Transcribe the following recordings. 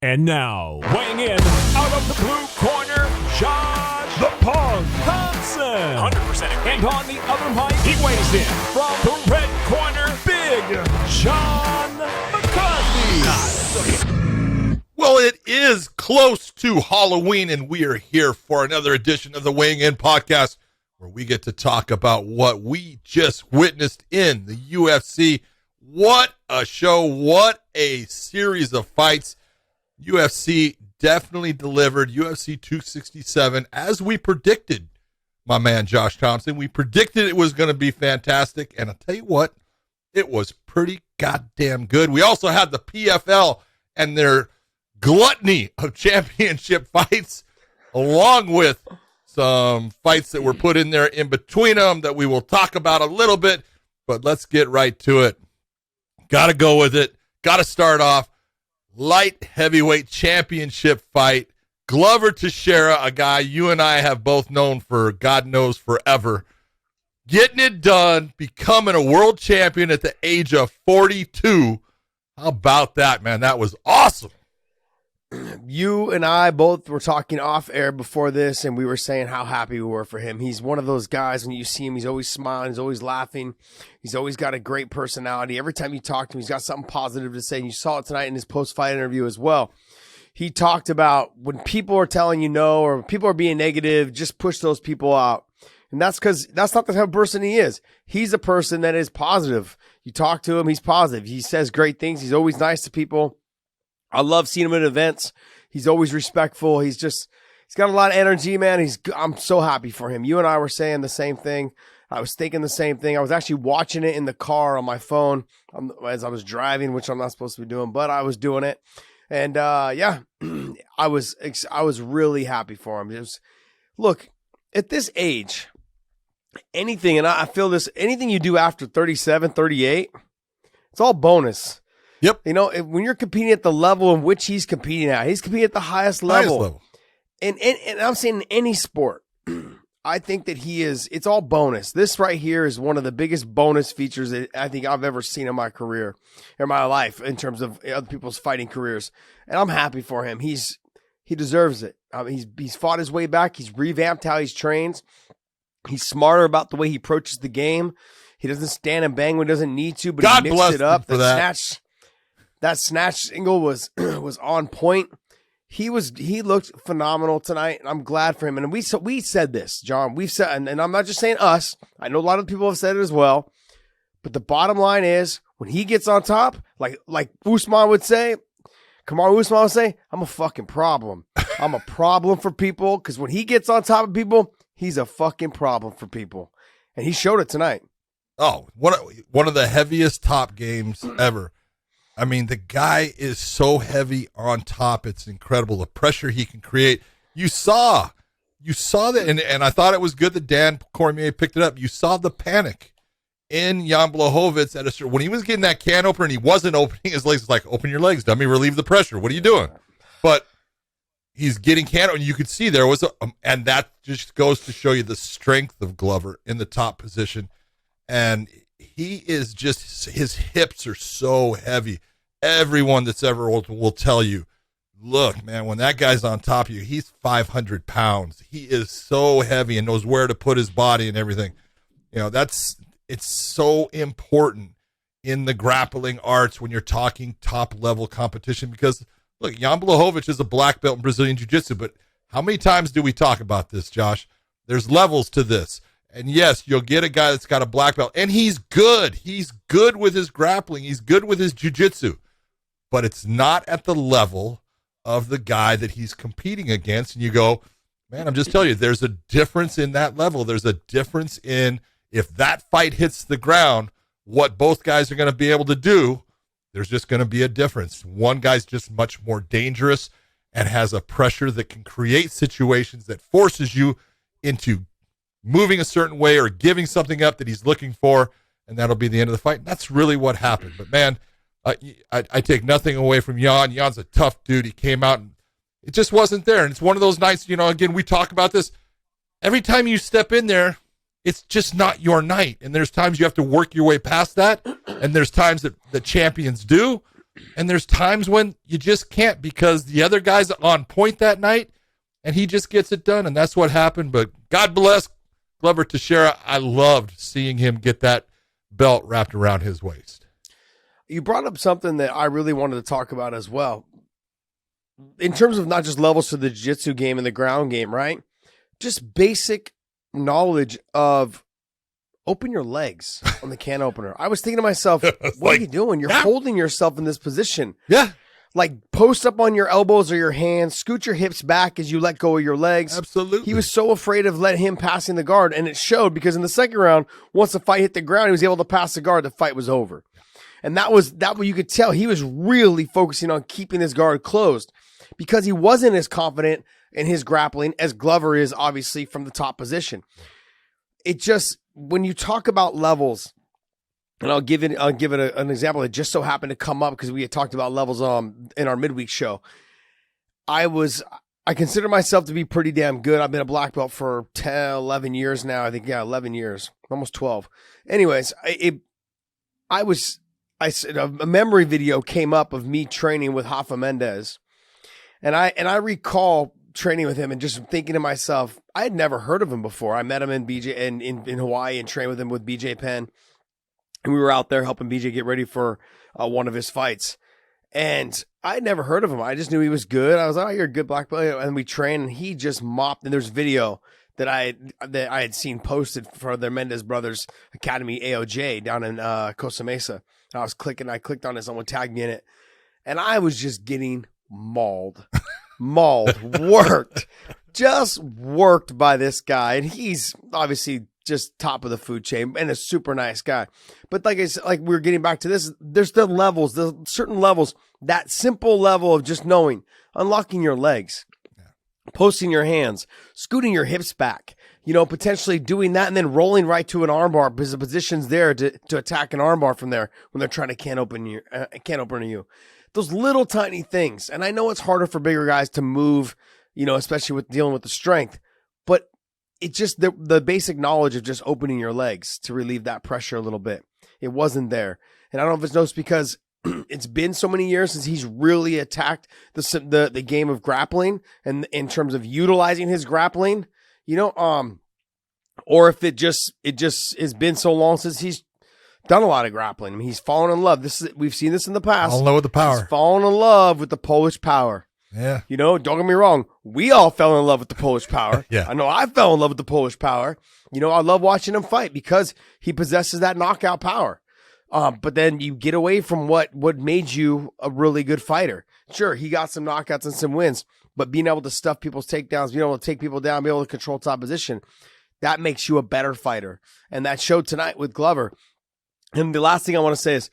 And now, weighing in out of the blue corner, Josh the Punk Thompson. 100%. And on the other mic, he weighs in from the red corner, Big Sean McCarthy. Well, it is close to Halloween, and we are here for another edition of the Weighing In podcast, where we get to talk about what we just witnessed in the UFC. What a show. What a series of fights. UFC definitely delivered. UFC 267, as we predicted, my man Josh Thompson. We predicted it was going to be fantastic, and I'll tell you what, it was pretty goddamn good. We also had the PFL and their gluttony of championship fights, along with some fights that were put in there in between them that we will talk about a little bit, but let's get right to it. Got to go with it. Got to start off. Light heavyweight championship fight. Glover Teixeira, a guy you and I have both known for God knows forever. Getting it done, becoming a world champion at the age of 42. How about that, man? That was awesome. You and I both were talking off air before this, and we were saying how happy we were for him. He's one of those guys, when you see him, he's always smiling, he's always laughing. He's always got a great personality. Every time you talk to him, he's got something positive to say. And you saw it tonight in his post-fight interview as well. He talked about when people are telling you no or people are being negative, just push those people out. And that's because that's not the type of person he is. He's a person that is positive. You talk to him, he's positive. He says great things. He's always nice to people. I love seeing him at events. He's always respectful. He's got a lot of energy, man. I'm so happy for him. You and I were saying the same thing. I was thinking the same thing. I was actually watching it in the car on my phone as I was driving, which I'm not supposed to be doing, but I was doing it. And yeah, I was really happy for him. Look, at this age, anything, and I feel this, anything you do after 37, 38, it's all bonus. Yep. You know, when you're competing at the level in which he's competing at, he's competing at the highest level. And I'm saying in any sport, I think that it's all bonus. This right here is one of the biggest bonus features that I think I've ever seen in my career, in my life, in terms of other people's fighting careers. And I'm happy for him. He deserves it. He's fought his way back. He's revamped how he's trained. He's smarter about the way he approaches the game. He doesn't stand and bang when he doesn't need to, but God he mixed it up. For that. That snatch single was on point. He looked phenomenal tonight, and I'm glad for him. And we said this, John. We've said, and I'm not just saying us. I know a lot of people have said it as well. But the bottom line is, when he gets on top, like Usman would say, Kamaru Usman would say, I'm a fucking problem. I'm a problem for people, because when he gets on top of people, he's a fucking problem for people. And he showed it tonight. Oh, one of the heaviest top games ever. I mean, the guy is so heavy on top. It's incredible. The pressure he can create. You saw that, and I thought it was good that Dan Cormier picked it up. You saw the panic in Jan Blachowicz when he was getting that can opener and he wasn't opening his legs. It's like, open your legs, dummy, relieve the pressure. What are you doing? But he's getting can opener, and you could see there was and that just goes to show you the strength of Glover in the top position. And he is just, his hips are so heavy. Everyone that's ever will tell you, look, man, when that guy's on top of you, he's 500 pounds. He is so heavy and knows where to put his body and everything. You know, it's so important in the grappling arts when you're talking top level competition, because look, Jan Blachowicz is a black belt in Brazilian Jiu-Jitsu, but how many times do we talk about this, Josh? There's levels to this. And yes, you'll get a guy that's got a black belt, and he's good. He's good with his grappling. He's good with his jiu-jitsu. But it's not at the level of the guy that he's competing against. And you go, man, I'm just telling you, there's a difference in that level. There's a difference in, if that fight hits the ground, what both guys are going to be able to do. There's just going to be a difference. One guy's just much more dangerous and has a pressure that can create situations that forces you into moving a certain way or giving something up that he's looking for, and that'll be the end of the fight. And that's really what happened. But, man, I take nothing away from Jan. Jan's a tough dude. He came out, and it just wasn't there. And it's one of those nights, again, we talk about this. Every time you step in there, it's just not your night. And there's times you have to work your way past that, and there's times that the champions do. And there's times when you just can't because the other guy's on point that night and he just gets it done. And that's what happened. But God bless Glover Teixeira. I loved seeing him get that belt wrapped around his waist. You brought up something that I really wanted to talk about as well. In terms of not just levels to the jiu-jitsu game and the ground game, right? Just basic knowledge of open your legs on the can opener. I was thinking to myself, what are you doing? You're holding yourself in this position. Yeah. Like post up on your elbows or your hands, scoot your hips back as you let go of your legs. Absolutely. He was so afraid of letting him passing the guard, and it showed because in the second round, once the fight hit the ground, he was able to pass the guard. The fight was over. And that what you could tell. He was really focusing on keeping his guard closed because he wasn't as confident in his grappling as Glover is, obviously, from the top position. It just, when you talk about levels, and I'll give it an example that just so happened to come up because we had talked about levels in our midweek show. I consider myself to be pretty damn good. I've been a black belt for 10, 11 years now. I think, 11 years, almost 12. Anyways, a memory video came up of me training with Rafa Mendes. And I recall training with him and just thinking to myself, I had never heard of him before. I met him in Hawaii and trained with him with BJ Penn. And we were out there helping BJ get ready for one of his fights. And I had never heard of him. I just knew he was good. I was like, oh, you're a good black belt. And we trained and he just mopped. And there's video that I had seen posted for their Mendes Brothers Academy AOJ down in Costa Mesa. And I clicked on it. Someone tagged me in it. And I was just getting mauled, just worked by this guy. And he's obviously just top of the food chain and a super nice guy. But like I said, like we're getting back to this, there's the certain levels, that simple level of just knowing, unlocking your legs, posting your hands, scooting your hips back, potentially doing that and then rolling right to an armbar because the position's there to attack an armbar from there when they're trying to can open you. Those little tiny things. And I know it's harder for bigger guys to move, especially with dealing with the strength, but it's just the basic knowledge of just opening your legs to relieve that pressure a little bit. It wasn't there. And I don't know if it's noticed because it's been so many years since he's really attacked the game of grappling and in terms of utilizing his grappling, or if it just has been so long since he's done a lot of grappling. I mean, he's fallen in love. We've seen this in the past. Fallen in love with the power. He's fallen in love with the Polish power. Yeah. Don't get me wrong. We all fell in love with the Polish power. Yeah. I know I fell in love with the Polish power. I love watching him fight because he possesses that knockout power. But then you get away from what made you a really good fighter. Sure, he got some knockouts and some wins, but being able to stuff people's takedowns, being able to take people down, being able to control top position, that makes you a better fighter. And that showed tonight with Glover. And the last thing I want to say is,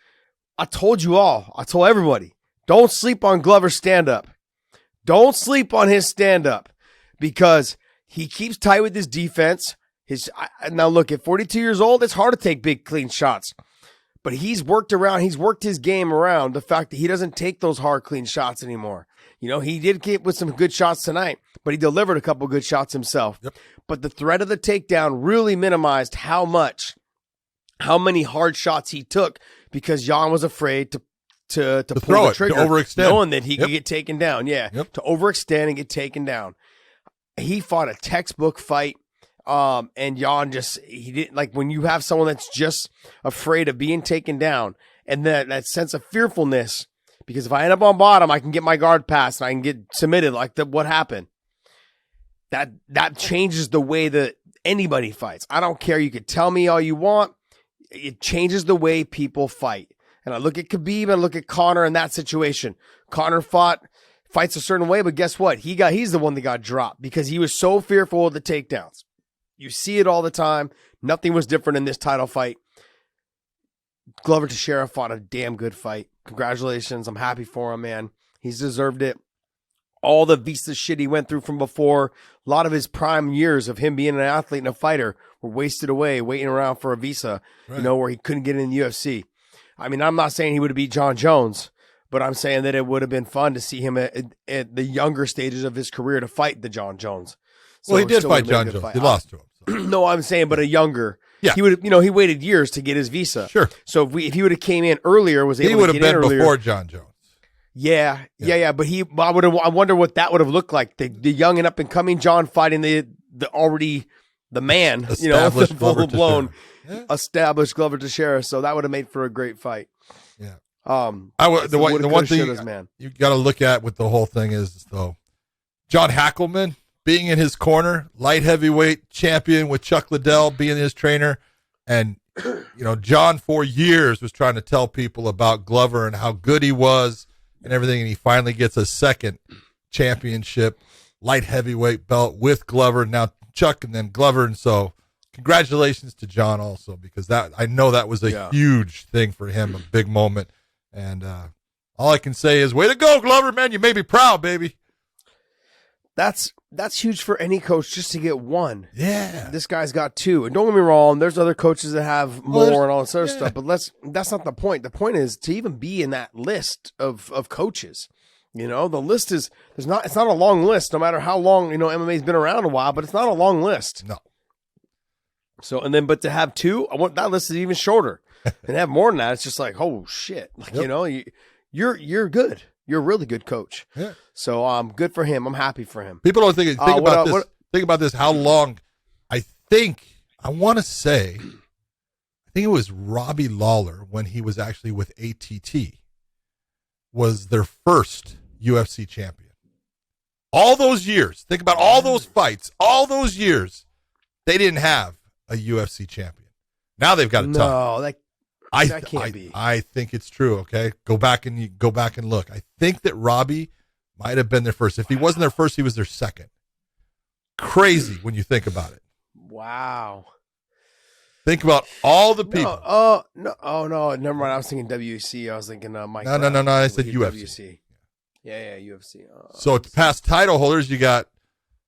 I told everybody, don't sleep on Glover's stand-up. Don't sleep on his stand-up because he keeps tight with his defense. Now look, at 42 years old, it's hard to take big, clean shots. But he's worked his game around the fact that he doesn't take those hard, clean shots anymore. He did get with some good shots tonight, but he delivered a couple good shots himself. Yep. But the threat of the takedown really minimized how many hard shots he took because Jan was afraid to pull the trigger, to overextend, knowing that he could get taken down. Yeah, to overextend and get taken down. He fought a textbook fight. And Jan he didn't, like, when you have someone that's just afraid of being taken down and that sense of fearfulness, because if I end up on bottom, I can get my guard passed and I can get submitted like what happened. That changes the way that anybody fights. I don't care. You could tell me all you want. It changes the way people fight. And I look at Khabib and I look at Conor in that situation. Conor fights a certain way, but guess what? He's the one that got dropped because he was so fearful of the takedowns. You see it all the time. Nothing was different in this title fight. Glover Teixeira fought a damn good fight. Congratulations. I'm happy for him, man. He's deserved it. All the visa shit he went through from before, a lot of his prime years of him being an athlete and a fighter were wasted away waiting around for a visa, right, where he couldn't get in the UFC. I mean, I'm not saying he would have beat John Jones, but I'm saying that it would have been fun to see him at the younger stages of his career to fight the John Jones. So he did fight John Jones. He lost to him. So. No, I'm saying, but a younger. Yeah. He would he waited years to get his visa. Sure. So if he would have came in earlier, was able to get in earlier. He would have been before John Jones. Yeah. But I wonder what that would have looked like. The young and up and coming John fighting the man, Established the Glover full blown Teixeira. established Glover Teixeira. So that would have made for a great fight. Yeah. The one thing man. you got to look at with the whole thing is, though, John Hackleman being in his corner, light heavyweight champion with Chuck Liddell being his trainer. And, John for years was trying to tell people about Glover and how good he was and everything. And he finally gets a second championship light heavyweight belt with Glover. Now Chuck and then Glover. And so congratulations to John also, because I know that was a huge thing for him, a big moment. And all I can say is, way to go, Glover, man. You made me proud, baby. That's huge for any coach just to get one. Yeah. This guy's got two. And don't get me wrong, there's other coaches that have more and all this other stuff, but that's not the point. The point is to even be in that list of coaches. The list is it's not a long list, no matter how long, MMA's been around a while, but it's not a long list. No. So, but to have two, that list is even shorter. And have more than that, it's just like, oh shit. Like, you're good. You're a really good coach. Yeah. So good for him. I'm happy for him. People don't think about this, how long I want to say it was Robbie Lawler, when he was actually with ATT, was their first UFC champion. All those years, think about all those fights, all those years, they didn't have a UFC champion. Now they've got a ton. No, that can't be. I think it's true. Okay, go back and look. I think that Robbie might have been their first. If he wasn't their first, he was their second. Crazy when you think about it. Wow. Think about all the people. No, never mind. I was thinking WC. I was thinking Mike. No. I said UFC. Yeah, UFC. So past title holders, you got,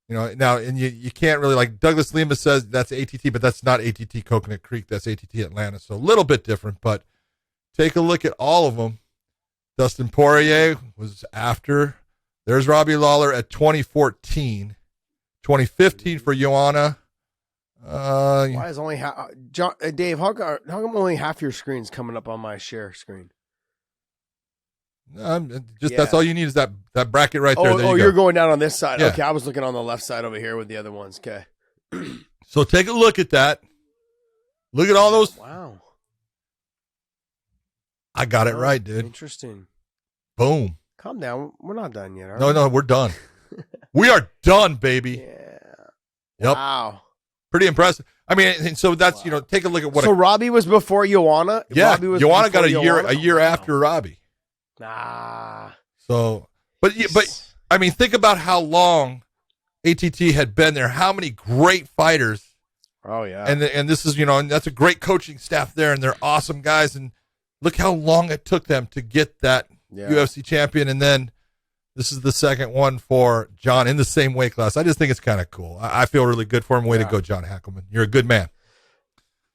now, and you can't really, like Douglas Lima says that's ATT, but that's not ATT Coconut Creek. That's ATT Atlanta. So a little bit different, but take a look at all of them. Dustin Poirier was after. There's Robbie Lawler at 2014. 2015 for Joanna. Why is only Dave? How come only half your screen's coming up on my share screen? That's all you need is that bracket right there. Oh, you're going down on this side. Yeah. Okay, I was looking on the left side over here with the other ones. Okay. So take a look at that. Look at all those. Wow. I got it right, dude. Interesting. Boom. Calm down. We're not done yet. No, we're done. We are done, baby. Yeah. Yep. Wow. Pretty impressive. I mean, and so that's, take a look at what. So Robbie was before Joanna? Yeah. Joanna got a year after Robbie. Nah. So, but I mean, think about how long ATT had been there. How many great fighters. Oh yeah. And this is, and that's a great coaching staff there, and they're awesome guys. And look how long it took them to get that UFC champion. And then this is the second one for John in the same weight class. I just think it's kind of cool. I feel really good for him. Way to go, John Hackleman. You're a good man.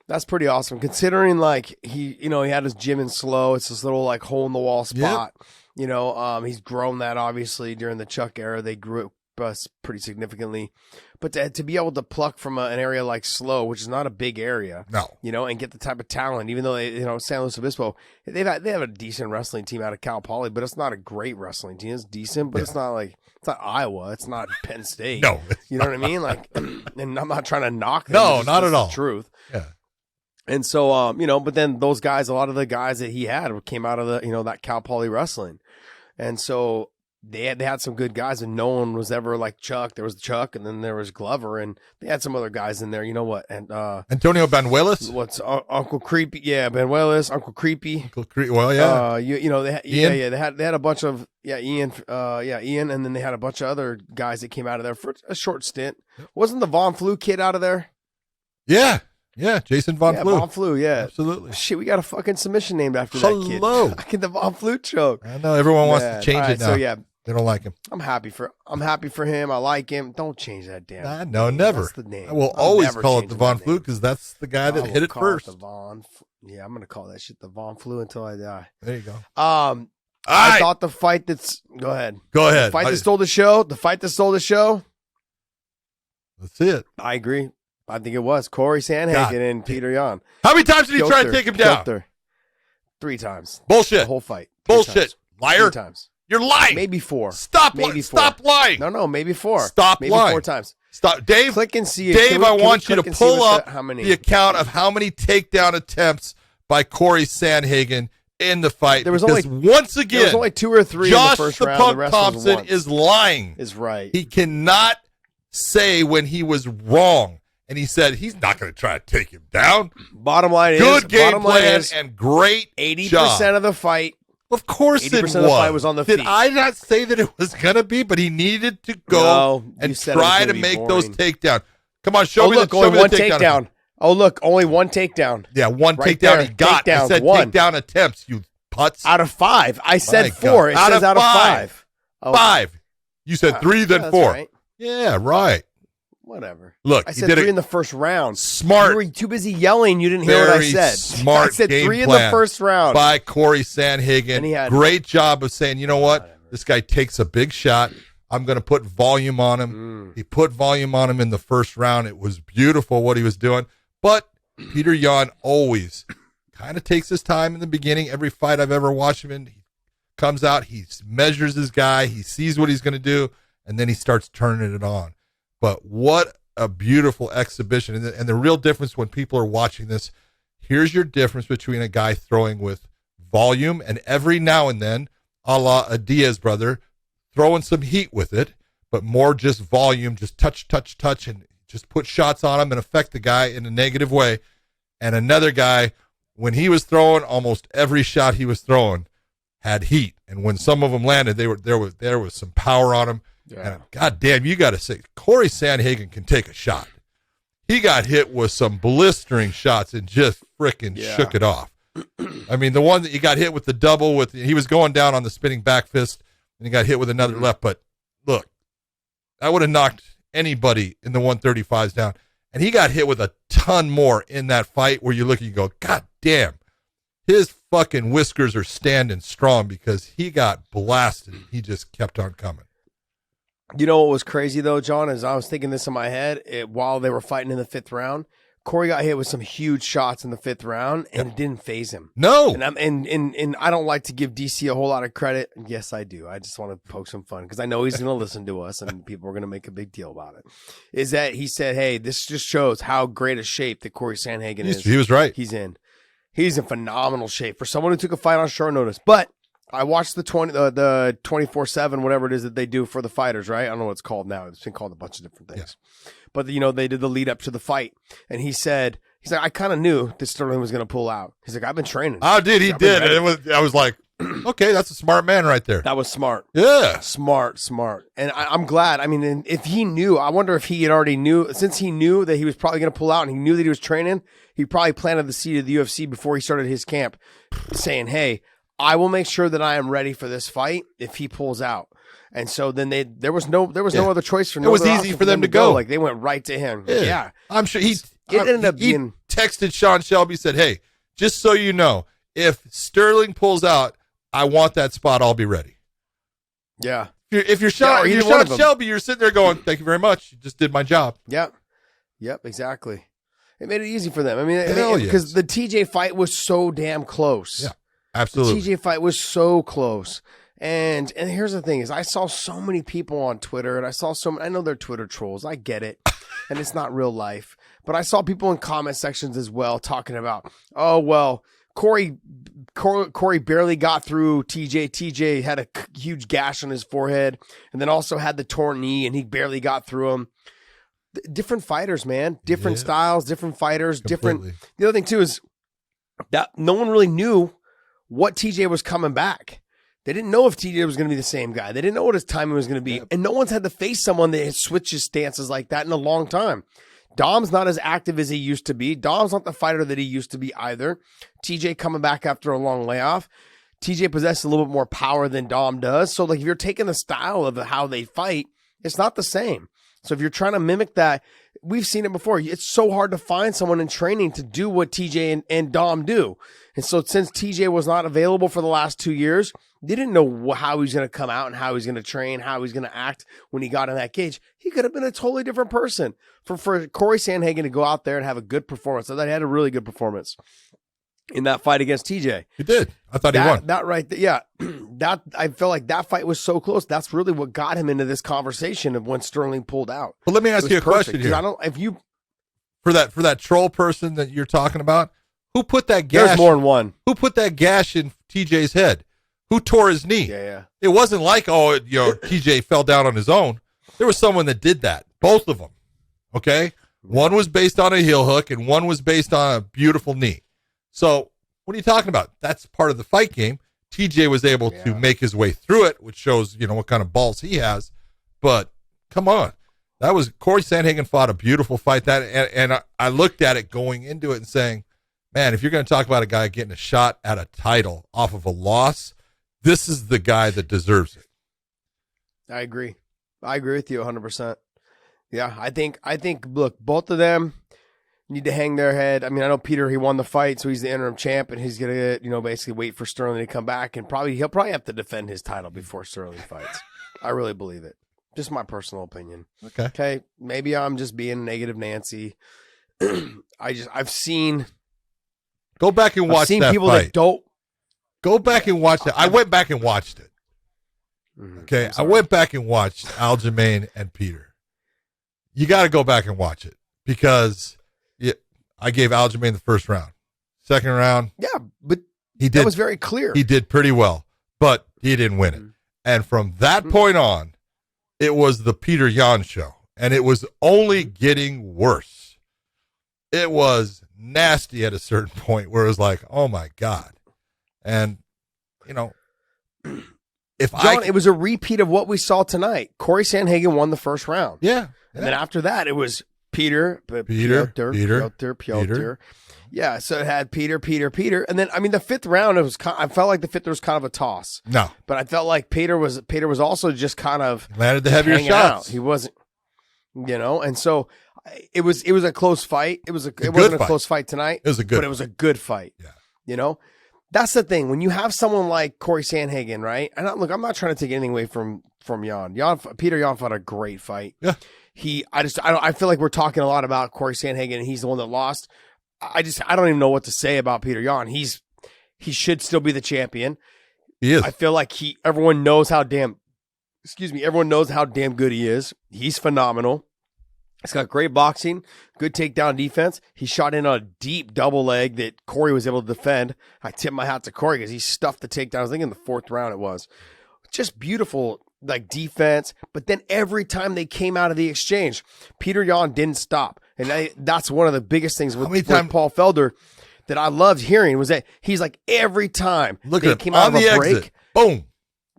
That's pretty awesome, considering like he had his gym in Slow. It's this little like hole in the wall spot. Yep. He's grown that obviously during the Chuck era. They grew us pretty significantly, but to be able to pluck from an area like Slow, which is not a big area, and get the type of talent, even though they, San Luis Obispo, they have a decent wrestling team out of Cal Poly, but it's not a great wrestling team. It's decent, but it's not like. It's not Iowa. It's not Penn State. No. You know what I mean? Like, and I'm not trying to knock them. No, not at all. The truth. Yeah. And so, but then those guys, a lot of the guys that he had came out of the, that Cal Poly wrestling. And so they had some good guys, and no one was ever like Chuck. There was Chuck, and then there was Glover, and they had some other guys in there. You know what? And Antonio Banuelos? What's Uncle Creepy? Yeah, Banuelos, Uncle Creepy. Well, yeah. They had a bunch of Ian, and then they had a bunch of other guys that came out of there for a short stint. Wasn't the Von Flu kid out of there? Yeah. Yeah, Jason Von Flu. Von Flu, yeah. Absolutely. Shit, we got a fucking submission named after that kid. Fucking the Von Flu choke. I know everyone wants to change it now. So yeah, they don't like him. I'm happy for him. I like him. Don't change that damn. No, never. That's the name. I will always call it the Von Flu because that's the guy that hit it first. I'm gonna call that shit the Von Flu until I die. There you go. I thought the fight that's go ahead. The fight that stole the show. The fight that stole the show. Let's see it. I agree. I think it was Cory Sandhagen and Petr Yan. How many times did he try to take him down? 3 times. Bullshit. The whole fight. Bullshit. Liar. 3 times. You're lying. Maybe 4. Stop lying. No, maybe 4. Stop maybe lying. 4 times. Stop, Dave. Click and see it. Dave, I want you to pull up how many? the account of how many takedown attempts by Cory Sandhagen in the fight. There was because once again, there was only 2 or 3 Josh in the first the round. Punk The rest Thompson was is lying. Is right. He cannot say when he was wrong. And he said he's not going to try to take him down. Bottom line Good is, game plan and great 80% job. of the fight. Of course 80% it was. of the fight was on the Did feet. I not say that it was going to be? But he needed to go No, and you said it was try gonna to be make boring. those takedowns. Come on, show me look, the only one takedown. takedown. Oh, look, only 1 takedown. Yeah, 1 Right takedown there. he got. I Takedowns, said 1. takedown attempts, you putz. Out of 5. I said My 4. God. It Out says of out of 5. 5. Oh, 5. You said 3, then that's 4. right. Yeah, right. Whatever. Look, I he said did 3 it. in the first round. Smart. You were too busy yelling. You didn't hear what I Very said. smart I said game 3 in plan the first round. by Cory And Sandhagen. he had- Great job of saying, you know what? This guy takes a big shot. I'm going to put volume on him. He put volume on him in the first round. It was beautiful what he was doing. But Petr Yan always kind of takes his time in the beginning. Every fight I've ever watched him in, he comes out, he measures his guy, he sees what he's going to do, and then he starts turning it on. But what a beautiful exhibition. And the real difference when people are watching this, here's your difference between a guy throwing with volume and every now and then, a la a Diaz brother, throwing some heat with it, but more just volume, just touch, and just put shots on him and affect the guy in a negative way. And another guy, when he was throwing, almost every shot he was throwing had heat. And when some of them landed, there was some power on them. Yeah. And God damn, you got to say, Cory Sandhagen can take a shot. He got hit with some blistering shots and just frickin' shook it off. I mean, the one that he got hit with the double he was going down on the spinning back fist and he got hit with another left. But look, I would have knocked anybody in the 135s down. And he got hit with a ton more in that fight where you look and you go, God damn, his fucking whiskers are standing strong because he got blasted. He just kept on coming. You know what was crazy, though, John, is I was thinking this in my head while they were fighting in the 5th round. Cory got hit with some huge shots in the 5th round, and it didn't phase him. No. And I don't like to give DC a whole lot of credit. Yes, I do. I just want to poke some fun because I know he's going to listen to us, and people are going to make a big deal about it. Is that he said, hey, this just shows how great a shape that Cory Sandhagen is. He was right. He's in phenomenal shape for someone who took a fight on short notice. But I watched the 24/7, whatever it is that they do for the fighters, right? I don't know what it's called now. It's been called a bunch of different things. Yeah. But, they did the lead up to the fight. And he's like, I kind of knew that Sterling was going to pull out. He's like, I've been training. Oh, dude, he did. I was like, okay, that's a smart man right there. That was smart. Yeah. Smart. And I'm glad. I mean, if he knew, I wonder if he had already knew, since he knew that he was probably going to pull out and he knew that he was training, he probably planted the seed of the UFC before he started his camp saying, hey, I will make sure that I am ready for this fight if he pulls out. And so then there was no other choice for no. It was other easy option for them to go. Like they went right to him. Yeah. I'm sure it ended up being. Texted Sean Shelby, said, hey, just so you know, if Sterling pulls out, I want that spot. I'll be ready. Yeah. If you're Sean Shelby, you're sitting there going, thank you very much. You just did my job. Yep, exactly. It made it easy for them. I mean, because the TJ fight was so damn close. Yeah, absolutely. The TJ fight was so close. And here's the thing is I saw so many people on Twitter and I know they're Twitter trolls. I get it. And it's not real life. But I saw people in comment sections as well talking about, oh, well, Cory barely got through TJ. TJ had a huge gash on his forehead and then also had the torn knee and he barely got through him. Different fighters, man. Different styles, different fighters, different. The other thing, too, is that no one really knew what TJ was coming back. They didn't know if TJ was going to be the same guy. They didn't know what his timing was going to be. Yep. And no one's had to face someone that has switched his stances like that in a long time. Dom's not as active as he used to be. Dom's not the fighter that he used to be either. TJ coming back after a long layoff. TJ possesses a little bit more power than Dom does. So, like, if you're taking the style of how they fight, it's not the same. So if you're trying to mimic that, we've seen it before. It's so hard to find someone in training to do what TJ and Dom do. And so since TJ was not available for the last 2 years, they didn't know how he's going to come out and how he's going to train, how he's going to act when he got in that cage. He could have been a totally different person. For Cory Sandhagen to go out there and have a good performance. I thought he had a really good performance. in that fight against TJ. He did. I thought he won. That right there, yeah. That I felt like that fight was so close. That's really what got him into this conversation of when Sterling pulled out. But let me ask you a question here. I don't if you for that troll person that you're talking about, who put that gash? There's more than one. Who put that gash in TJ's head? Who tore his knee? Yeah. It wasn't like, TJ fell down on his own. There was someone that did that. Both of them. Okay? One was based on a heel hook, and one was based on a beautiful knee. So, what are you talking about? That's part of the fight game. TJ was able to make his way through it, which shows, what kind of balls he has. But, come on. That was, Cory Sandhagen fought a beautiful fight. And I looked at it going into it and saying, man, if you're going to talk about a guy getting a shot at a title off of a loss, this is the guy that deserves it. I agree with you 100%. Yeah, I think, look, both of them need to hang their head. I mean, I know Peter, he won the fight, so he's the interim champ, and he's going to, basically wait for Sterling to come back, and he'll probably have to defend his title before Sterling fights. I really believe it. Just my personal opinion. Okay. Maybe I'm just being negative Nancy. I've seen. Go back and watch that people fight. That don't. Go back and watch it. I went back and watched it. Okay. I went back and watched Aljamain and Peter. You got to go back and watch it because I gave Aljamain the first round. Second round. Yeah, but that was very clear. He did pretty well, but he didn't win it. And from that point on, it was the Petr Yan show, and it was only getting worse. It was nasty at a certain point where it was like, oh, my God. And, it was a repeat of what we saw tonight. Cory Sandhagen won the first round. Yeah. And then after that, it was Petr. Yeah, so it had Petr. And then, the fifth round, I felt like the fifth was kind of a toss. No. But I felt like Petr was also just kind of landed the heavier shots. He wasn't, and so it was a close fight. It wasn't a close fight tonight. It was a good But it was a good fight. Yeah. That's the thing. When you have someone like Cory Sandhagen, right? And I'm not trying to take anything away from Yan. Petr Yan fought a great fight. Yeah. I feel like we're talking a lot about Cory Sandhagen, and he's the one that lost. I don't even know what to say about Petr Yan. He should still be the champion. He is. I feel like everyone knows how damn good he is. He's phenomenal. He's got great boxing, good takedown defense. He shot in a deep double leg that Cory was able to defend. I tip my hat to Cory because he stuffed the takedown. I think in the fourth round it was. Just beautiful defense. But then every time they came out of the exchange, Petr Yan didn't stop. And that's one of the biggest things with Paul Felder that I loved hearing was that he's like every time they came out of a break, boom,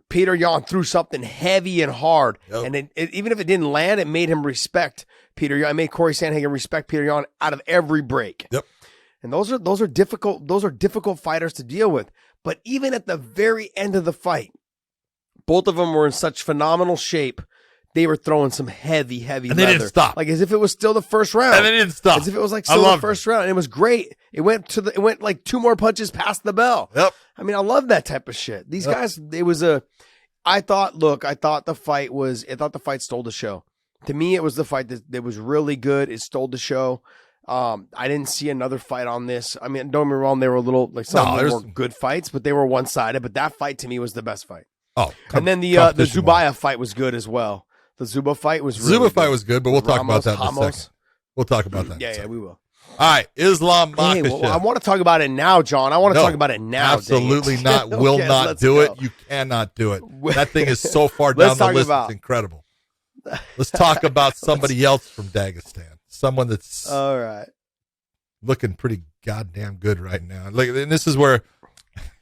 Petr Yan threw something heavy and hard. Yep. And even if it didn't land, it made him respect Petr Yan. It made Cory Sandhagen respect Petr Yan out of every break. Yep. And those are difficult fighters to deal with. But even at the very end of the fight, both of them were in such phenomenal shape. They were throwing some heavy and leather. They didn't stop. Like as if it was still the first round. And they didn't stop. As if it was like still the first round. And it was great. It went like two more punches past the bell. Yep. I love that type of shit. These guys, I thought the fight stole the show. To me, it was the fight that was really good. It stole the show. I didn't see another fight on this. Don't get me wrong, they were a little were good fights, but they were one-sided. But that fight to me was the best fight. Oh, and then the Zubaya fight was good as well. The Zuba fight was really fight was good, but we'll talk about that in a second. We'll talk about that. Yeah, we will. All right, Islam Makhachev. I want to talk about it now, John. I want to talk about it now. Absolutely not. Will not do it. You cannot do it. That thing is so far down the list. It's incredible. Let's talk about somebody else from Dagestan. Someone that's all right, looking pretty goddamn good right now. Like, and this is where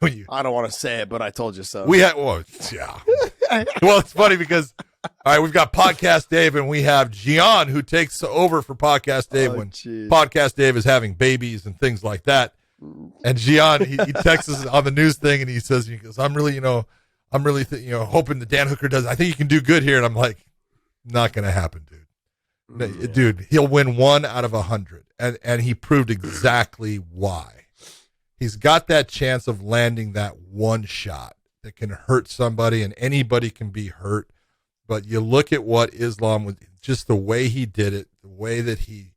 I don't want to say it, but I told you so. Well, it's funny because all right, we've got Podcast Dave and we have Gian who takes over for Podcast Dave when Podcast Dave is having babies and things like that. And Gian, he texts us on the news thing and he goes, I'm really hoping that Dan Hooker does. I think you can do good here. And I'm like, not going to happen, dude. Yeah. Dude, he'll win 1 out of 100. And he proved exactly why. He's got that chance of landing that one shot that can hurt somebody, and anybody can be hurt. But you look at what Islam was, just the way he did it, the way that he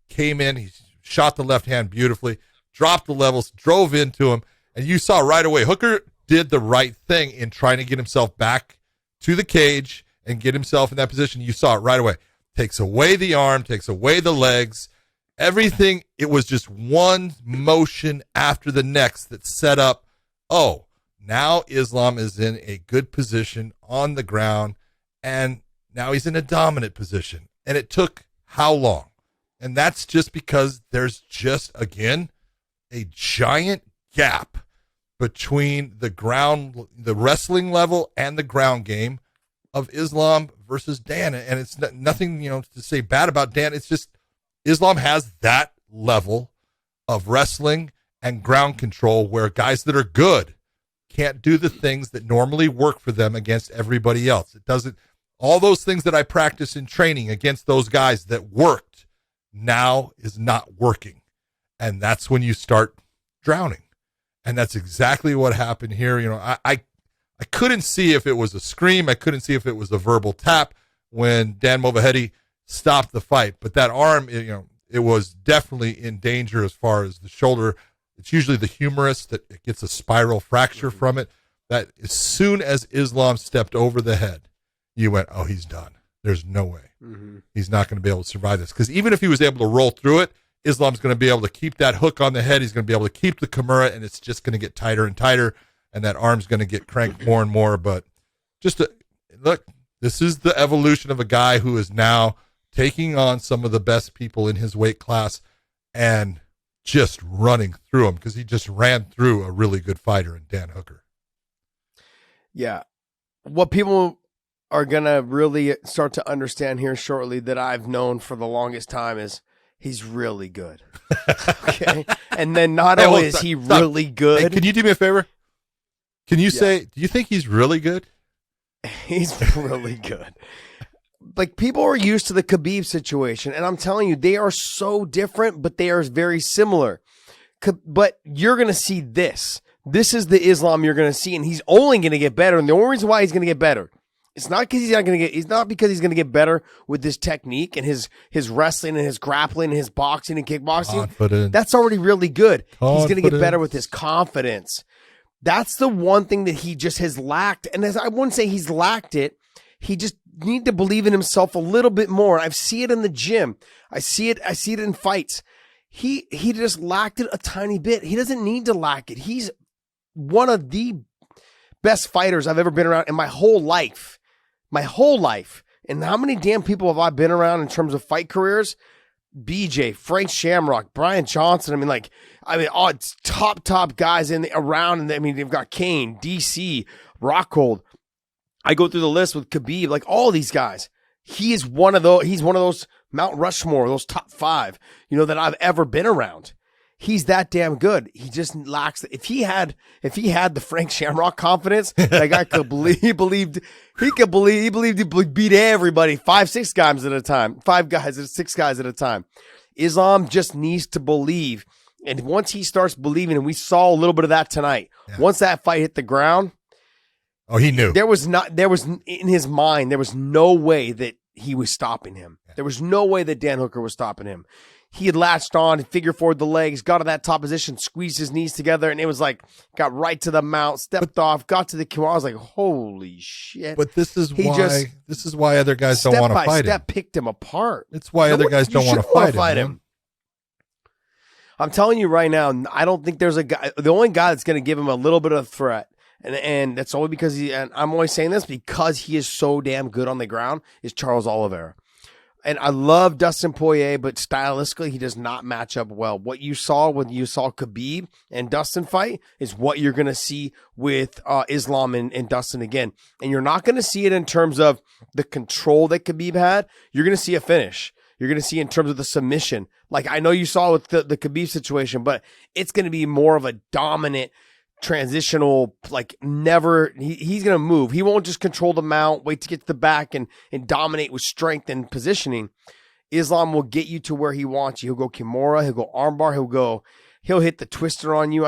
came in, he shot the left hand beautifully, dropped the levels, drove into him, and you saw right away Hooker did the right thing in trying to get himself back to the cage and get himself in that position. You saw it right away. Takes away the arm, takes away the legs, everything. It was just one motion after the next that set up, oh, now Islam is in a good position on the ground, and now he's in a dominant position. And it took how long? And that's just because there's just, again, a giant gap between the wrestling level and the ground game of Islam versus Dan. And it's nothing, to say bad about Dan. It's just Islam has that level of wrestling and ground control where guys that are good can't do the things that normally work for them against everybody else. It doesn't, all those things that I practice in training against those guys that worked now is not working. And that's when you start drowning. And that's exactly what happened here. I couldn't see if it was a scream. I couldn't see if it was a verbal tap when Dan Movahedi stopped the fight. But that arm, it was definitely in danger as far as the shoulder. It's usually the humerus that it gets a spiral fracture from it. That as soon as Islam stepped over the head, you went, oh, he's done. There's no way. He's not going to be able to survive this. Because even if he was able to roll through it, Islam's going to be able to keep that hook on the head. He's going to be able to keep the Kimura, and it's just going to get tighter and tighter, and that arm's going to get cranked more and more. But look, this is the evolution of a guy who is now taking on some of the best people in his weight class and just running through them, because he just ran through a really good fighter in Dan Hooker. Yeah. What people are going to really start to understand here shortly that I've known for the longest time is he's really good. Okay. And then not only is he really good. Hey, can you do me a favor? Can you say, do you think he's really good? He's really good. Like, people are used to the Khabib situation, and I'm telling you, they are so different, but they are very similar. But you're going to see this. This is the Islam you're going to see, and he's only going to get better. And the only reason why he's going to get better, it's not because he's not because he's going to get better with his technique and his wrestling and his grappling and his boxing and kickboxing. Confidence. That's already really good. Confidence. He's going to get better with his confidence. That's the one thing that he just has lacked. And as I wouldn't say he's lacked it, he just need to believe in himself a little bit more. I see it in the gym. I see it in fights. He just lacked it a tiny bit. He doesn't need to lack it. He's one of the best fighters I've ever been around in my whole life. My whole life. And how many damn people have I been around in terms of fight careers? BJ, Frank Shamrock, Brian Johnson. It's top guys around. And they've got Kane, DC, Rockhold. I go through the list with Khabib, like all these guys. He's one of those Mount Rushmore, those top 5, that I've ever been around. He's that damn good. He just lacks if he had the Frank Shamrock confidence, that guy could believe he believed he beat everybody 5-6 guys at a time. 6 guys at a time. Islam just needs to believe. And once he starts believing, and we saw a little bit of that tonight, once that fight hit the ground, oh, he knew. There was in his mind, there was no way that he was stopping him. There was no way that Dan Hooker was stopping him. He had latched on, figure forward the legs, got to that top position, squeezed his knees together, and it was like, got right to the mount, stepped off, got to the Kimura. I was like, holy shit. But this is why other guys don't want to fight him. Step picked him apart. It's why other guys don't want to fight him. I'm telling you right now, I don't think there's a guy, the only guy that's going to give him a little bit of threat, and that's only because and I'm only saying this because he is so damn good on the ground, is Charles Oliveira. And I love Dustin Poirier, but stylistically, he does not match up well. What you saw when you saw Khabib and Dustin fight is what you're going to see with Islam and Dustin again. And you're not going to see it in terms of the control that Khabib had. You're going to see a finish. You're going to see in terms of the submission. Like I know you saw with the Khabib situation, but it's going to be more of a dominant, transitional, like never, he's going to move. He won't just control the mount, wait to get to the back and dominate with strength and positioning. Islam will get you to where he wants you. He'll go Kimura, he'll go armbar, he'll hit the twister on you.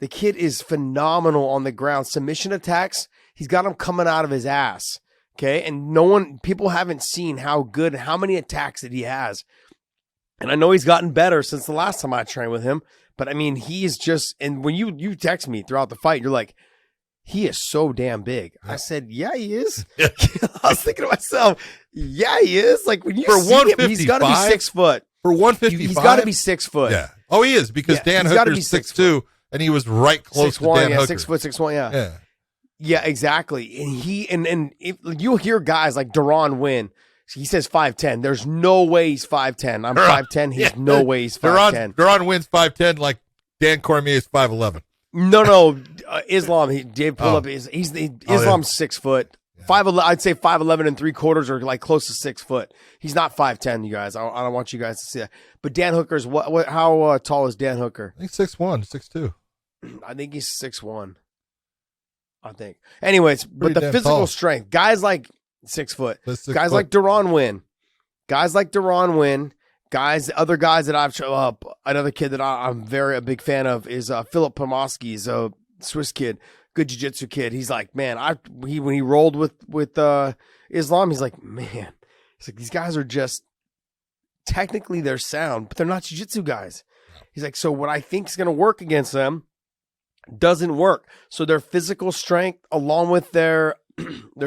The kid is phenomenal on the ground. Submission attacks, he's got them coming out of his ass. Okay. And people haven't seen how good and how many attacks that he has. And I know he's gotten better since the last time I trained with him, But I mean, he is just, and when you text me throughout the fight, you're like, he is so damn big. I said, yeah, he is. I was thinking to myself, yeah, he is. Like when you For see him, he's got to be 6 foot. For 155, he's got to be 6 foot. Yeah. Oh, he is, because Dan Hooker's 6'2", and he was right close to Dan Hooker. 6 foot, 6'1", yeah. Yeah. Yeah, exactly. And he and if you'll hear guys like Deron Wynn, he says 5'10". There's no way he's 5'10". I'm 5'10". He's no way he's 5'10". Deron Wynn's 5'10", like Dan Cormier is 5'11". No. Islam. Dave pull up. Islam's 6 foot. 5'11". I'd say 5'11 and 3/4 or like close to 6 foot. He's not 5'10". You guys. I don't want you guys to see that. But Dan Hooker's what? How tall is Dan Hooker? I think 6'1", 6'2". I think he's 6'1". I think. Anyways, but the physical tall. strength, guys like 6 foot, guys like Deron Wynn, other guys that I've another kid that I'm a big fan of is Philip Pomoski. He's a Swiss kid, good jiu-jitsu kid. He's like, man, when he rolled with Islam, he's like, man, he's like, these guys are just technically they're sound, but they're not jiu-jitsu guys. He's like, so what I think is going to work against them doesn't work. So their physical strength, along with their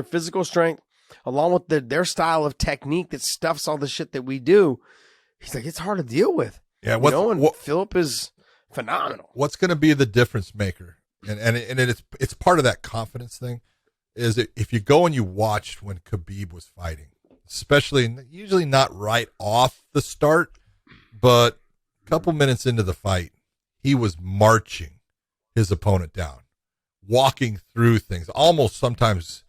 physical strength, along with their style of technique that stuffs all the shit that we do, he's like, it's hard to deal with. Yeah, Philip is phenomenal. What's going to be the difference maker, and it's part of that confidence thing, is if you go and you watched when Khabib was fighting, especially usually not right off the start, but a couple minutes into the fight, he was marching his opponent down, walking through things, almost sometimes,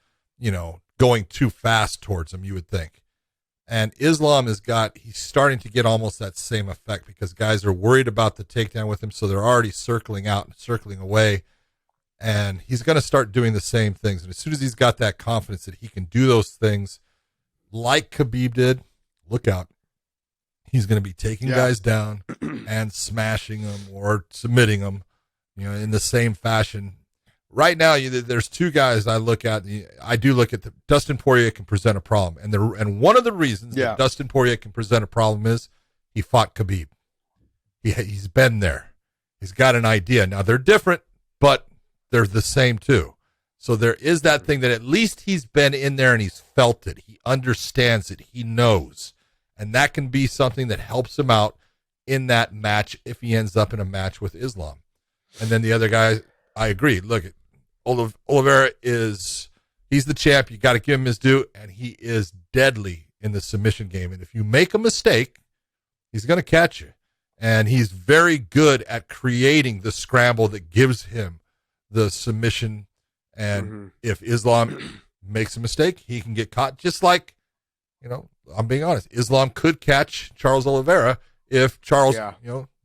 going too fast towards him, you would think. And Islam he's starting to get almost that same effect because guys are worried about the takedown with him, so they're already circling out and circling away. And he's going to start doing the same things. And as soon as he's got that confidence that he can do those things like Khabib did, look out. He's going to be taking guys down and smashing them or submitting them, in the same fashion. Right now, there's two guys I look at. I do look at Dustin Poirier can present a problem. And one of the reasons that Dustin Poirier can present a problem is he fought Khabib. He's been there. He's got an idea. Now, they're different, but they're the same too. So there is that thing that at least he's been in there and he's felt it. He understands it. He knows. And that can be something that helps him out in that match if he ends up in a match with Islam. And then the other guy, I agree. Look, Oliveira he's the champ. You got to give him his due, and he is deadly in the submission game. And if you make a mistake, he's going to catch you. And he's very good at creating the scramble that gives him the submission. And if Islam makes a mistake, he can get caught. Just like, I'm being honest, Islam could catch Charles Oliveira if Charles,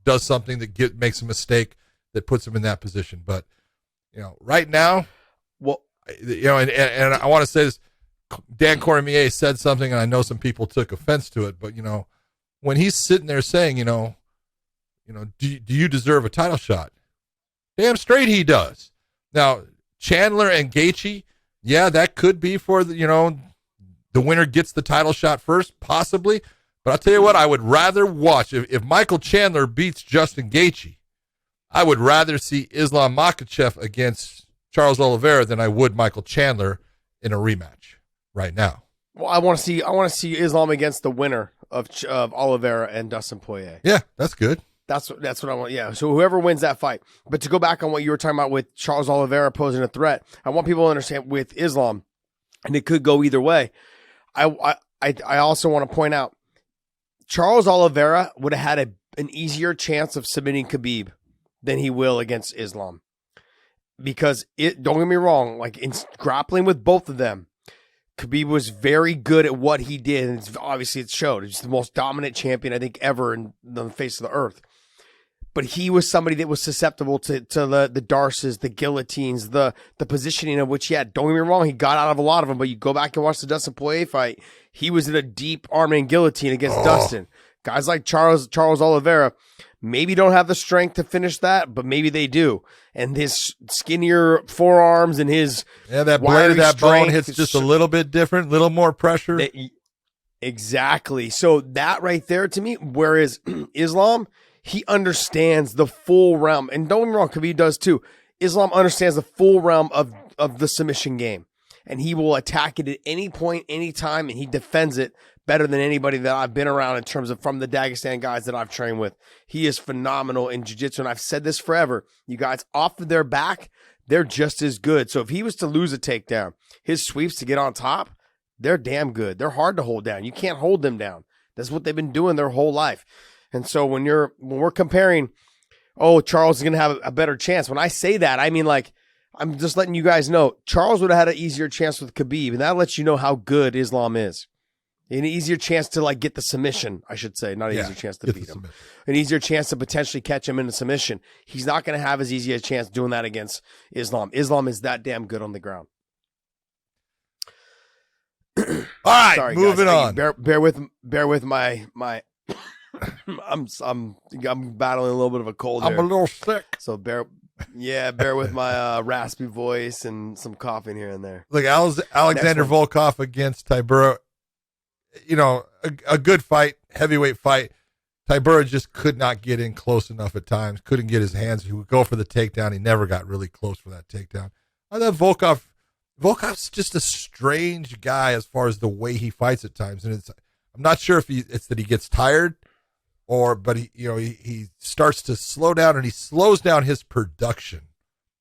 does something that makes a mistake that puts him in that position. But, right now, and I want to say this, Dan Cormier said something, and I know some people took offense to it, but, when he's sitting there saying, do you deserve a title shot? Damn straight he does. Now, Chandler and Gaethje, that could be for the winner gets the title shot first, possibly. But I'll tell you what, I would rather watch, if Michael Chandler beats Justin Gaethje, I would rather see Islam Makhachev against Charles Oliveira than I would Michael Chandler in a rematch right now. Well, I want to see Islam against the winner of Oliveira and Dustin Poirier. Yeah, that's good. That's what I want. Yeah. So whoever wins that fight. But to go back on what you were talking about with Charles Oliveira posing a threat, I want people to understand with Islam, and it could go either way. I also want to point out Charles Oliveira would have had an easier chance of submitting Khabib than he will against Islam. Because don't get me wrong, like in grappling with both of them, Khabib was very good at what he did, and obviously it showed. He's the most dominant champion I think ever in the face of the earth. But he was somebody that was susceptible to the darces, the guillotines, the positioning of which he had. Don't get me wrong, he got out of a lot of them, but you go back and watch the Dustin Poirier fight, he was in a deep arm and guillotine against Dustin. Guys like Charles Oliveira maybe don't have the strength to finish that, but maybe they do. And his skinnier forearms and his that blade of that bone hits just a little bit different, a little more pressure. Exactly. So that right there to me, whereas Islam, he understands the full realm. And don't get me wrong, Khabib does too. Islam understands the full realm of the submission game. And he will attack it at any point, any time, and he defends it better than anybody that I've been around in terms of from the Dagestan guys that I've trained with. He is phenomenal in jiu-jitsu, and I've said this forever. You guys, off of their back, they're just as good. So if he was to lose a takedown, his sweeps to get on top, they're damn good. They're hard to hold down. You can't hold them down. That's what they've been doing their whole life. And so when we're comparing, oh, Charles is going to have a better chance. When I say that, I mean, like, I'm just letting you guys know, Charles would have had an easier chance with Khabib, and that lets you know how good Islam is. An easier chance to, like, get the submission, I should say. Not an easier chance to beat him. An easier chance to potentially catch him in a submission. He's not going to have as easy a chance doing that against Islam. Islam is that damn good on the ground. All right, sorry, moving guys. on. Bear with my I'm battling a little bit of a cold I'm here. a little sick. So bear with my raspy voice and some coughing here and there. Look, Alexander Volkov against Tybura, you know, a good fight, heavyweight fight. Tybura just could not get in close enough at times, couldn't get his hands. He would go for the takedown. He never got really close for that takedown. I thought Volkov's just a strange guy as far as the way he fights at times. And I'm not sure if it's that he gets tired but he starts to slow down, and he slows down his production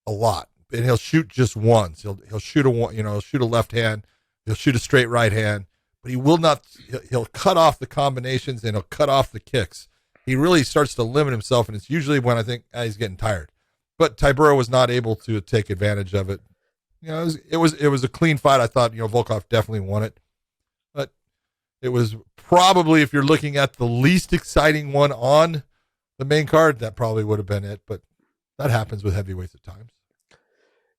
a lot. And he'll shoot just once. He'll shoot he'll shoot a left hand. He'll shoot a straight right hand, but he will not, he'll cut off the combinations, and he'll cut off the kicks. He really starts to limit himself, and it's usually when I think he's getting tired. But Tybura was not able to take advantage of it. You know, it was a clean fight. I thought, Volkov definitely won it. But it was probably, if you're looking at the least exciting one on the main card, that probably would have been it. But that happens with heavyweights at times.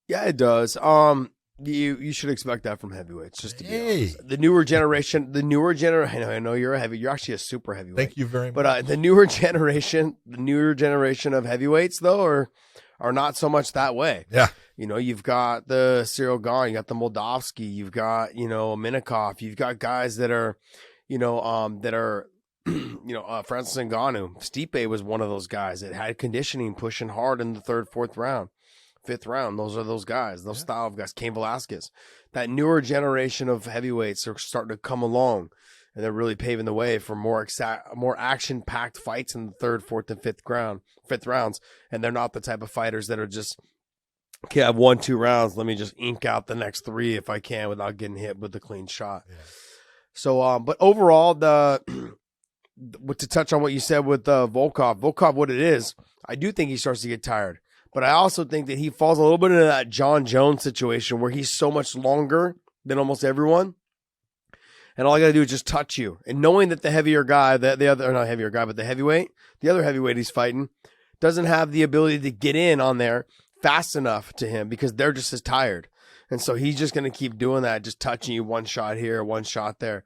Yeah, it does. You should expect that from heavyweights, just to be honest. The newer generation, I know you're actually a super heavyweight. Thank you very much. But the newer generation of heavyweights, though, are not so much that way. Yeah. You've got the Cyril Gane, you got the Moldavsky, you've got, Minakov, you've got guys that are, Francis Ngannou. Stipe was one of those guys that had conditioning pushing hard in the third, fourth round, fifth round. Those are those guys, those style of guys. Cain Velasquez. That newer generation of heavyweights are starting to come along, and they're really paving the way for more action-packed fights in the third, fourth, and fifth rounds. And they're not the type of fighters that are just, okay, I've won 2 rounds, let me just ink out the next 3 if I can without getting hit with a clean shot. Yeah. So, but overall, to touch on what you said with Volkov, what it is, I do think he starts to get tired. But I also think that he falls a little bit into that John Jones situation where he's so much longer than almost everyone. And all I got to do is just touch you. And knowing that the heavier guy, the other heavyweight he's fighting, doesn't have the ability to get in on there fast enough to him because they're just as tired. And so he's just going to keep doing that, just touching you, one shot here, one shot there.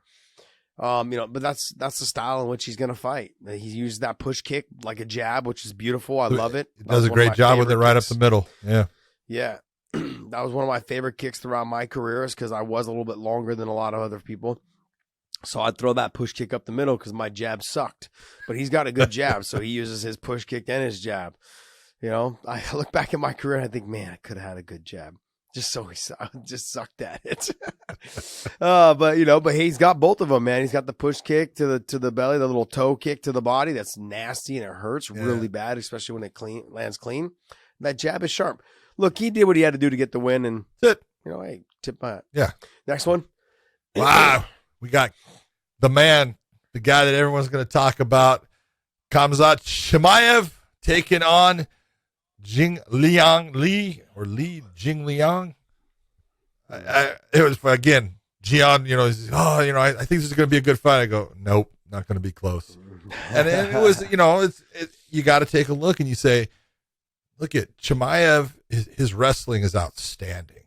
But that's the style in which he's going to fight. He used that push kick like a jab, which is beautiful. I love it. He does a great job with it right up the middle. Yeah. Yeah. That was one of my favorite kicks throughout my career because I was a little bit longer than a lot of other people. So I'd throw that push kick up the middle because my jab sucked. But he's got a good jab, so he uses his push kick and his jab. I look back at my career and I think, man, I could have had a good jab. I just sucked at it. But he's got both of them, man. He's got the push kick to the belly, the little toe kick to the body. That's nasty and it hurts really bad, especially when it lands clean. That jab is sharp. Look, he did what he had to do to get the win, and hey, tip my hat. Yeah. Next one. Wow, we got the man, the guy that everyone's going to talk about, Khamzat Chimaev, taking on Jingliang Jingliang. It was, again, Gian, I think this is going to be a good fight. I go, nope, not going to be close. And it was, you got to take a look and you say, look at Chimaev, his wrestling is outstanding.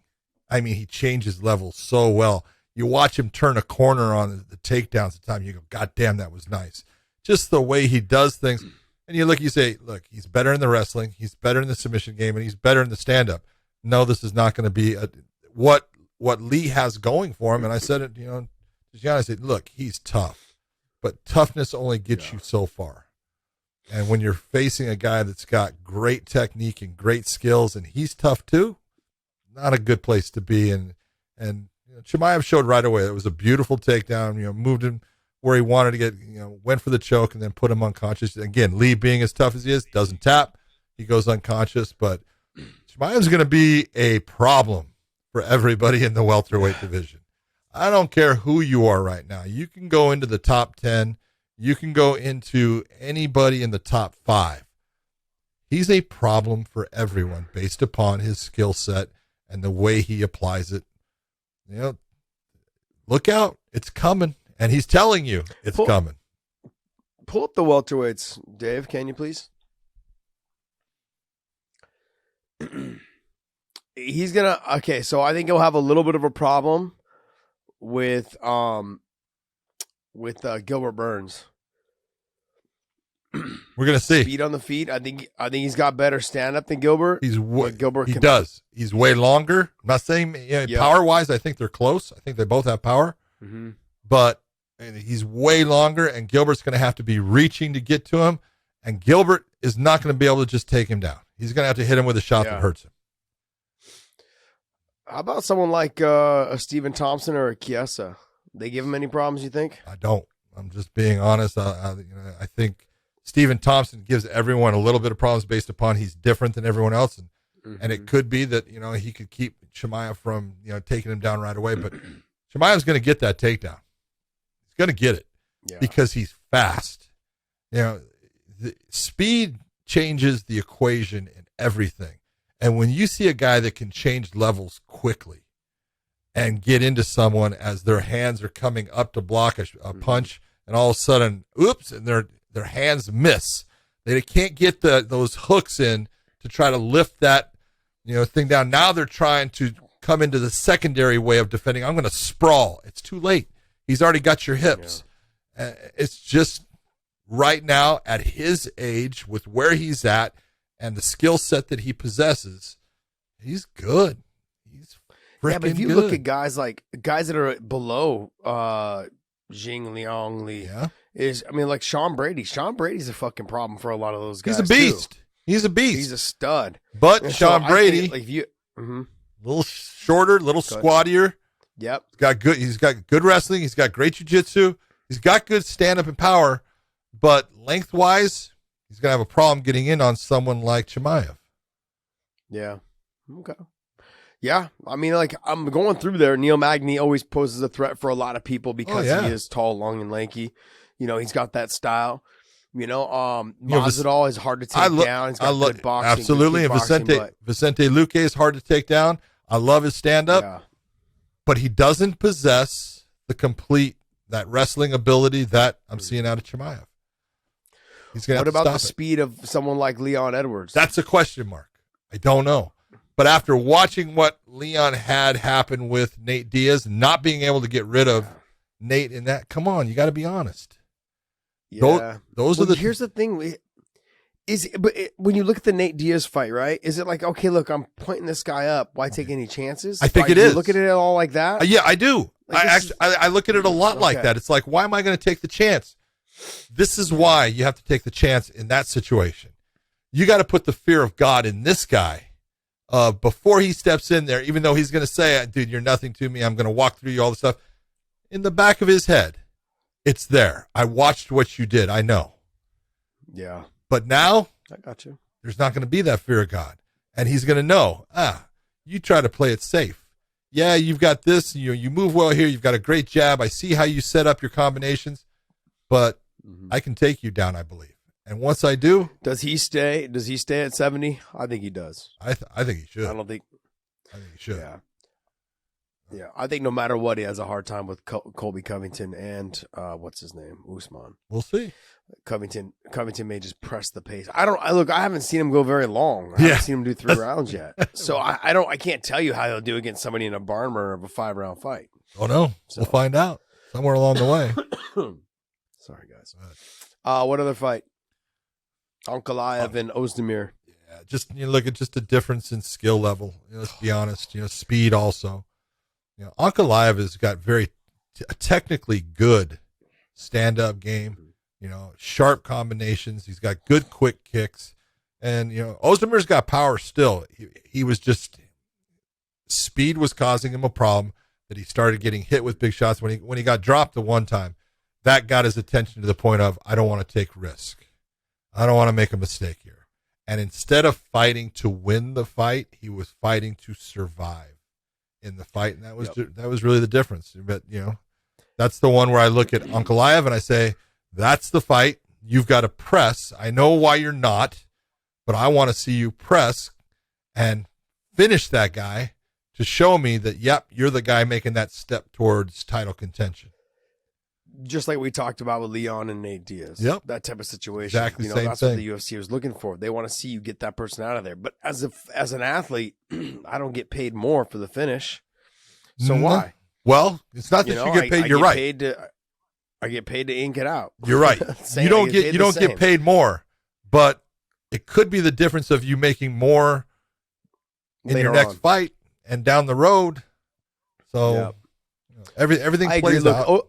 I mean, he changes levels so well. You watch him turn a corner on the takedowns at the time, you go, God damn, that was nice. Just the way he does things. And you say, look, he's better in the wrestling, he's better in the submission game, and he's better in the stand-up. No, this is not going to be what Lee has going for him. And I said it, to Gian, I said, look, he's tough, but toughness only gets you so far. And when you're facing a guy that's got great technique and great skills, and he's tough too, not a good place to be. And Chimaev showed right away it was a beautiful takedown. Moved him where he wanted to get. Went for the choke and then put him unconscious. Again, Lee being as tough as he is, doesn't tap. He goes unconscious. But Chimaev's going to be a problem for everybody in the welterweight division. I don't care who you are right now. You can go into the top 10. You can go into anybody in the top 5. He's a problem for everyone based upon his skill set and the way he applies it. Look out. It's coming. And he's telling you it's coming. Pull up the welterweights, Dave, can you please? He's going to, okay, so I think he'll have a little bit of a problem with Gilbert Burns. We're gonna see speed on the feet. I think he's got better stand up than Gilbert. He does. He's way longer. I'm not saying power wise. I think they're close. I think they both have power, but he's way longer. And Gilbert's going to have to be reaching to get to him. And Gilbert is not going to be able to just take him down. He's going to have to hit him with a shot that hurts him. How about someone like a Stephen Thompson or a Chiesa? They give him any problems? You think? I don't. I'm just being honest. I think Stephen Thompson gives everyone a little bit of problems based upon he's different than everyone else, and it could be that he could keep Chimaev from taking him down right away. But Chimaev's going to get that takedown. He's going to get it because he's fast. The speed changes the equation in everything, and when you see a guy that can change levels quickly and get into someone as their hands are coming up to block a punch, and all of a sudden, oops, and their hands miss. They can't get those hooks in to try to lift that thing down. Now they're trying to come into the secondary way of defending. I'm going to sprawl. It's too late. He's already got your hips. It's just right now at his age with where he's at and the skill set that he possesses, he's good. He's freaking good. But if you look at guys that are below Jing Liang Li, like Sean Brady. Sean Brady's a fucking problem for a lot of those guys. He's a beast. Too. He's a beast. He's a stud. But and Sean Brady, a little shorter, little squattier. Yep. He's got good wrestling. He's got great jiu-jitsu. He's got good stand-up and power. But lengthwise, he's going to have a problem getting in on someone like Chimaev. Yeah. Okay. Yeah, I'm going through there. Neil Magny always poses a threat for a lot of people because he is tall, long, and lanky. He's got that style. Masvidal is hard to take down. He's got good boxing. Absolutely, and Vicente Luque is hard to take down. I love his stand-up, but he doesn't possess that wrestling ability that I'm seeing out of Chimaev. What about the speed of someone like Leon Edwards? That's a question mark. I don't know. But after watching what Leon had happen with Nate Diaz, not being able to get rid of Nate in that, come on, you got to be honest. Yeah. Here's the thing. When you look at the Nate Diaz fight, right? Is it like, okay, look, I'm pointing this guy up. Why take any chances? I think it is. You look at it all like that? Yeah, I do. I look at it a lot like that. It's like, why am I going to take the chance? This is why you have to take the chance in that situation. You got to put the fear of God in this guy. Before he steps in there, even though he's going to say, dude, you're nothing to me, I'm going to walk through you, all this stuff. In the back of his head, it's there. I watched what you did. I know. Yeah. But now, I got you. There's not going to be that fear of God. And he's going to know, you try to play it safe. Yeah, you've got this. You move well here. You've got a great jab. I see how you set up your combinations. But I can take you down, I believe. And once I do, does he stay at 70? I think he does. I think he should. I think he should. Yeah. I think no matter what, he has a hard time with Colby Covington and what's his name, Usman. We'll see. Covington may just press the pace. I haven't seen him go very long. I haven't seen him do 3 rounds yet. So I can't tell you how he'll do against somebody in a barn burner of a 5-round fight. Oh no, we'll find out somewhere along the way. Sorry, guys. What other fight? Ankalaev and Ozdemir. Yeah, just look at just a difference in skill level. Let's be honest. Speed also. Ankalaev has got very technically good stand-up game, sharp combinations. He's got good quick kicks. And, Ozdemir's got power still. He was just, speed was causing him a problem, that he started getting hit with big shots. When he got dropped the one time, that got his attention to the point of, I don't want to take risk. I don't want to make a mistake here. And instead of fighting to win the fight, he was fighting to survive in the fight. And that was really the difference. But, that's the one where I look at Ankalaev and I say, that's the fight. You've got to press. I know why you're not, but I want to see you press and finish that guy to show me that, yep, you're the guy making that step towards title contention. Just like we talked about with Leon and Nate Diaz. Yep. That type of situation. Exactly the same that's thing. What the UFC was looking for. They want to see you get that person out of there. But as an athlete, I don't get paid more for the finish. So why? Well, it's not that you get paid. You're right. I get paid to ink it out. You're right. You don't get paid more, but it could be the difference of you making more in your next fight and down the road. So everything plays out.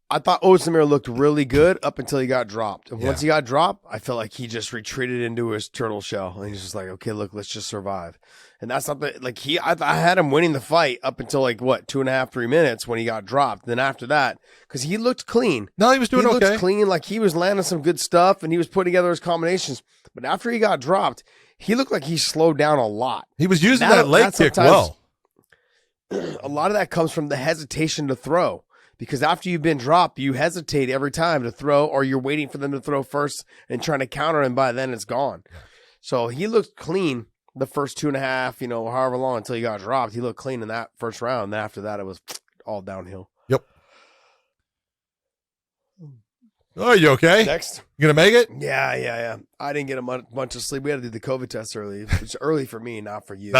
I thought Ozdemir looked really good up until he got dropped. And once he got dropped, I felt like he just retreated into his turtle shell. And he's just like, okay, look, let's just survive. And that's something like I had him winning the fight up until 2.5, 3 minutes when he got dropped. Then after that, because he looked clean. No, he was doing okay. He looked clean, like he was landing some good stuff and he was putting together his combinations. But after he got dropped, he looked like he slowed down a lot. He was using that leg kick well. A lot of that comes from the hesitation to throw. Because after you've been dropped, you hesitate every time to throw, or you're waiting for them to throw first and trying to counter, and by then it's gone. Yeah. So he looked clean the first 2.5, however long until he got dropped. He looked clean in that first round. And then after that, it was all downhill. Yep. Oh, are you okay? Next. You going to make it? Yeah. I didn't get a bunch of sleep. We had to do the COVID test early. It's early for me, not for you.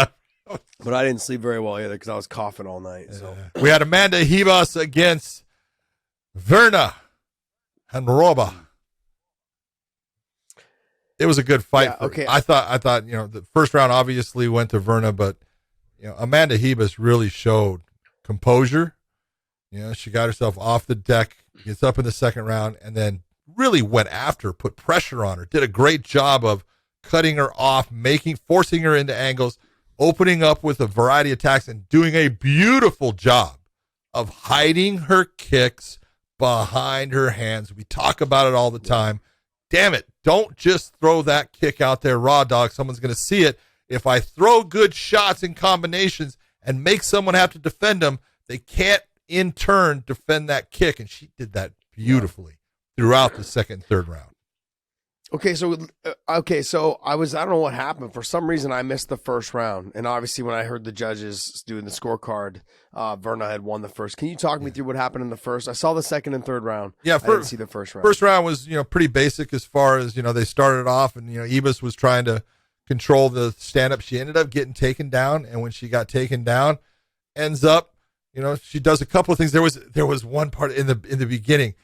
But I didn't sleep very well either because I was coughing all night. So we had Amanda Ribas against Verna Hanroba. It was a good fight. Yeah, okay. I thought the first round obviously went to Verna, but Amanda Ribas really showed composure. She got herself off the deck, gets up in the second round, and then really went after, put pressure on her. Did a great job of cutting her off, forcing her into angles, opening up with a variety of attacks, and doing a beautiful job of hiding her kicks behind her hands. We talk about it all the time. Damn it, don't just throw that kick out there raw dog. Someone's going to see it. If I throw good shots and combinations and make someone have to defend them, they can't in turn defend that kick. And she did that beautifully throughout the second and third round. Okay, so I don't know what happened. For some reason, I missed the first round, and obviously, when I heard the judges doing the scorecard, Verna had won the first. Can you talk me through what happened in the first? I saw the second and third round. Yeah, I didn't see the first round. First round was pretty basic as far as they started off, and Ribas was trying to control the stand up. She ended up getting taken down, and when she got taken down, ends up she does a couple of things. There was one part in the beginning.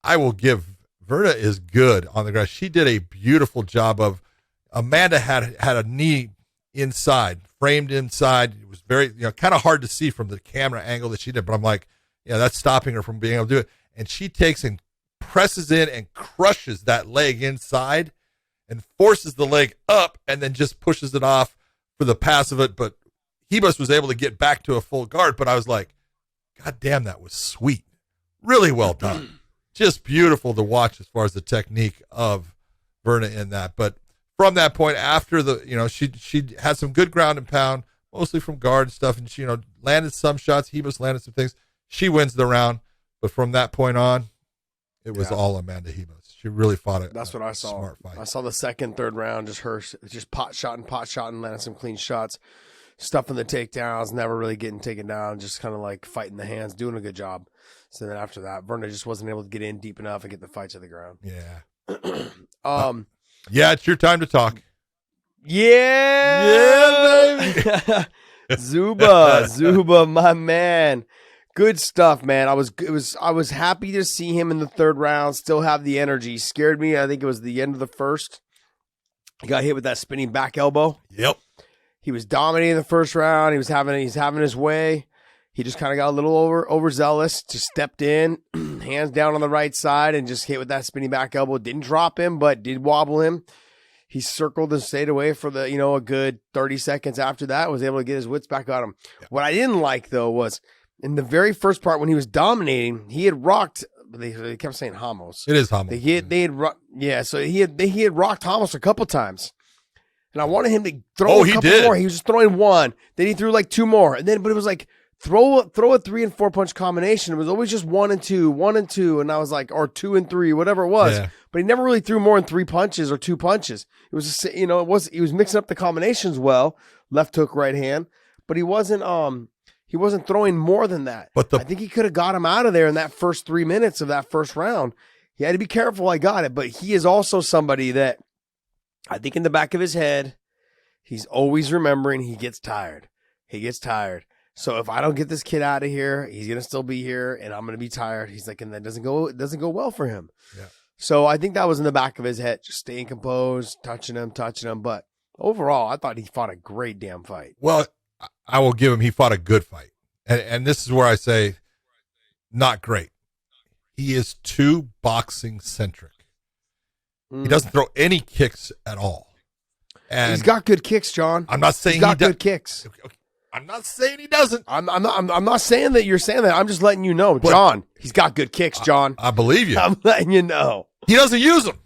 I will give. Verna is good on the ground. She did a beautiful job of. Amanda had a knee inside, framed inside. It was very, kind of hard to see from the camera angle that she did, but I'm like, that's stopping her from being able to do it. And she takes and presses in and crushes that leg inside and forces the leg up and then just pushes it off for the pass of it. But Ribas was able to get back to a full guard, but I was like, God damn, that was sweet. Really well done. Just beautiful to watch as far as the technique of Verna in that. But from that point, after she had some good ground and pound, mostly from guard and stuff, and she landed some shots. Ribas landed some things. She wins the round, but from that point on, it was all Amanda Ribas. She really fought it. That's what I saw. Smart fight. I saw the second, third round, just pot shot and landing some clean shots, stuffing the takedowns, never really getting taken down, just kind of like fighting the hands, doing a good job. So then after that, Verna just wasn't able to get in deep enough and get the fight to the ground. Yeah. Yeah, it's your time to talk. Yeah, baby. Zuba, my man. Good stuff, man. I was happy to see him in the third round, still have the energy. Scared me. I think it was the end of the first. He got hit with that spinning back elbow. Yep. He was dominating the first round. He's having his way. He just kind of got a little overzealous, just stepped in, hands down on the right side and just hit with that spinning back elbow. Didn't drop him, but did wobble him. He circled and stayed away for the, a good 30 seconds after that, was able to get his wits back on him. Yeah. What I didn't like, though, was in the very first part when he was dominating, he had rocked, they kept saying Ramos. It is Ramos. So he had rocked Ramos a couple times. And I wanted him to throw a couple more. He was just throwing one. Then he threw like two more. And then, but it was like, throw a 3 and 4 punch combination. It was always just 1 and 2, 1 and 2, and I was like, or 2 and 3, whatever it was. Yeah. But he never really threw more than 3 punches or 2 punches. It was just, he was mixing up the combinations well, left hook, right hand, but he wasn't throwing more than that. But I think he could have got him out of there in that first 3 minutes of that first round. He had to be careful. I got it, but he is also somebody that I think in the back of his head, he's always remembering he gets tired. So if I don't get this kid out of here, he's gonna still be here, and I'm gonna be tired. He's like, and that doesn't go well for him. Yeah. So I think that was in the back of his head, just staying composed, touching him. But overall, I thought he fought a great damn fight. Well, I will give him. He fought a good fight, and this is where I say, not great. He is too boxing centric. He doesn't throw any kicks at all. And he's got good kicks, John. I'm not saying he's got good kicks. Okay. I'm not saying he doesn't. I'm not saying that you're saying that. I'm just letting you know, John. He's got good kicks, John. I believe you. I'm letting you know. He doesn't use them,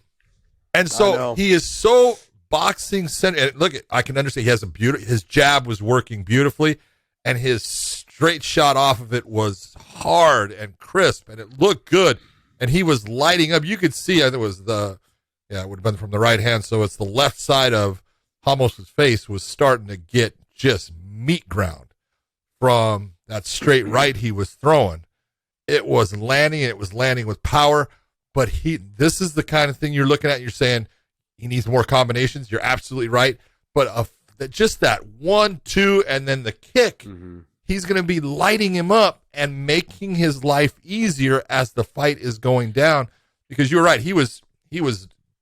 and so he is so boxing centered. Look, I can understand. He has his jab was working beautifully, and his straight shot off of it was hard and crisp, and it looked good. And he was lighting up. You could see. It was it would have been from the right hand. So it's the left side of Ramos' face was starting to get just meat ground from that straight right he was throwing. It was landing with power, but this is the kind of thing you're looking at. You're saying he needs more combinations. You're absolutely right. But just that 1, 2, and then the kick, he's going to be lighting him up and making his life easier as the fight is going down, because you're right. He was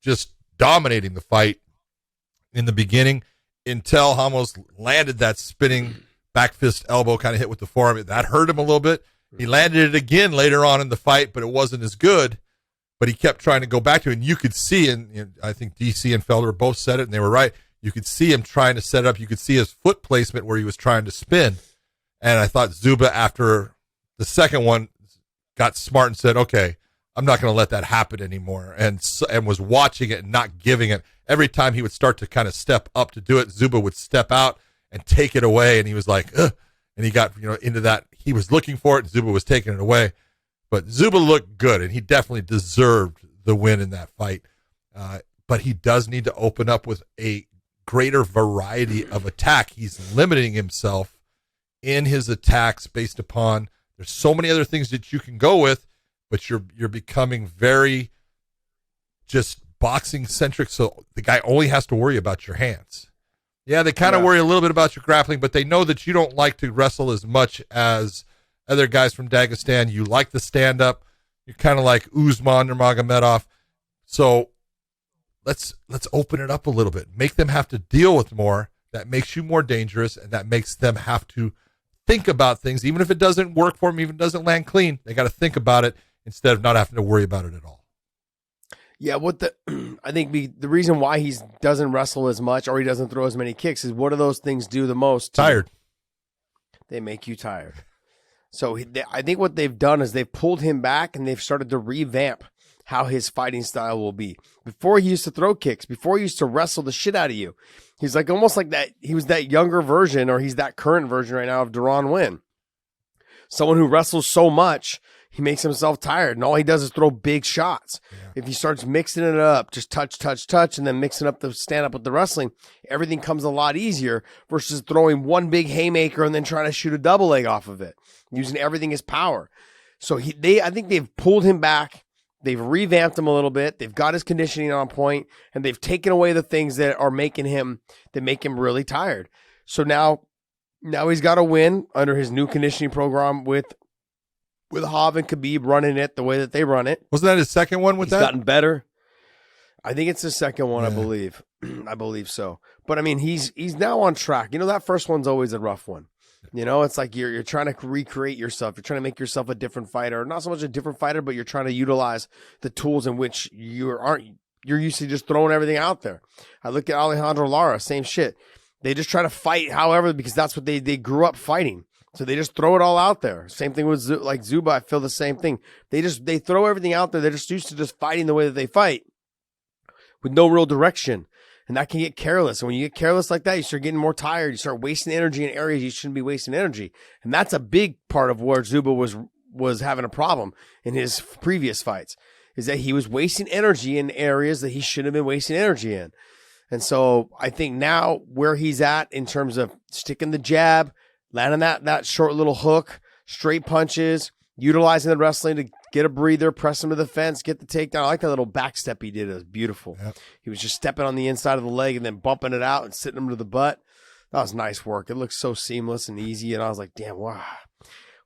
just dominating the fight in the beginning until Ramos landed that spinning back fist elbow, kind of hit with the forearm. That hurt him a little bit. He landed it again later on in the fight, but it wasn't as good. But he kept trying to go back to it. And you could see, and I think DC and Felder both said it, and they were right. You could see him trying to set it up. You could see his foot placement where he was trying to spin. And I thought Zuba, after the second one, got smart and said, okay, I'm not going to let that happen anymore, and was watching it and not giving it. Every time he would start to kind of step up to do it, Zuba would step out and take it away, and he was like, ugh. And he got into that. He was looking for it, and Zuba was taking it away. But Zuba looked good, and he definitely deserved the win in that fight. But he does need to open up with a greater variety of attack. He's limiting himself in his attacks based upon there's so many other things that you can go with, but you're becoming very just boxing centric. So the guy only has to worry about your hands. Yeah, they kind of worry a little bit about your grappling, but they know that you don't like to wrestle as much as other guys from Dagestan. You like the stand up. You're kind of like Usman or Magomedov. So let's open it up a little bit. Make them have to deal with more. That makes you more dangerous, and that makes them have to think about things. Even if it doesn't work for them, even if it doesn't land clean, they got to think about it instead of not having to worry about it at all. Yeah, I think the reason why he doesn't wrestle as much or he doesn't throw as many kicks is, what do those things do the most? Tired. They make you tired. So I think what they've done is they've pulled him back and they've started to revamp how his fighting style will be. Before, he used to throw kicks. Before, he used to wrestle the shit out of you. He's like almost like that. He was that younger version, or he's that current version right now of Deron Wynn. Someone who wrestles so much, he makes himself tired, and all he does is throw big shots. Yeah. If he starts mixing it up, just touch, and then mixing up the stand-up with the wrestling, everything comes a lot easier versus throwing one big haymaker and then trying to shoot a double leg off of it, using everything as power. So I think they've pulled him back. They've revamped him a little bit. They've got his conditioning on point, and they've taken away the things that make him really tired. So now he's got to win under his new conditioning program with Hav and Khabib running it the way that they run it. Wasn't that his second one with He's that? Gotten better. I think it's his second one, yeah. I believe. I believe so. But I mean, he's now on track. That first one's always a rough one. You know, it's like you're trying to recreate yourself. You're trying to make yourself a different fighter. Not so much a different fighter, but you're trying to utilize the tools in which you're used to just throwing everything out there. I look at Alejandro Lara, same shit. They just try to fight however, because that's what they grew up fighting. So they just throw it all out there. Same thing with Zuba. I feel the same thing. They throw everything out there. They're just used to just fighting the way that they fight with no real direction. And that can get careless. And when you get careless like that, you start getting more tired. You start wasting energy in areas you shouldn't be wasting energy. And that's a big part of where Zuba was having a problem in his previous fights, is that he was wasting energy in areas that he shouldn't have been wasting energy in. And so I think now where he's at in terms of sticking the jab, landing that short little hook, straight punches, utilizing the wrestling to get a breather, press him to the fence, get the takedown. I like that little back step he did. It was beautiful. Yep. He was just stepping on the inside of the leg and then bumping it out and sitting him to the butt. That was nice work. It looked so seamless and easy. And I was like, damn, wow.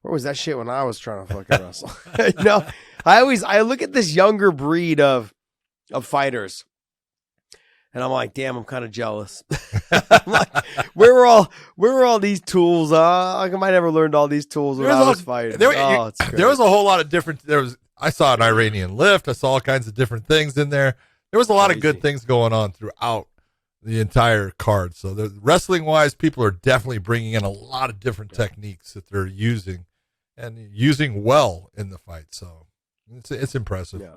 Where was that shit when I was trying to fucking wrestle? You know, I look at this younger breed of fighters, and I'm like, damn, I'm kind of jealous. I'm like, where were all these tools? I might never learned all these tools when I was fighting. There was a whole lot of different. I saw an Iranian lift. I saw all kinds of different things in there. There was a lot of good things going on throughout the entire card. So wrestling wise, people are definitely bringing in a lot of different techniques that they're using and using well in the fight. So it's impressive. Yeah.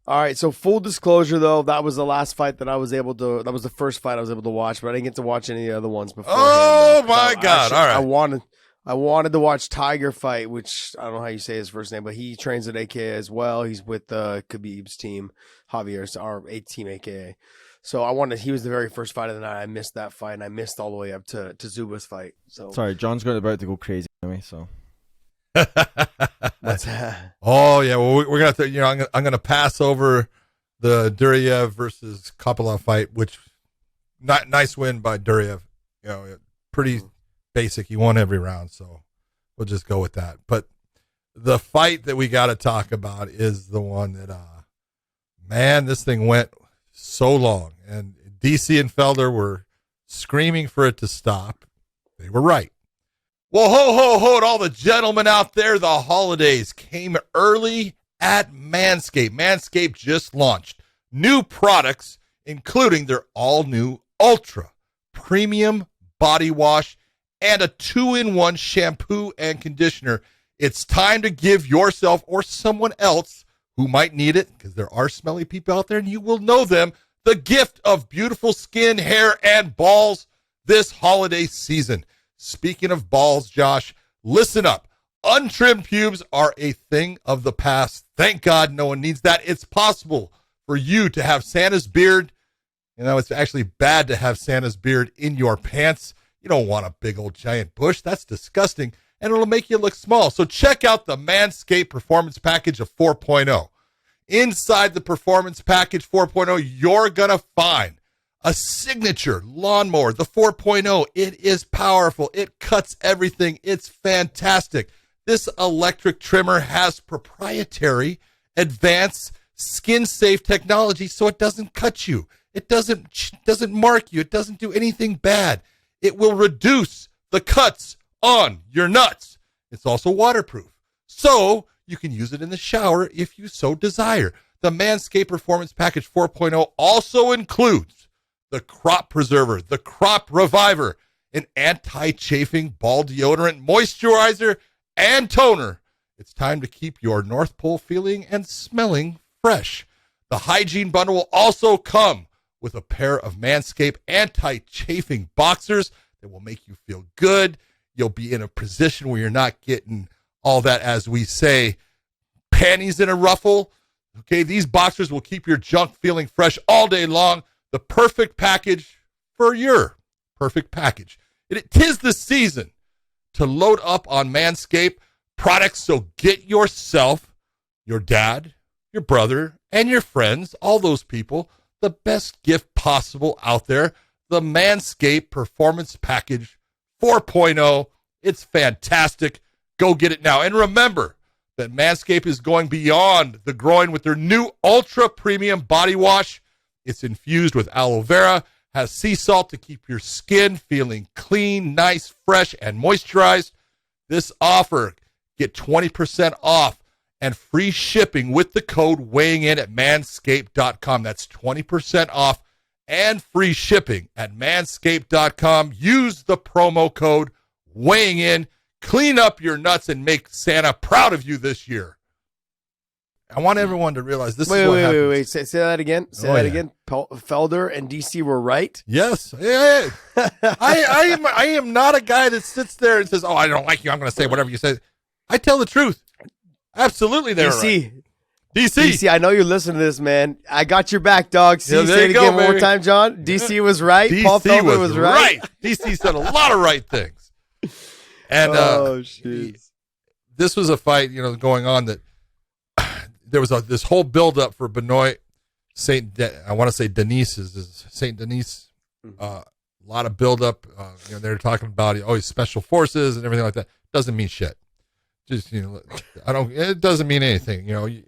All right, so full disclosure, though, that was the last fight that that was the first fight I was able to watch, but I didn't get to watch any of the other ones before. Oh, my God. All right. I wanted to watch Tiger fight, which I don't know how you say his first name, but he trains at AKA as well. He's with Khabib's team, Javier's, our team AKA. So he was the very first fight of the night. I missed that fight, and I missed all the way up to Zuba's fight. So sorry, John's about to go crazy anyway, so. What's that? Oh yeah, well we're gonna I'm gonna pass over the Duryev versus Kopylov fight, which nice win by Duryev. You know, pretty basic. He won every round, so we'll just go with that. But the fight that we got to talk about is the one that man, this thing went so long, and DC and Felder were screaming for it to stop. They were right. Well, ho, to all the gentlemen out there, the holidays came early at Manscaped. Manscaped just launched new products, including their all-new Ultra Premium Body Wash and a 2-in-1 shampoo and conditioner. It's time to give yourself or someone else who might need it, because there are smelly people out there and you will know them, the gift of beautiful skin, hair, and balls this holiday season. Speaking of balls, Josh, listen up. Untrimmed pubes are a thing of the past. Thank God no one needs that. It's possible for you to have Santa's beard. You know, it's actually bad to have Santa's beard in your pants. You don't want a big old giant bush. That's disgusting, and it'll make you look small. So check out the Manscaped Performance Package of 4.0. Inside the Performance Package 4.0, you're going to find a signature lawnmower, the 4.0. It is powerful. It cuts everything. It's fantastic. This electric trimmer has proprietary, advanced, skin-safe technology, so it doesn't cut you. It doesn't mark you. It doesn't do anything bad. It will reduce the cuts on your nuts. It's also waterproof, so you can use it in the shower if you so desire. The Manscaped Performance Package 4.0 also includes the Crop Preserver, the Crop Reviver, an anti-chafing ball deodorant, moisturizer, and toner. It's time to keep your North Pole feeling and smelling fresh. The Hygiene Bundle will also come with a pair of Manscaped anti-chafing boxers that will make you feel good. You'll be in a position where you're not getting all that, as we say, panties in a ruffle. Okay, these boxers will keep your junk feeling fresh all day long. The perfect package for your perfect package. It 'tis the season to load up on Manscaped products, so get yourself, your dad, your brother, and your friends, all those people, the best gift possible out there, the Manscaped Performance Package 4.0. It's fantastic. Go get it now. And remember that Manscaped is going beyond the groin with their new Ultra Premium Body Wash. It's infused with aloe vera, has sea salt to keep your skin feeling clean, nice, fresh, and moisturized. This offer, get 20% off and free shipping with the code weighing in at manscaped.com. That's 20% off and free shipping at manscaped.com. Use the promo code weighing in. Clean up your nuts and make Santa proud of you this year. I want everyone to realize this is what happens. Wait. Say that again. Say that again. Felder and DC were right. Yes. Yeah. I am not a guy that sits there and says, "Oh, I don't like you. I'm going to say whatever you say." I tell the truth. Absolutely, they're right. DC, I know you listen to this, man. I got your back, dog. Say it again one more time, John. DC was right. DC Paul Felder was right. DC said a lot of right things. And this was a fight, going on that there was this whole buildup for Benoit I want to say Denise's Saint Denis. A lot of buildup. They're talking about he's special forces and everything like that. Doesn't mean shit. Just it doesn't mean anything.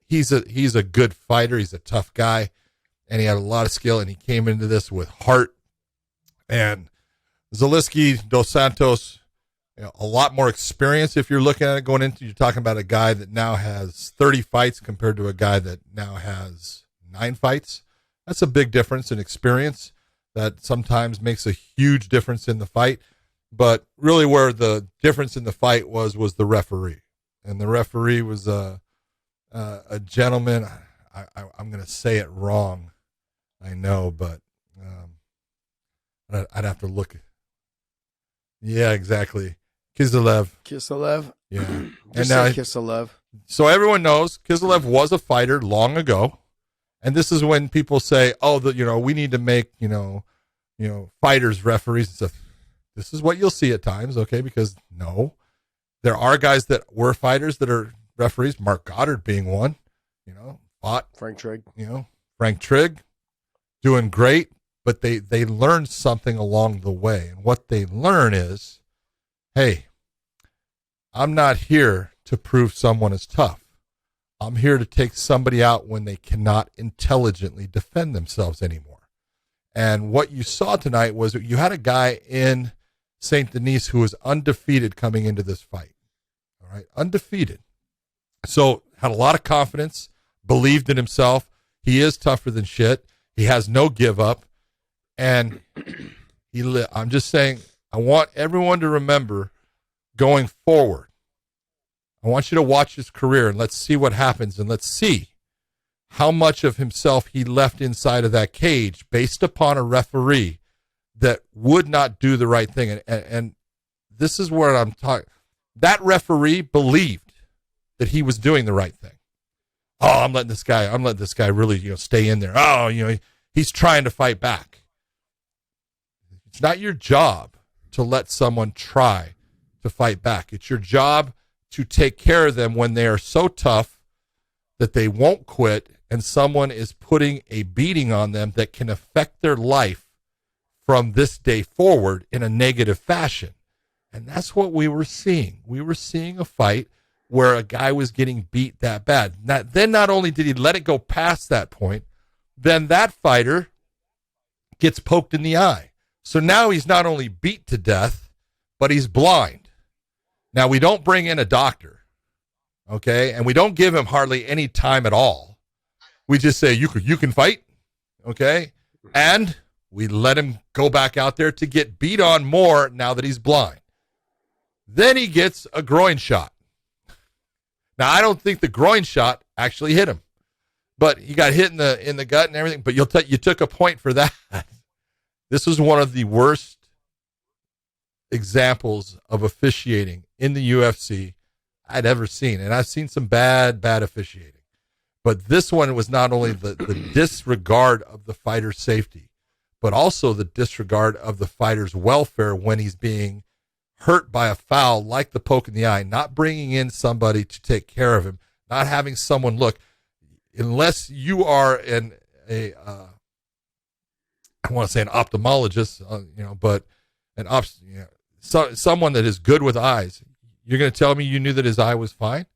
He's a good fighter. He's a tough guy, and he had a lot of skill. And he came into this with heart. And Zaleski dos Santos, a lot more experience. If you're looking at it going into, you're talking about a guy that now has 30 fights compared to a guy that now has 9 fights. That's a big difference in experience. That sometimes makes a huge difference in the fight. But really where the difference in the fight was the referee. And the referee was a gentleman. I'm going to say it wrong. I know, but I'd have to look. Yeah, exactly. Kiselev. Yeah. Just say Kiselev. So everyone knows Kiselev was a fighter long ago. And this is when people say, we need to make, fighters referees and stuff. This is what you'll see at times, okay? Because no, there are guys that were fighters that are referees. Mark Goddard being one, fought Frank Trigg, Frank Trigg, doing great, but they learned something along the way, and what they learn is, hey, I'm not here to prove someone is tough. I'm here to take somebody out when they cannot intelligently defend themselves anymore. And what you saw tonight was you had a guy in Saint Denis who was undefeated coming into this fight. All right, undefeated. So had a lot of confidence, believed in himself. He is tougher than shit. He has no give up. And I'm just saying, I want everyone to remember going forward. I want you to watch his career and let's see what happens, and let's see how much of himself he left inside of that cage based upon a referee that would not do the right thing. And this is where I'm talking. That referee believed that he was doing the right thing. Oh, I'm letting this guy really, stay in there. Oh, he's trying to fight back. It's not your job to let someone try to fight back. It's your job to take care of them when they are so tough that they won't quit, and someone is putting a beating on them that can affect their life from this day forward in a negative fashion. And that's what we were seeing. We were seeing a fight where a guy was getting beat that bad. Then not only did he let it go past that point, then that fighter gets poked in the eye. So now he's not only beat to death, but he's blind. Now, we don't bring in a doctor, okay? And we don't give him hardly any time at all. We just say, you can fight, okay? And we let him go back out there to get beat on more now that he's blind. Then he gets a groin shot. Now, I don't think the groin shot actually hit him, but he got hit in the gut and everything, but you took a point for that. This was one of the worst examples of officiating in the UFC I'd ever seen. And I've seen some bad officiating. But this one was not only the disregard of the fighter's safety, but also the disregard of the fighter's welfare when he's being hurt by a foul like the poke in the eye, not bringing in somebody to take care of him, not having someone look. Unless you are I want to say an ophthalmologist, but someone that is good with eyes. You're going to tell me you knew that his eye was fine?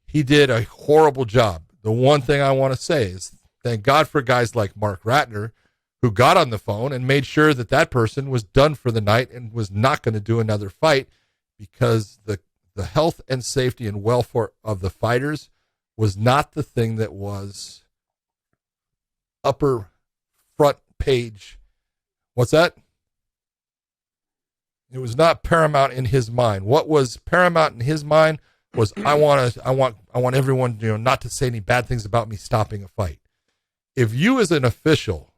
He did a horrible job. The one thing I want to say is thank God for guys like Mark Ratner who got on the phone and made sure that that person was done for the night and was not going to do another fight, because the health and safety and welfare of the fighters was not the thing that was upper front page. What's that? It was not paramount in his mind. What was paramount in his mind was, I want everyone, not to say any bad things about me stopping a fight. If you as an official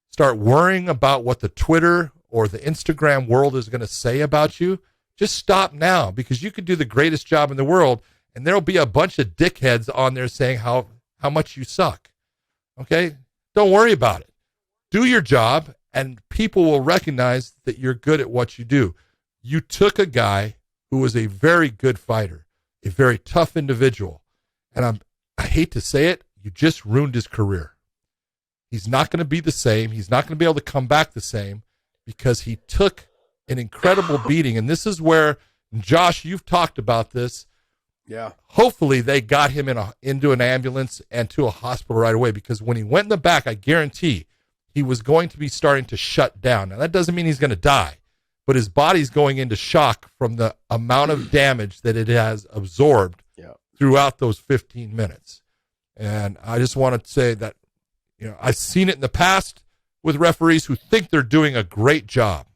start worrying about what the Twitter or the Instagram world is going to say about you, just stop now, because you could do the greatest job in the world and there'll be a bunch of dickheads on there saying how much you suck. Okay? Don't worry about it. Do your job and people will recognize that you're good at what you do. You took a guy who was a very good fighter, a very tough individual, and I hate to say it, you just ruined his career. He's not going to be the same. He's not going to be able to come back the same, because he took an incredible beating. And this is where, Josh, you've talked about this. Yeah. Hopefully they got him into an ambulance and to a hospital right away, because when he went in the back, I guarantee he was going to be starting to shut down. Now, that doesn't mean he's going to die, but his body's going into shock from the amount of damage that it has absorbed throughout those 15 minutes. And I just want to say that, I've seen it in the past with referees who think they're doing a great job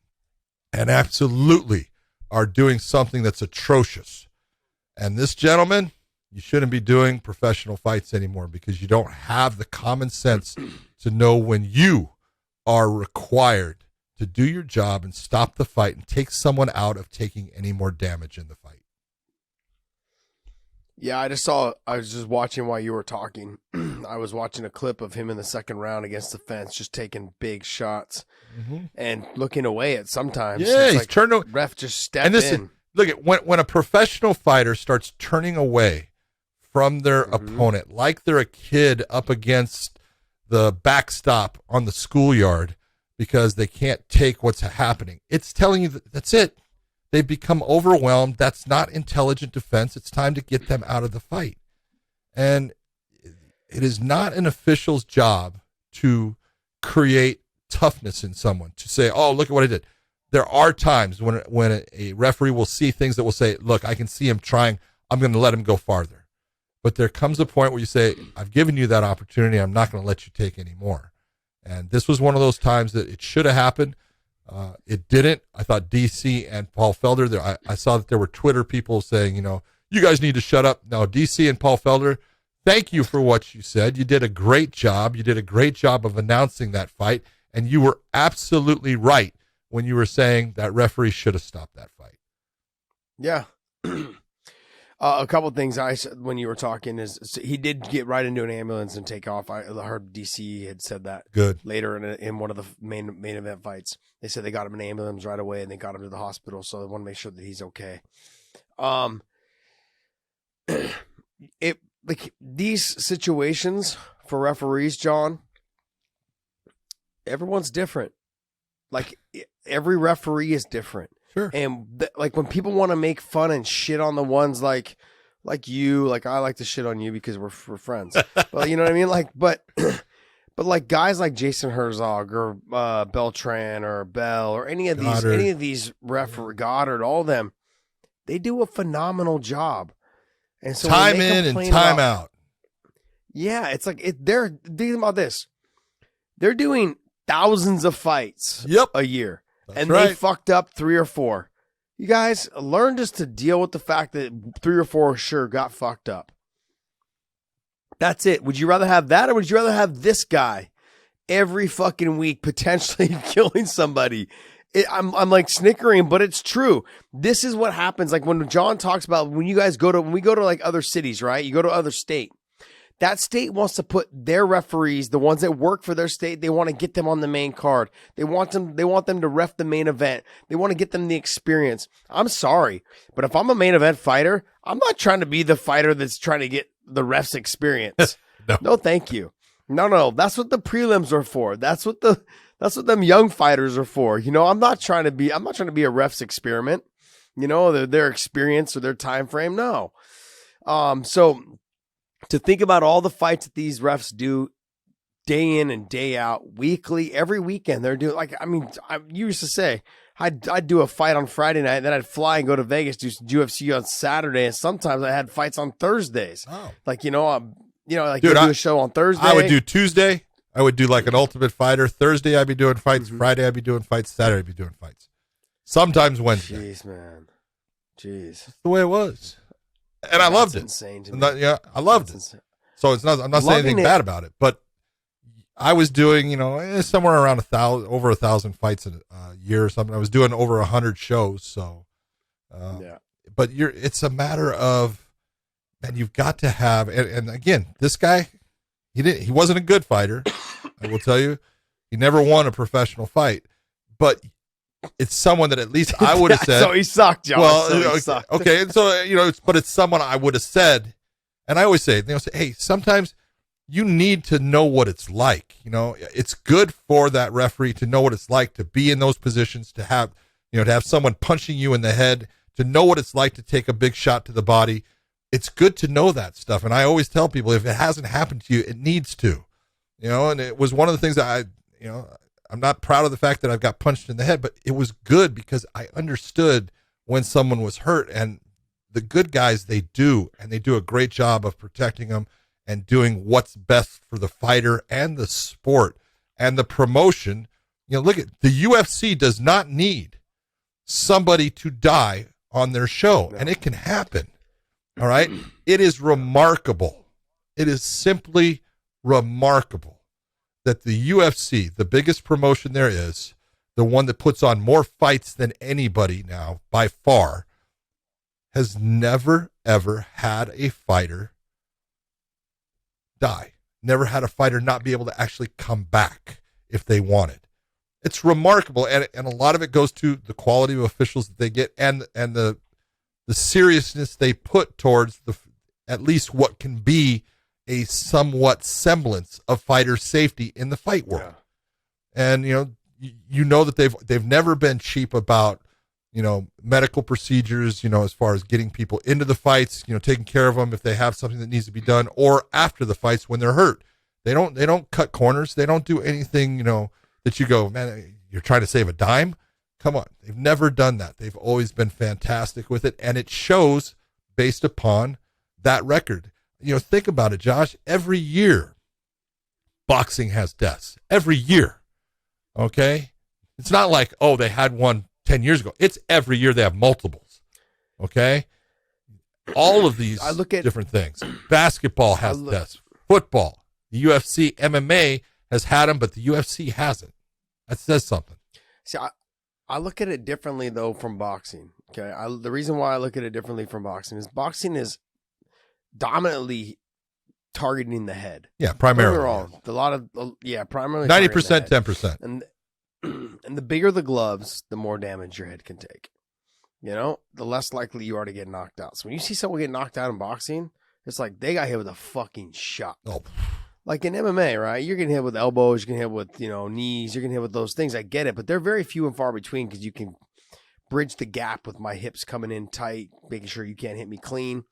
and absolutely are doing something that's atrocious. And this gentleman, you shouldn't be doing professional fights anymore, because you don't have the common sense to know when you are required to do your job and stop the fight and take someone out of taking any more damage in the fight. Yeah, I was just watching while you were talking. I was watching a clip of him in the second round against the fence, just taking big shots and looking away at sometimes. Yeah, it's he's like turned. Ref just stepped in. Look at when a professional fighter starts turning away from their opponent, like they're a kid up against the backstop on the schoolyard because they can't take what's happening. It's telling you that's it. They've become overwhelmed. That's not intelligent defense. It's time to get them out of the fight. And it is not an official's job to create toughness in someone, to say, oh, look at what I did. There are times when a referee will see things that will say, look, I can see him trying. I'm going to let him go farther. But there comes a point where you say, I've given you that opportunity. I'm not going to let you take any more. And this was one of those times that it should have happened. It didn't. I thought DC and Paul Felder, I saw that there were Twitter people saying, you guys need to shut up. No, DC and Paul Felder, thank you for what you said. You did a great job. You did a great job of announcing that fight. And you were absolutely right when you were saying that referee should have stopped that fight. Yeah. A couple of things I said when you were talking is he did get right into an ambulance and take off. I heard DC had said that. Good. Later in one of the main event fights. They said they got him in an ambulance right away and they got him to the hospital, so they want to make sure that he's okay. These situations for referees, John, everyone's different. Like every referee is different. Sure. And when people want to make fun and shit on the ones like you, like I like to shit on you because we're friends. But you know what I mean? But like guys like Jason Herzog or Beltran or Bell or any of these referee Goddard, all of them, they do a phenomenal job. And so time in and time out. Yeah, it's like they're thinking about this. They're doing thousands of fights a year. That's right. They fucked up 3 or 4. You guys learn just to deal with the fact that 3 or 4 sure got fucked up. That's it. Would you rather have that, or would you rather have this guy every fucking week potentially killing somebody? I'm like snickering, but it's true. This is what happens. Like when John talks about when we go to like other cities, right? You go to other state. That state wants to put their referees, the ones that work for their state, they want to get them on the main card. They want them to ref the main event. They want to get them the experience. I'm sorry, but if I'm a main event fighter, I'm not trying to be the fighter that's trying to get the ref's experience. No, thank you. No. That's what the prelims are for. That's what them young fighters are for. I'm not trying to be a ref's experiment. Their experience or their time frame. No. So to think about all the fights that these refs do, day in and day out, weekly, every weekend. They're doing I used to say I'd do a fight on Friday night, and then I'd fly and go to Vegas, do UFC on Saturday, and sometimes I had fights on Thursdays. Oh. Dude, do a show on Thursday. I would do Tuesday. I would do like an Ultimate Fighter. Thursday, I'd be doing fights. Friday, I'd be doing fights. Saturday, I'd be doing fights. Sometimes Wednesday. Jeez, man. Jeez. That's the way it was. And I loved it. Insane to me. I loved it. Insane. So I'm not saying anything bad about it, but I was doing, somewhere around over 1,000 fights a year or something. I was doing over 100 shows. So, but it's a matter of, and you've got to have, and again, this guy, he wasn't a good fighter. I will tell you, he never won a professional fight, but it's someone that at least I would have said. So he sucked, John. Well, he sucked. Okay. And so, but it's someone I would have said, and I always say, hey, sometimes you need to know what it's like. It's good for that referee to know what it's like to be in those positions, to have someone punching you in the head, to know what it's like to take a big shot to the body. It's good to know that stuff. And I always tell people, if it hasn't happened to you, it needs to, and it was one of the things that I'm not proud of the fact that I've got punched in the head, but it was good because I understood when someone was hurt, and the good guys, they do a great job of protecting them and doing what's best for the fighter and the sport and the promotion. Look at the UFC does not need somebody to die on their show, and it can happen. All right. It is remarkable. It is simply remarkable that the UFC, the biggest promotion there is, the one that puts on more fights than anybody now by far, has never, ever had a fighter die. Never had a fighter not be able to actually come back if they wanted. It's remarkable, and a lot of it goes to the quality of officials that they get and the seriousness they put towards at least what can be a somewhat semblance of fighter safety in the fight world. Yeah. And that they've never been cheap about medical procedures, as far as getting people into the fights, taking care of them if they have something that needs to be done, or after the fights when they're hurt. They don't cut corners. They don't do anything, that you go, man, you're trying to save a dime. Come on. They've never done that. They've always been fantastic with it. And it shows based upon that record. Think about it, Josh. Every year, boxing has deaths. Every year. Okay. It's not like, they had one 10 years ago. It's every year they have multiples. Okay. All of these different things. Basketball has deaths. Football, the UFC, MMA has had them, but the UFC hasn't. That says something. See, I look at it differently though from boxing. Okay. The reason why I look at it differently from boxing is dominantly targeting the head. Yeah. Primarily. Primarily 90%, 10%. And the bigger the gloves, the more damage your head can take. The less likely you are to get knocked out. So when you see someone get knocked out in boxing, it's like they got hit with a fucking shot. Oh. Like in MMA, right? You're getting hit with elbows, you're getting hit with, knees, you're getting hit with those things. I get it, but they're very few and far between because you can bridge the gap with my hips coming in tight, making sure you can't hit me clean.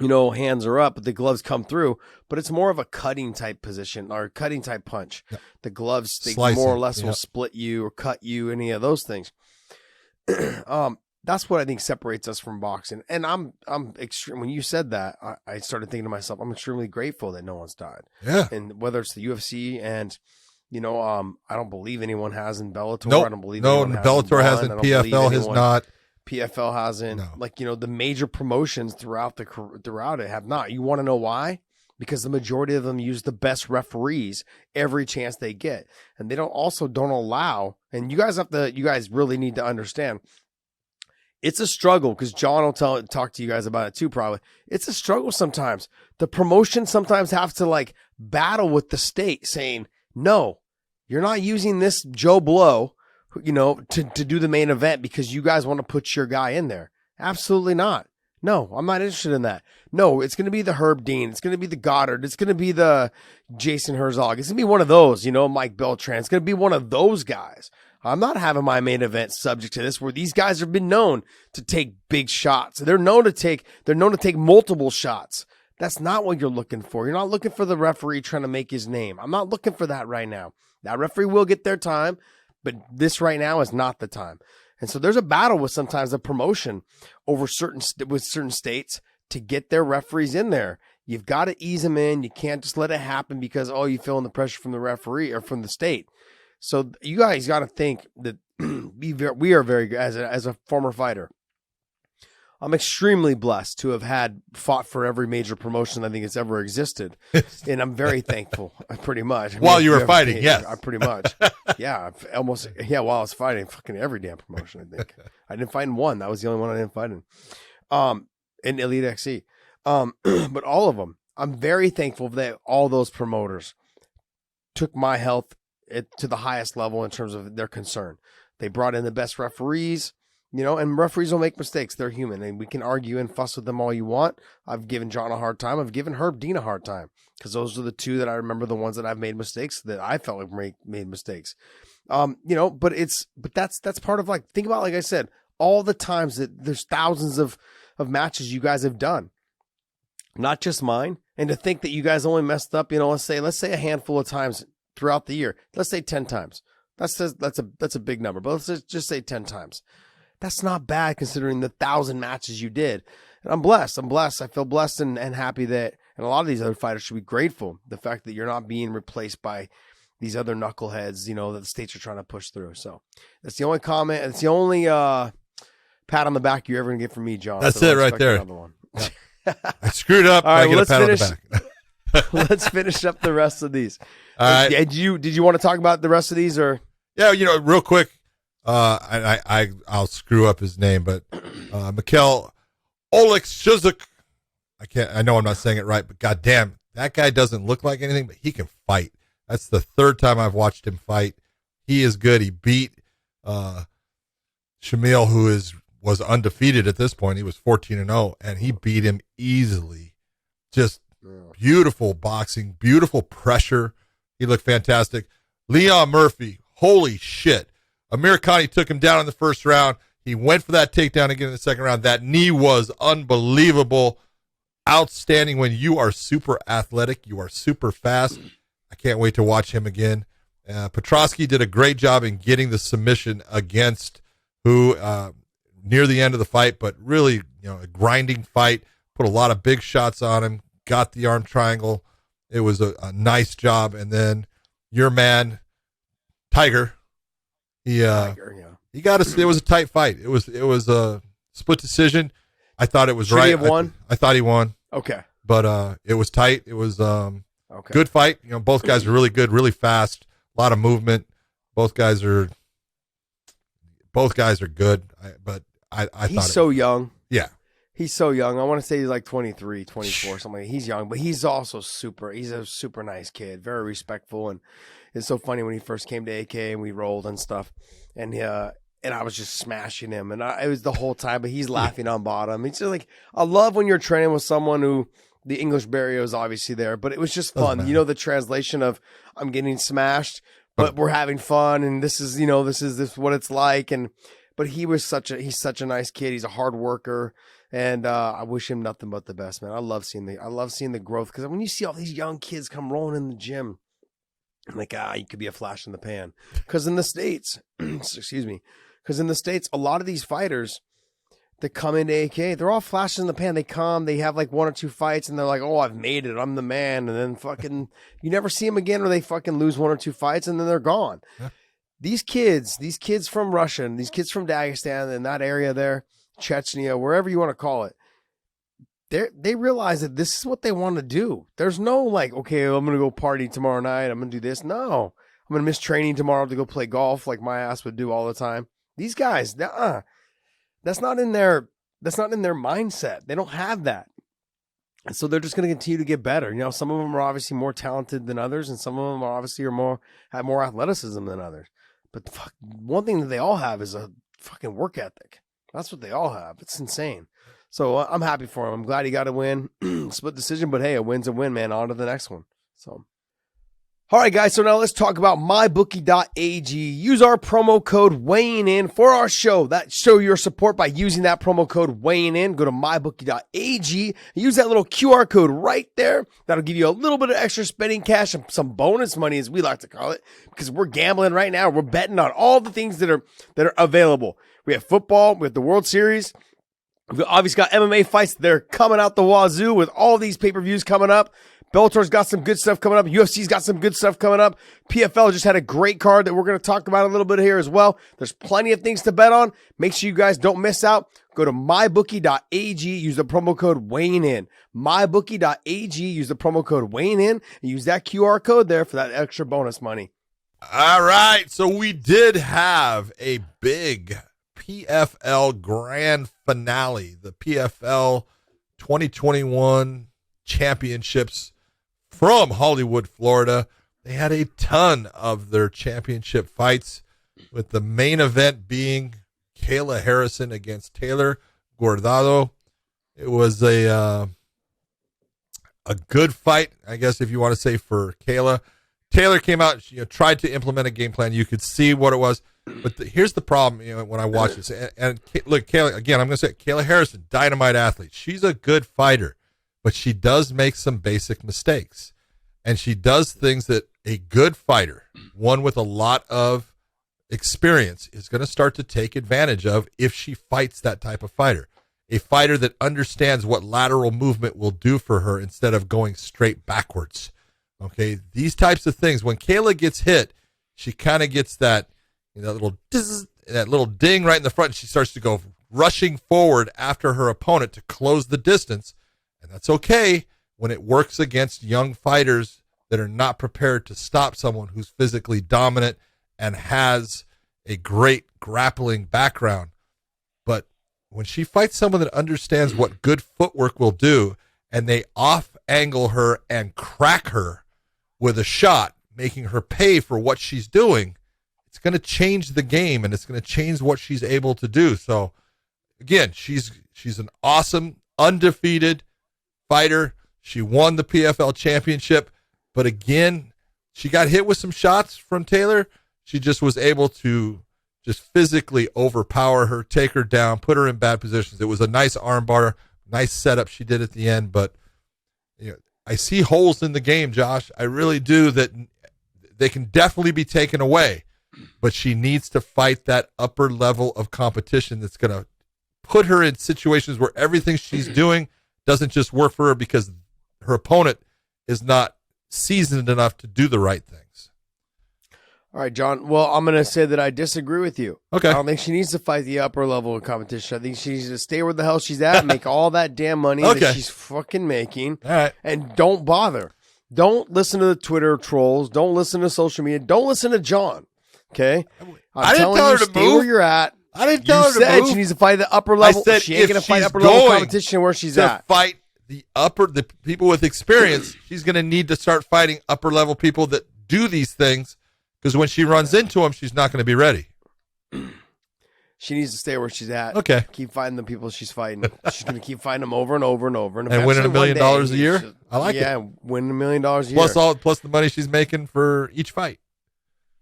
Hands are up, but the gloves come through. But it's more of a cutting type position or cutting type punch. Yep. The gloves, they more or less will split you or cut you, any of those things. That's what I think separates us from boxing. And I'm extreme. When you said that, I started thinking to myself, I'm extremely grateful that no one's died. Yeah. And whether it's the UFC and, I don't believe anyone has in Bellator. Nope. I don't believe Bellator hasn't. PFL has not. PFL hasn't. No. The major promotions throughout it have not. You want to know why? Because the majority of them use the best referees every chance they get, and they don't allow. And you guys really need to understand. It's a struggle because John will talk to you guys about it too. Probably it's a struggle sometimes. The promotion sometimes have to battle with the state, saying no, you're not using this Joe Blow, to do the main event because you guys want to put your guy in there. Absolutely not. No, I'm not interested in that. No, it's going to be the Herb Dean. It's going to be the Goddard. It's going to be the Jason Herzog. It's going to be one of those, Mike Beltran. It's going to be one of those guys. I'm not having my main event subject to this where these guys have been known to take big shots. They're known to take multiple shots. That's not what you're looking for. You're not looking for the referee trying to make his name. I'm not looking for that right now. That referee will get their time, but this right now is not the time. And so there's a battle with sometimes a promotion over certain states to get their referees in there. You've got to ease them in. You can't just let it happen because, you're feeling the pressure from the referee or from the state. So you guys got to think that we are very good as a former fighter. I'm extremely blessed to have fought for every major promotion I think it's ever existed. And I'm very thankful, pretty much. While you were fighting, yes. I pretty much. Yeah, while I was fighting fucking every damn promotion, I think. I didn't fight in one. That was the only one I didn't fight in. In Elite XC. But all of them. I'm very thankful that all those promoters took my health to the highest level in terms of their concern. They brought in the best referees. And referees will make mistakes. They're human, and we can argue and fuss with them all you want. I've given John a hard time. I've given Herb Dean a hard time because those are the two that I remember, the ones that I've made mistakes that I felt like made mistakes. But that's part of think about, like I said, all the times that there's thousands of matches you guys have done, not just mine. And to think that you guys only messed up, let's say a handful of times throughout the year. Let's say 10 times. That's a big number, but let's just say 10 times. That's not bad considering the 1,000 matches you did. And I'm blessed. I feel blessed and happy and a lot of these other fighters should be grateful. The fact that you're not being replaced by these other knuckleheads, that the states are trying to push through. So that's the only comment. It's the only pat on the back you're ever going to get from me, John. That's it right there. One. I screwed up. All right, I get a pat on the back. Let's finish up the rest of these. All right. Did you want to talk about the rest of these or? Yeah, real quick. I'll screw up his name, but Mikhail Oleksiejczuk. I know I'm not saying it right, but goddamn, that guy doesn't look like anything, but he can fight. That's the third time I've watched him fight. He is good. He beat Shamil, who was undefeated at this point. He was 14-0, and he beat him easily. Just beautiful boxing, beautiful pressure. He looked fantastic. Leon Murphy, holy shit. Amir Khan took him down in the first round. He went for that takedown again in the second round. That knee was unbelievable. Outstanding. When you are super athletic, you are super fast. I can't wait to watch him again. Petrosky did a great job in getting the submission against who near the end of the fight, but really, a grinding fight. Put a lot of big shots on him. Got the arm triangle. It was a nice job. And then your man, Tiger. He got us. It was a tight fight. It was a split decision. I thought it was Should right. he have won? I thought he won. Okay, but it was tight. It was okay. Good fight. Both guys are really good, really fast. A lot of movement. Both guys are good. But I thought he's so young. Yeah, he's so young. I want to say he's like 23, 24, something. He's young, but he's also he's a super nice kid, very respectful. And it's so funny when he first came to AK and we rolled and stuff. And I was just smashing him. And it was the whole time, but he's laughing on bottom. It's just I love when you're training with someone who the English barrier is obviously there, but it was just fun. The translation of I'm getting smashed, but we're having fun. And this is what it's like. But he's such a nice kid. He's a hard worker. And I wish him nothing but the best, man. I love seeing the growth, because when you see all these young kids come rolling in the gym, I'm like, you could be a flash in the pan. Because in the States, a lot of these fighters that come into AK, they're all flashes in the pan. They have like one or two fights, and they're like, oh, I've made it, I'm the man. And then fucking, you never see them again, or they fucking lose one or two fights, and then they're gone. Yeah. These kids from Russia, and these kids from Dagestan, in that area there, Chechnya, wherever you want to call it, they realize that this is what they want to do. There's no okay, I'm going to go party tomorrow night, I'm going to do this. No, I'm going to miss training tomorrow to go play golf like my ass would do all the time. These guys, that's not in their mindset. They don't have that. And so they're just going to continue to get better. Some of them are obviously more talented than others, and some of them are obviously have more athleticism than others. But one thing that they all have is a fucking work ethic. That's what they all have. It's insane. So I'm happy for him. I'm glad he got a win. Split decision, but hey, a win's a win, man. On to the next one. So All right, guys, so now let's talk about mybookie.ag. Use our promo code weighing in for our show. Show your support by using that promo code weighing in. Go to mybookie.ag. Use that little QR code right there. That'll give you a little bit of extra spending cash and some bonus money, as we like to call it, because we're gambling right now. We're betting on all the things that are available. We have football, we have the World Series. We've obviously got MMA fights. They're coming out the wazoo with all these pay-per-views coming up. Bellator's got some good stuff coming up. UFC's got some good stuff coming up. PFL just had a great card that we're going to talk about a little bit here as well. There's plenty of things to bet on. Make sure you guys don't miss out. Go to mybookie.ag. Use the promo code weighing in. Mybookie.ag. Use the promo code weighing in. And use that QR code there for that extra bonus money. All right. So we did have a big PFL grand finale. The PFL 2021 championships from Hollywood, Florida. They had a ton of their championship fights, with the main event being Kayla Harrison against Taylor Guardado. It was a good fight, I guess, if you want to say, for Kayla. Taylor came out, tried to implement a game plan. You could see what it was. But here's the problem, when I watch this. And look, Kayla, again, I'm going to say Kayla Harrison, dynamite athlete. She's a good fighter, but she does make some basic mistakes. And she does things that a good fighter, one with a lot of experience, is going to start to take advantage of if she fights that type of fighter. A fighter that understands what lateral movement will do for her instead of going straight backwards. Okay, these types of things. When Kayla gets hit, she kind of gets that, that little ding right in the front, and she starts to go rushing forward after her opponent to close the distance. And that's okay when it works against young fighters that are not prepared to stop someone who's physically dominant and has a great grappling background. But when she fights someone that understands what good footwork will do, and they off-angle her and crack her with a shot, making her pay for what she's doing, it's going to change the game, and it's going to change what she's able to do. So, again, she's an awesome, undefeated fighter. She won the PFL championship, but again, she got hit with some shots from Taylor. She just was able to just physically overpower her, take her down, put her in bad positions. It was a nice armbar, nice setup she did at the end, but I see holes in the game, Josh. I really do, that they can definitely be taken away, but she needs to fight that upper level of competition that's going to put her in situations where everything she's doing doesn't just work for her because her opponent is not seasoned enough to do the right things. All right, John. Well, I'm going to say that I disagree with you. Okay. I don't think she needs to fight the upper level of competition. I think she needs to stay where the hell she's at, make all that damn money that she's fucking making, all right, and don't bother. Don't listen to the Twitter trolls. Don't listen to social media. Don't listen to John. Okay? I didn't tell her to stay move. where you're at. I didn't tell her to move. She needs to fight the upper level. I said she ain't going to fight she's upper level going competition where she's to at. fight the people with experience. She's going to need to start fighting upper level people that do these things, because when she runs into them, she's not going to be ready. She needs to stay where she's at. Okay. Keep fighting the people she's fighting. She's going to keep fighting them over and over and over. And winning $1 million a year? I like it. Yeah, winning $1 million a year. Plus the money she's making for each fight.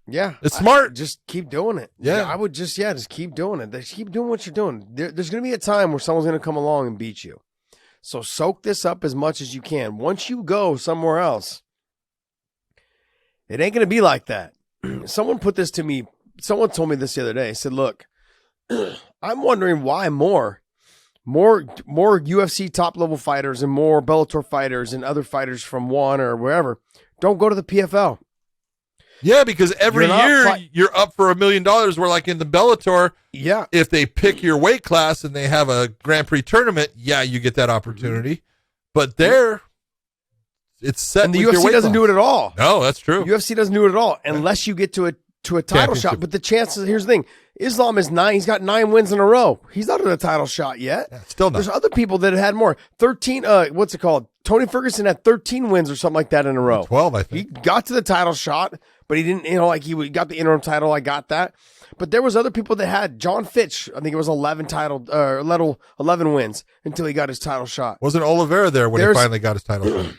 Yeah. It's smart. Just keep doing it. Yeah. I would just keep doing it. Just keep doing what you're doing. There's going to be a time where someone's going to come along and beat you. So soak this up as much as you can. Once you go somewhere else, it ain't going to be like that. Someone put this to me. Someone told me this the other day. He said, look, I'm wondering why more UFC top level fighters and more Bellator fighters and other fighters from ONE or wherever don't go to the PFL. Yeah, because every year you're up for $1 million. Where like in the Bellator, yeah, if they pick your weight class and they have a Grand Prix tournament, yeah, you get that opportunity. Mm-hmm. But there, it's set. And the UFC doesn't do it at all. No, that's true. UFC doesn't do it at all unless you get to a title shot. But the chances, here's the thing: Islam is 9. He's got 9 wins in a row. He's not in a title shot yet. Yeah, still not. There's other people that have had more. 13. What's it called? Tony Ferguson had 13 wins or something like that in a row. 12, I think. He got to the title shot, but he didn't. He got the interim title. I got that. But there was other people that had. John Fitch, I think it was 11 wins until he got his title shot. Wasn't Oliveira there when he finally got his title shot?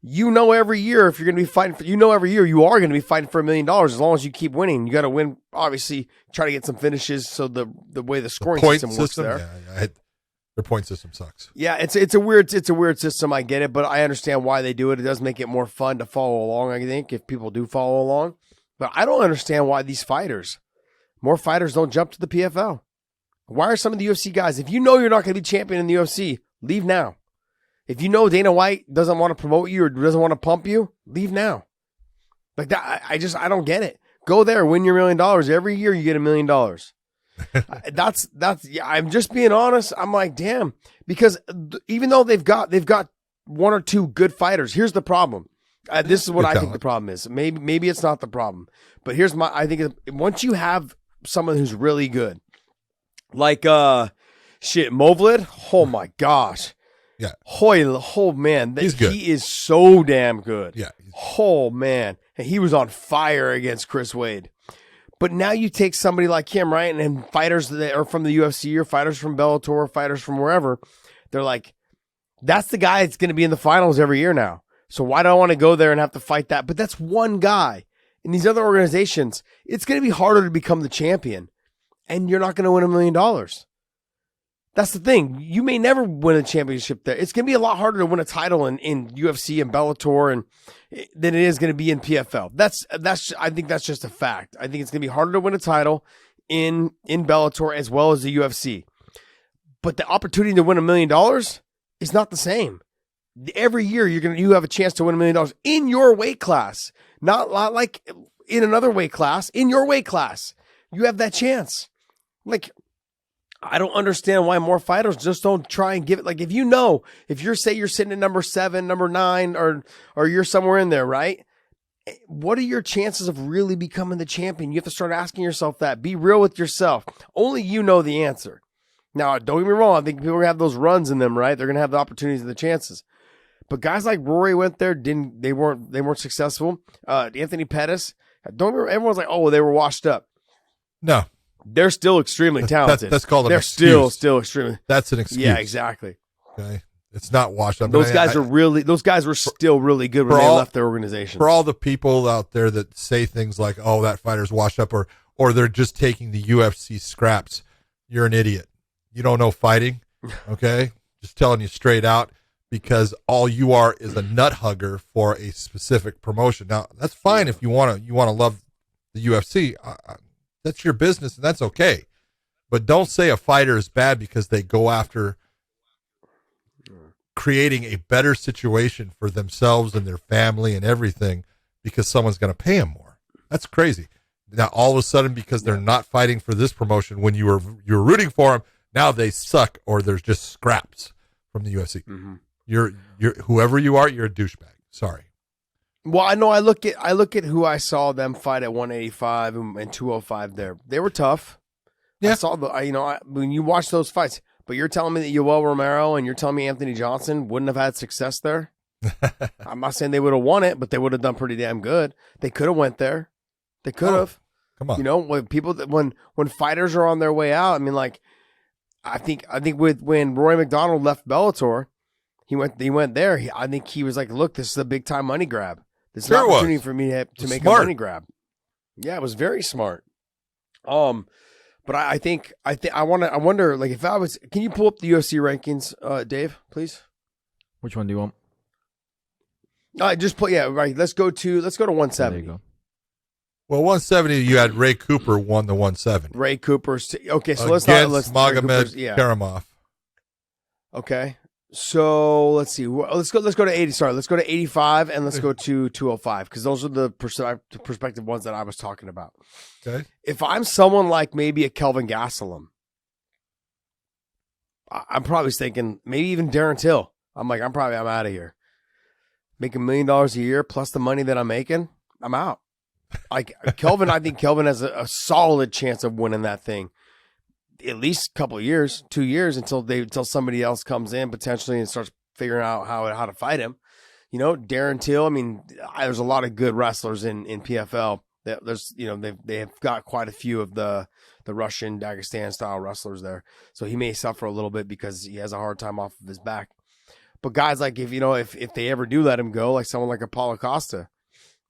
You know, every year if you're going to be fighting for, every year you are going to be fighting for $1 million as long as you keep winning. You got to win. Obviously, try to get some finishes. So the way the scoring system works there. Yeah, their point system sucks. Yeah, it's a weird system. I get it, but I understand why they do it. It does make it more fun to follow along, I think, if people do follow along. But I don't understand why more fighters don't jump to the PFL. Why are some of the UFC guys, if you know you're not going to be champion in the UFC, leave now. If you know Dana White doesn't want to promote you or doesn't want to pump you, leave now. Like that, I don't get it. Go there, win your $1 million. Every year you get $1 million. That's I'm just being honest. I'm like, damn, because even though they've got one or two good fighters, here's the problem. This is what I think the problem is. Maybe it's not the problem, but I think once you have someone who's really good, like Movlid, oh my gosh. Yeah. Oh man, he's good. He is so damn good. Yeah. Oh man, and he was on fire against Chris Wade. But now you take somebody like him, right, and fighters that are from the UFC or fighters from Bellator, fighters from wherever, they're like, that's the guy that's going to be in the finals every year now. So why do I want to go there and have to fight that? But that's one guy. In these other organizations, it's going to be harder to become the champion, and you're not going to win $1 million. That's the thing. You may never win a championship there. It's going to be a lot harder to win a title in UFC and Bellator than it is going to be in PFL. I think that's just a fact. I think it's going to be harder to win a title in Bellator as well as the UFC. But the opportunity to win $1 million is not the same. Every year you have a chance to win $1 million in your weight class, not like in another weight class. In your weight class, you have that chance. Like, I don't understand why more fighters just don't try and give it. Like, if you're sitting at number 7, number 9, or you're somewhere in there, right? What are your chances of really becoming the champion? You have to start asking yourself that. Be real with yourself. Only you know the answer. Now, don't get me wrong. I think people are going to have those runs in them, right? They're going to have the opportunities and the chances. But guys like Rory went there, they weren't successful. Anthony Pettis, everyone's like, oh, they were washed up. No. They're still extremely talented. That's called an excuse. They're still extremely. That's an excuse. Yeah, exactly. Okay, it's not washed up. Those guys were still really good when they left their organization. For all the people out there that say things like, "Oh, that fighter's washed up," or they're just taking the UFC scraps, you're an idiot. You don't know fighting. Okay, just telling you straight out, because all you are is a nut hugger for a specific promotion. Now, that's fine if you want to love the UFC. That's your business, and that's okay. But don't say a fighter is bad because they go after creating a better situation for themselves and their family and everything because someone's going to pay them more. That's crazy. Now, all of a sudden, because they're not fighting for this promotion when you were rooting for them, now they suck, or there's just scraps from the UFC. Mm-hmm. You're whoever you are, you're a douchebag. Sorry. Well, I know I look at who I saw them fight at 185 and 205 there. They were tough. Yeah. I saw when you watch those fights, but you're telling me that Yoel Romero and you're telling me Anthony Johnson wouldn't have had success there? I'm not saying they would have won it, but they would have done pretty damn good. They could have went there. They could have. Come on. When fighters are on their way out, I mean, like, I think when Roy McDonald left Bellator, he went there. I think he was like, look, this is a big time money grab. This is an opportunity for me to make a money grab. Yeah, it was very smart. But I wonder, like, if I was, can you pull up the UFC rankings, Dave, please? Which one do you want? Right. Let's go to 170. There you go. Well, 170, you had Ray Cooper won the 170. Ray Cooper's okay. So let's Magomed Karamov. Okay. So let's see. Let's go to 80. Sorry, let's go to 85 and let's go to 205 because those are the perspective ones that I was talking about. Okay. If I'm someone like maybe a Kelvin Gastelum, I'm probably thinking maybe even Darren Till. I'm out of here. Making $1 million a year plus the money that I'm making, I'm out. Like Kelvin, I think Kelvin has a solid chance of winning that thing. At least a couple of years, 2 years until somebody else comes in potentially and starts figuring out how to fight him. You know, Darren Till. I mean, there's a lot of good wrestlers in PFL. They have got quite a few of the Russian Dagestan style wrestlers there. So he may suffer a little bit because he has a hard time off of his back. But guys like if they ever do let him go, like someone like a Paulo Costa,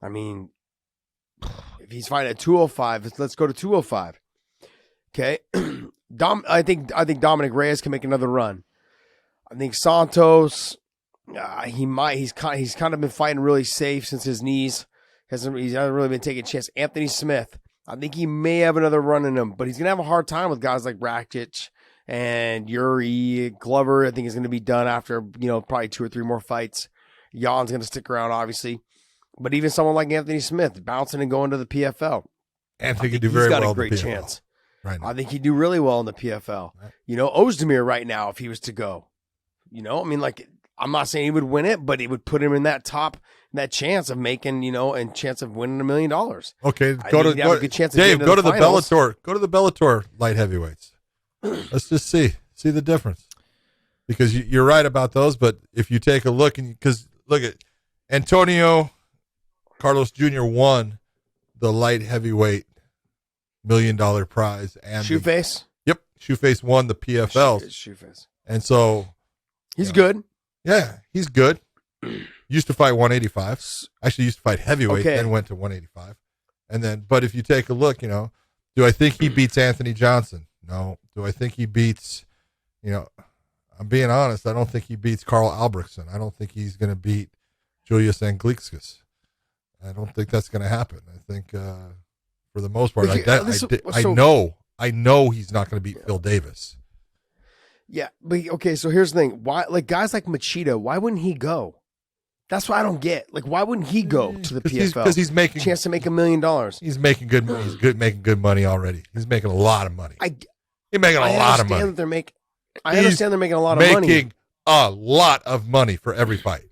I mean, if he's fighting at 205, let's go to 205. Okay, I think Dominic Reyes can make another run. I think Santos, he might. He's kind of been fighting really safe since his knees. He hasn't really been taking a chance. Anthony Smith, I think he may have another run in him, but he's gonna have a hard time with guys like Rakic and Yuri. Glover, I think, is gonna be done after probably 2 or 3 more fights. Jan's gonna stick around, obviously, but even someone like Anthony Smith bouncing and going to the PFL, Anthony could do very well. He's got a great chance. Right now. I think he'd do really well in the PFL. Right. Ozdemir right now, if he was to go, I mean, like, I'm not saying he would win it, but it would put him in that chance of making, and chance of winning $1 million. Okay, Go to the Bellator. Go to the Bellator light heavyweights. Let's just see the difference, because you're right about those. But if you take a look, because look at Antonio Carlos Jr. won the light heavyweight $1 million prize, and Shoeface. Yep, Shoeface won the PFL. Shoeface, and so he's good. Yeah, he's good. Used to fight 185. Actually, used to fight heavyweight, then went to 185. And then, but if you take a look, do I think he beats Anthony Johnson? No. Do I think he beats, I'm being honest, I don't think he beats Carl Albrechtsen. I don't think he's going to beat Julius Anglickis. I don't think that's going to happen. I think, for the most part, I know he's not going to beat Phil Davis. Yeah, but okay, so here's the thing. Why, like, guys like Machida, why wouldn't he go? That's what I don't get. Like, why wouldn't he go to the PFL? Because he's making chance to make $1 million. He's making good money. He's making good money already. He's making a lot of money. He's making a lot of money. I understand they're making a lot of money. Making a lot of money for every fight.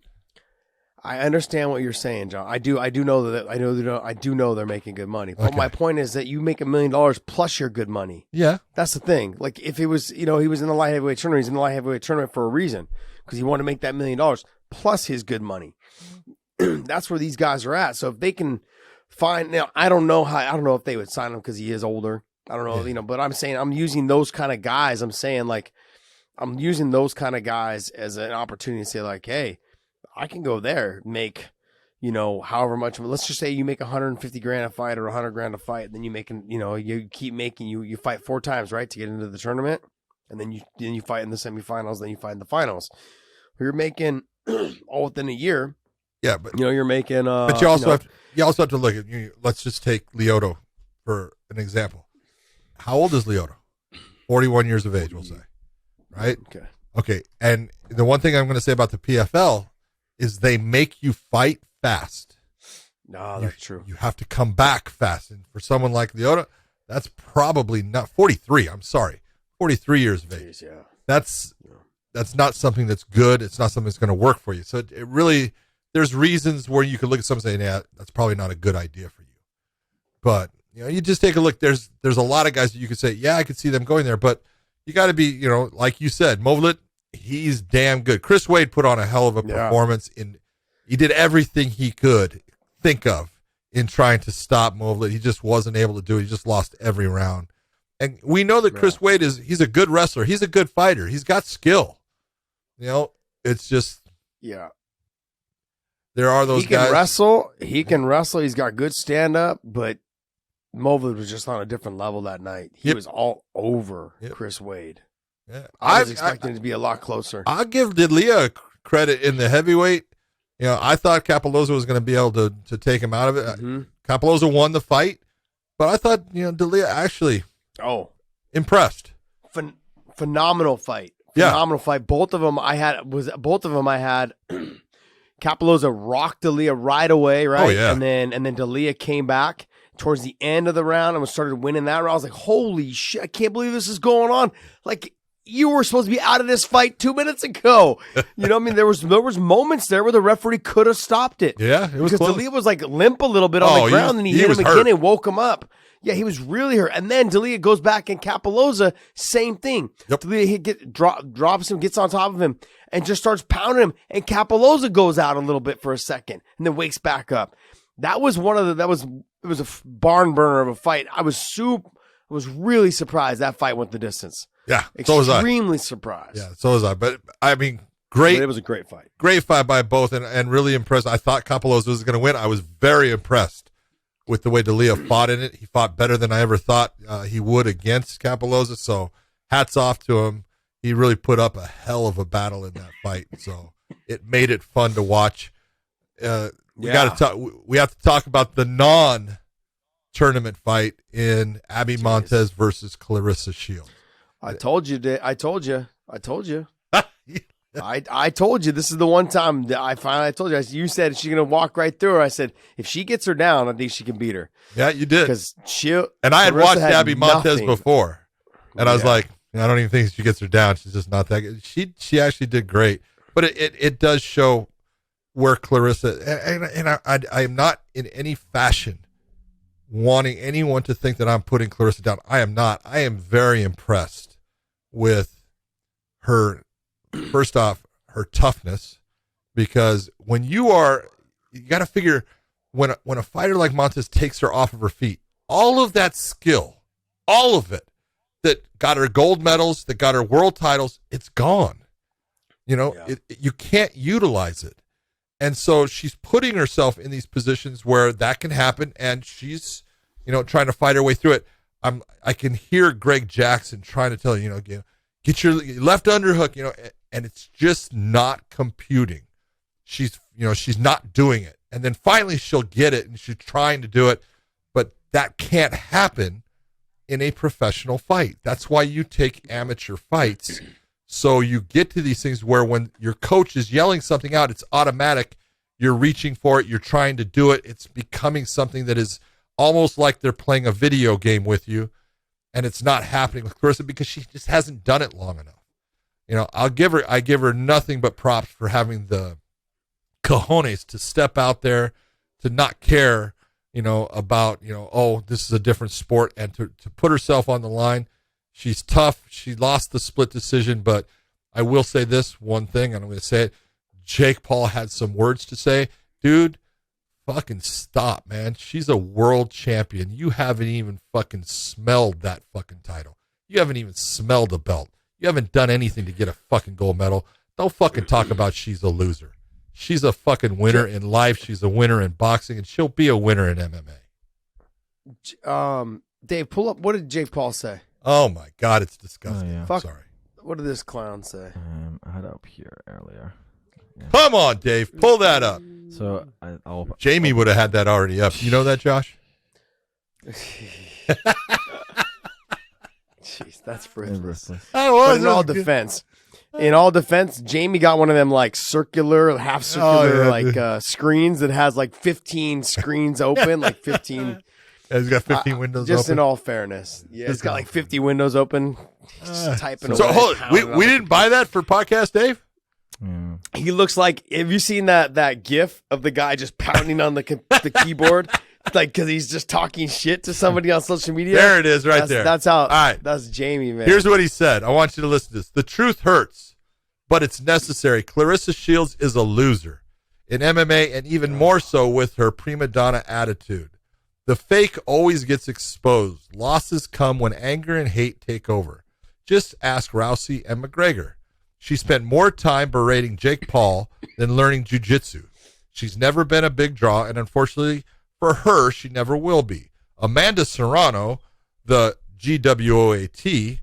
I understand what you're saying, John. I do know that. I do know they're making good money. But my point is that you make $1 million plus your good money. Yeah, that's the thing. Like, if it was, he was in the light heavyweight tournament. He's in the light heavyweight tournament for a reason, because he wanted to make that $1 million plus his good money. That's where these guys are at. So if they can find, now I don't know if they would sign him because he is older. I don't know, But I'm saying I'm using those kind of guys. I'm using those kind of guys as an opportunity to say, like, hey, I can go there, make, however much. Let's just say you make $150,000 a fight or $100,000 a fight, and then you keep making, you fight 4 times, right, to get into the tournament, and then you fight in the semifinals, then you fight in the finals. You're making all within a year. Yeah, but you're making. But you also have to look at. Let's just take Lyoto for an example. How old is Lyoto? 41 years of age, we'll say, right? Okay. And the one thing I'm going to say about the PFL is they make you fight fast. No, that's true. You have to come back fast. And for someone like Lyoto, that's probably not 43. I'm sorry. 43 years of age. Yeah. That's not something that's good. It's not something that's going to work for you. So it really, there's reasons where you could look at someone and say, yeah, that's probably not a good idea for you. But, you just take a look. There's a lot of guys that you could say, yeah, I could see them going there. But you got to be, like you said, Movlet, he's damn good. Chris Wade put on a hell of a performance. He did everything he could think of in trying to stop Movlet. He just wasn't able to do it. He just lost every round. And we know that Chris Wade he's a good wrestler. He's a good fighter. He's got skill. It's just, there are those guys. He can wrestle. He's got good stand up, but Movlet was just on a different level that night. He was all over Chris Wade. Yeah. I was expecting it to be a lot closer. I'll give Delia credit in the heavyweight. I thought Capoloza was going to be able to take him out of it. Mm-hmm. Capoloza won the fight, but I thought, Delia actually impressed. Phenomenal fight. Phenomenal fight. Both of them I had Capoloza rocked Delia right away, right? Oh, yeah. And then Delia came back towards the end of the round and started winning that round. I was like, holy shit, I can't believe this is going on. Like, you were supposed to be out of this fight 2 minutes ago. There was moments there where the referee could have stopped it. Yeah, it was because close. Delia was like limp a little bit on the ground, and he hit him again and woke him up. Yeah, he was really hurt. And then Delia goes back, and Capoloza, same thing. Yep. Delia drops him, gets on top of him, and just starts pounding him. And Capoloza goes out a little bit for a second, and then wakes back up. It was a barn burner of a fight. I was really surprised that fight went the distance. Yeah, so was I. Extremely surprised. Yeah, so was I. But I mean, Great. But it was a great fight. Great fight by both, and really impressed. I thought Capelosa was going to win. I was very impressed with the way D'Elia fought in it. He fought better than I ever thought he would against Capelosa, so hats off to him. He really put up a hell of a battle in that fight, so it made it fun to watch. We have to talk about the non-tournament fight in Abby Montez versus Clarissa Shields. I told you. I told you. I told you this is the one time that I told you. You said she's gonna walk right through her. I said if she gets her down, I think she can beat her. Yeah, you did. Because and I had Clarissa watched Abby Montez before, and I was Yeah. like, I don't even think she gets her down. She's just not that good. She actually did great, but it does show where Clarissa and I am not in any fashion wanting anyone to think that I'm putting Clarissa down. I am not. I am very impressed with her. First off, her toughness, because when you got to figure when a fighter like Montez takes her off of her feet, all of that skill, all of it that got her gold medals, that got her world titles, it's gone. You can't utilize it. And so she's putting herself in these positions where that can happen, and she's, trying to fight her way through it. I can hear Greg Jackson trying to tell get your left underhook, and it's just not computing. She's not doing it. And then finally she'll get it, and she's trying to do it, but that can't happen in a professional fight. That's why you take amateur fights. So you get to these things where when your coach is yelling something out, it's automatic. You're reaching for it. You're trying to do it. It's becoming something that is almost like they're playing a video game with you, and it's not happening with Clarissa because she just hasn't done it long enough. I give her nothing but props for having the cojones to step out there, to not care, about, this is a different sport, and to put herself on the line. She's tough. She lost the split decision, but I will say this one thing, and I'm going to say it. Jake Paul had some words to say. Dude, fucking stop, man. She's a world champion. You haven't even fucking smelled that fucking title. You haven't even smelled a belt. You haven't done anything to get a fucking gold medal. Don't fucking talk about she's a loser. She's a fucking winner in life. She's a winner in boxing, and she'll be a winner in MMA. Dave, pull up. What did Jake Paul say? Oh, my God. It's disgusting. Oh, yeah. Fuck. Sorry. What did this clown say? I had it up here earlier. Yeah. Come on, Dave. Pull that up. So I'll Jamie would have had that already up. You know that, Josh? Jeez, that's frivolous. But In all defense, Jamie got one of them like circular, half circular screens that has like 15 screens open, like 15. He's got 15 windows just open. in all fairness. Yeah, it's got like 50 windows open. Just typing So away. hold on. We didn't buy that for podcast, Dave? Yeah. He looks like, have you seen that gif of the guy just pounding on the keyboard? Like, because he's just talking shit to somebody on social media. There it is right there. That's how. All right. That's Jamie, man. Here's what he said. I want you to listen to this. The truth hurts, but it's necessary. Clarissa Shields is a loser in MMA, and even more so with her prima donna attitude. The fake always gets exposed. Losses come when anger and hate take over. Just ask Rousey and McGregor. She spent more time berating Jake Paul than learning jiu-jitsu. She's never been a big draw, and unfortunately for her, she never will be. Amanda Serrano, the GWOAT,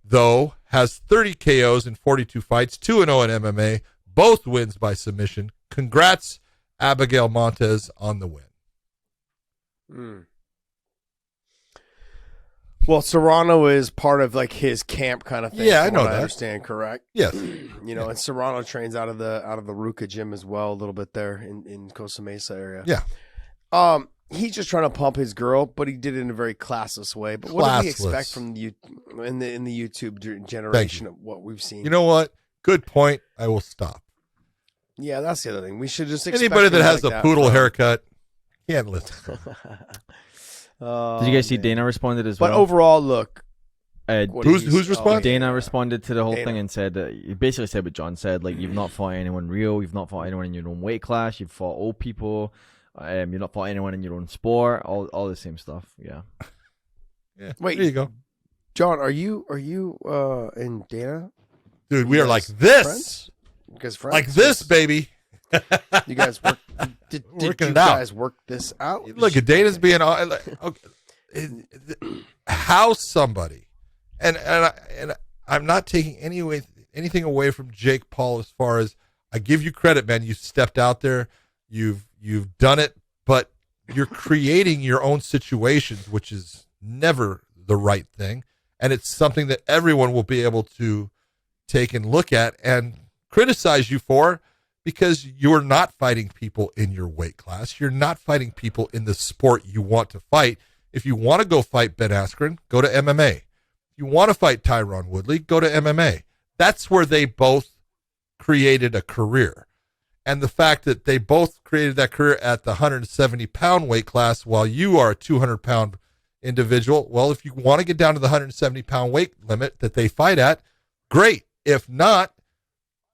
though, has 30 KOs in 42 fights, 2-0 in MMA, both wins by submission. Congrats, Abigail Montez, on the win. Well, Serrano is part of like his camp kind of thing. Yeah, I from know what that. I understand, correct? Yes. And Serrano trains out of the Ruka gym as well, a little bit there in Costa Mesa area. Yeah. He's just trying to pump his girl, but he did it in a very classless way. But what do we expect from the YouTube generation of what we've seen? You know what? Good point. I will stop. Yeah, that's the other thing. We should just expect Anybody that things has like a that poodle from- haircut can't listen. Did you guys see Dana responded as well? But overall, look. Who's responding? Dana responded to the whole Dana. thing and said that he basically said what John said, like, you've not fought anyone real, you've not fought anyone in your own weight class, you've fought old people, you've not fought anyone in your own sport, all the same stuff. Yeah. Yeah. Wait. There you go. John, are you and Dana? Dude, we are like guys this. friends? Because friends, like this, baby. You guys work. Did you Working it out. guys work this out? Look, Dana's being okay, how somebody, and I'm not taking anything away from Jake Paul as far as I give you credit, man. You stepped out there, you've done it, but you're creating your own situations, which is never the right thing, and it's something that everyone will be able to take and look at and criticize you for. Because you're not fighting people in your weight class. You're not fighting people in the sport you want to fight. If you want to go fight Ben Askren, go to MMA. If you want to fight Tyron Woodley, go to MMA. That's where they both created a career. And the fact that they both created that career at the 170-pound weight class while you are a 200-pound individual, well, if you want to get down to the 170-pound weight limit that they fight at, great. If not,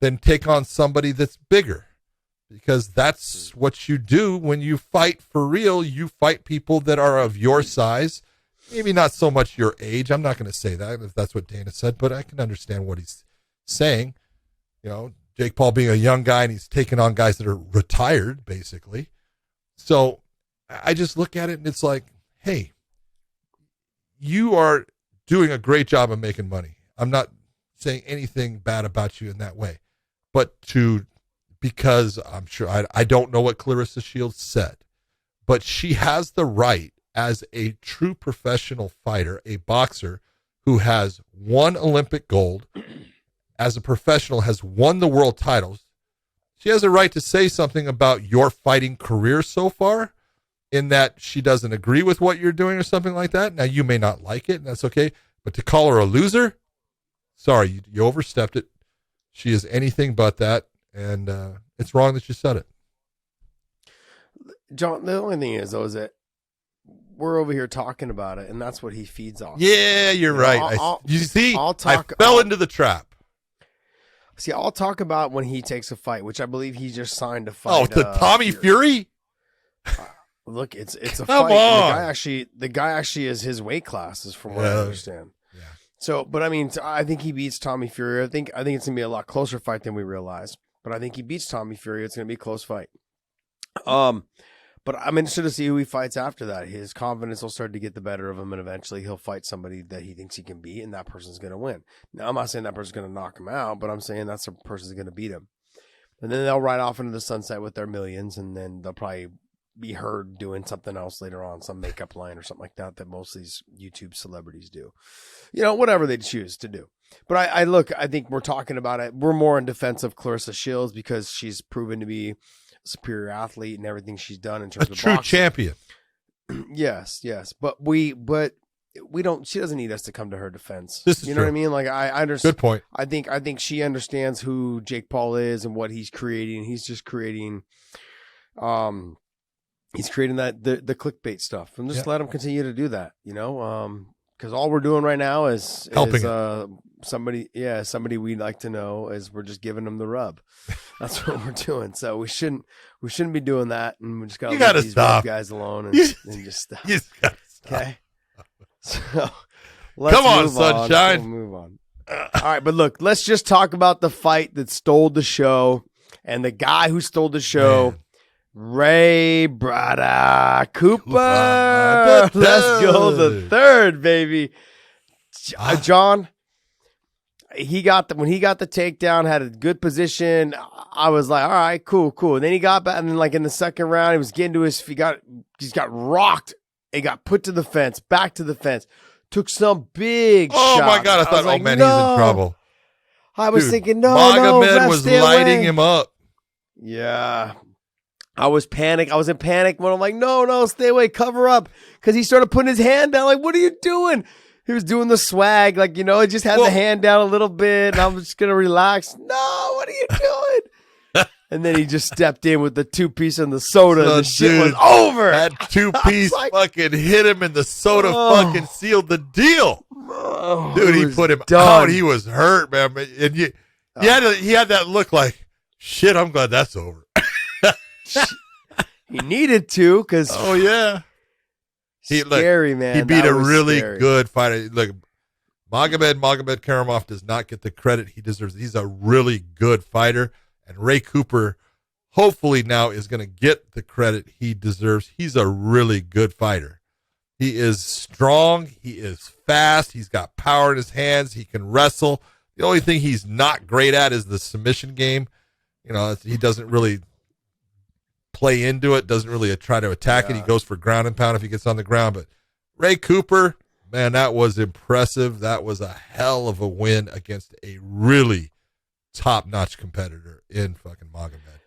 then take on somebody that's bigger, because that's what you do when you fight for real. You fight people that are of your size, maybe not so much your age. I'm not going to say that if that's what Dana said, but I can understand what he's saying. You know, Jake Paul being a young guy and he's taking on guys that are retired, basically. So I just look at it and it's like, hey, you are doing a great job of making money. I'm not saying anything bad about you in that way. But because I'm sure, I don't know what Clarissa Shields said, but she has the right as a true professional fighter, a boxer who has won Olympic gold, as a professional has won the world titles. She has a right to say something about your fighting career so far, in that she doesn't agree with what you're doing or something like that. Now, you may not like it, and that's okay, but to call her a loser, sorry, you overstepped it. She is anything but that, and it's wrong that you said it. John, the only thing is, though, is that we're over here talking about it, and that's what he feeds off. Yeah, you're right. I fell into the trap. See, I'll talk about when he takes a fight, which I believe he just signed a fight. Oh, to Tommy Fury? Look, it's a Come fight. on. The guy actually is his weight class, is from what I understand. So, but I mean, I think he beats Tommy Fury. I think it's gonna be a lot closer fight than we realize. But I think he beats Tommy Fury. It's gonna be a close fight. But I'm interested to see who he fights after that. His confidence will start to get the better of him, and eventually he'll fight somebody that he thinks he can beat, and that person's gonna win. Now, I'm not saying that person's gonna knock him out, but I'm saying that's the person's gonna beat him. And then they'll ride off into the sunset with their millions, and then they'll probably be heard doing something else later on, some makeup line or something like that most of these YouTube celebrities do. You know, whatever they choose to do. But I think we're talking about it. We're more in defense of Clarissa Shields because she's proven to be a superior athlete and everything she's done in terms of true boxing. Champion. Yes. But we don't, she doesn't need us to come to her defense. This is you know true. what I mean? Like I understand. Good point. I think she understands who Jake Paul is and what he's creating. He's just creating, he's creating that the clickbait stuff, and just let him continue to do that, you know, because all we're doing right now is helping somebody we'd like to know, is we're just giving them the rub. That's what we're doing. So we shouldn't be doing that, and we just gotta leave these stop guys alone and just stop. You gotta stop. Okay. So let's come on, move sunshine. We'll move on. All right, but look, let's just talk about the fight that stole the show, and the guy who stole the show. Man. Ray Brada Cooper. Let's go the third, baby. John, when he got the takedown, had a good position. I was like, all right, cool. And then he got back, and then like in the second round, he was getting to his feet. He's got rocked. He got put to the fence, back to the fence. Took some big shots. Oh my God! I thought, he's in trouble. I was thinking, Magomed was lighting him up. Yeah. I was panicked. I was in panic when I'm like, no, stay away, cover up. Because he started putting his hand down. Like, what are you doing? He was doing the swag. Like, you know, he just had the hand down a little bit. And I'm just going to relax. No, what are you doing? And then he just stepped in with the 2-piece and the soda. And the shit was over. That 2-piece fucking hit him, and the soda fucking sealed the deal. Dude, he put him out. He was hurt, man. And he had that look like, shit, I'm glad that's over. He needed to, because scary, man. He beat a really good fighter. Look, Magomed Karamov does not get the credit he deserves. He's a really good fighter, And Ray Cooper, hopefully now, is going to get the credit he deserves. He's a really good fighter. He is strong. He is fast. He's got power in his hands. He can wrestle. The only thing he's not great at is the submission game. You know, he doesn't really play into it, doesn't really try to attack it. He goes for ground and pound if he gets on the ground. But Ray Cooper, man, that was impressive. That was a hell of a win against a really top-notch competitor in fucking Magomed.